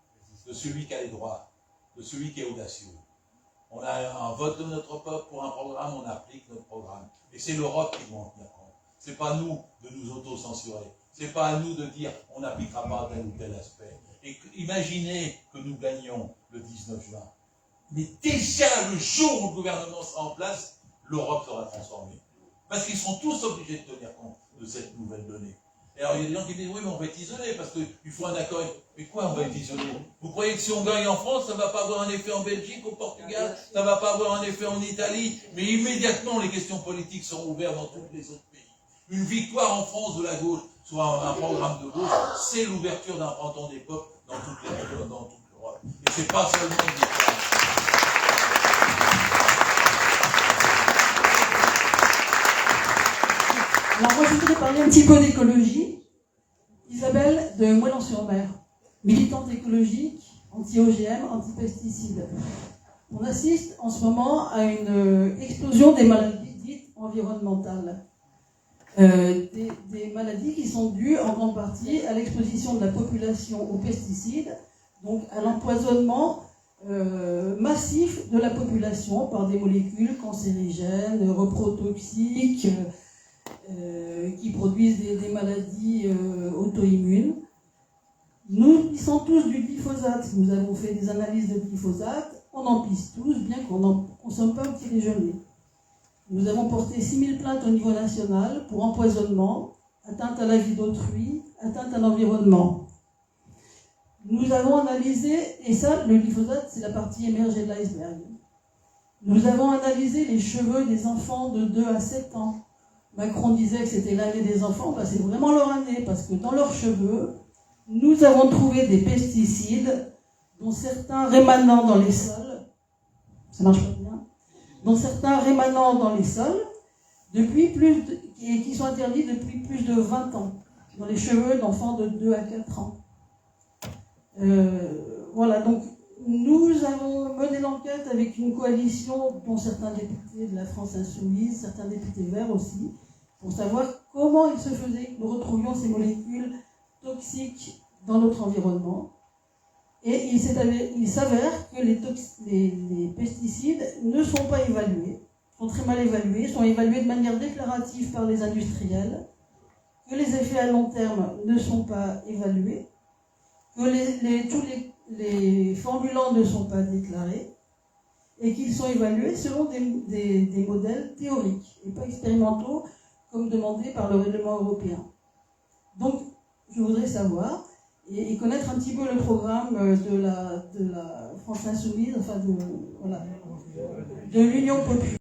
de celui qui a les droits, de celui qui est audacieux. On a un vote de notre peuple pour un programme, on applique notre programme. Et c'est l'Europe qui doit en tenir compte. Ce n'est pas nous de nous auto-censurer. Ce n'est pas à nous de dire on n'appliquera pas tel ou tel aspect. Et imaginez que nous gagnions le 19 juin. Mais déjà le jour où le gouvernement sera en place, l'Europe sera transformée. Parce qu'ils seront tous obligés de tenir compte de cette nouvelle donnée. Et alors il y a des gens qui disent oui mais on va être isolé parce qu'il faut un accord. Mais quoi on va être isolé? Vous croyez que si on gagne en France, ça ne va pas avoir un effet en Belgique, au Portugal, ça ne va pas avoir un effet en Italie, mais immédiatement les questions politiques seront ouvertes dans tous les autres pays. Une victoire en France de la gauche, soit un programme de gauche, c'est l'ouverture d'un printemps des peuples dans toute l'Europe. Et c'est pas seulement une victoire. Alors moi je voudrais parler un petit peu d'écologie. Isabelle de Moëlan-sur-Mer, militante écologique, anti-OGM, anti-pesticides. On assiste en ce moment à une explosion des maladies dites environnementales. Des maladies qui sont dues en grande partie à l'exposition de la population aux pesticides, donc à l'empoisonnement massif de la population par des molécules cancérigènes, reprotoxiques, qui produisent des maladies auto-immunes. Nous pissons tous du glyphosate. Nous avons fait des analyses de glyphosate. On en pisse tous, bien qu'on n'en consomme pas au petit déjeuner. Nous avons porté 6000 plaintes au niveau national pour empoisonnement, atteinte à la vie d'autrui, atteinte à l'environnement. Nous avons analysé, et ça, le glyphosate, c'est la partie émergée de l'iceberg. Nous avons analysé les cheveux des enfants de 2 à 7 ans. Macron disait que c'était l'année des enfants, ben c'est vraiment leur année, parce que dans leurs cheveux, nous avons trouvé des pesticides, dont certains rémanents dans les sols, ça marche pas bien, dont certains rémanents dans les sols, et qui sont interdits depuis plus de 20 ans, dans les cheveux d'enfants de 2 à 4 ans. Voilà, donc nous avons mené l'enquête avec une coalition dont certains députés de la France Insoumise, certains députés verts aussi, pour savoir comment il se faisait que nous retrouvions ces molécules toxiques dans notre environnement. Et il s'avère que les pesticides ne sont pas évalués, sont très mal évalués, sont évalués de manière déclarative par les industriels, que les effets à long terme ne sont pas évalués, que tous les formulants ne sont pas déclarés, et qu'ils sont évalués selon des modèles théoriques et pas expérimentaux, comme demandé par le règlement européen. Donc, je voudrais savoir et connaître un petit peu le programme de la France Insoumise, enfin de l'Union populaire.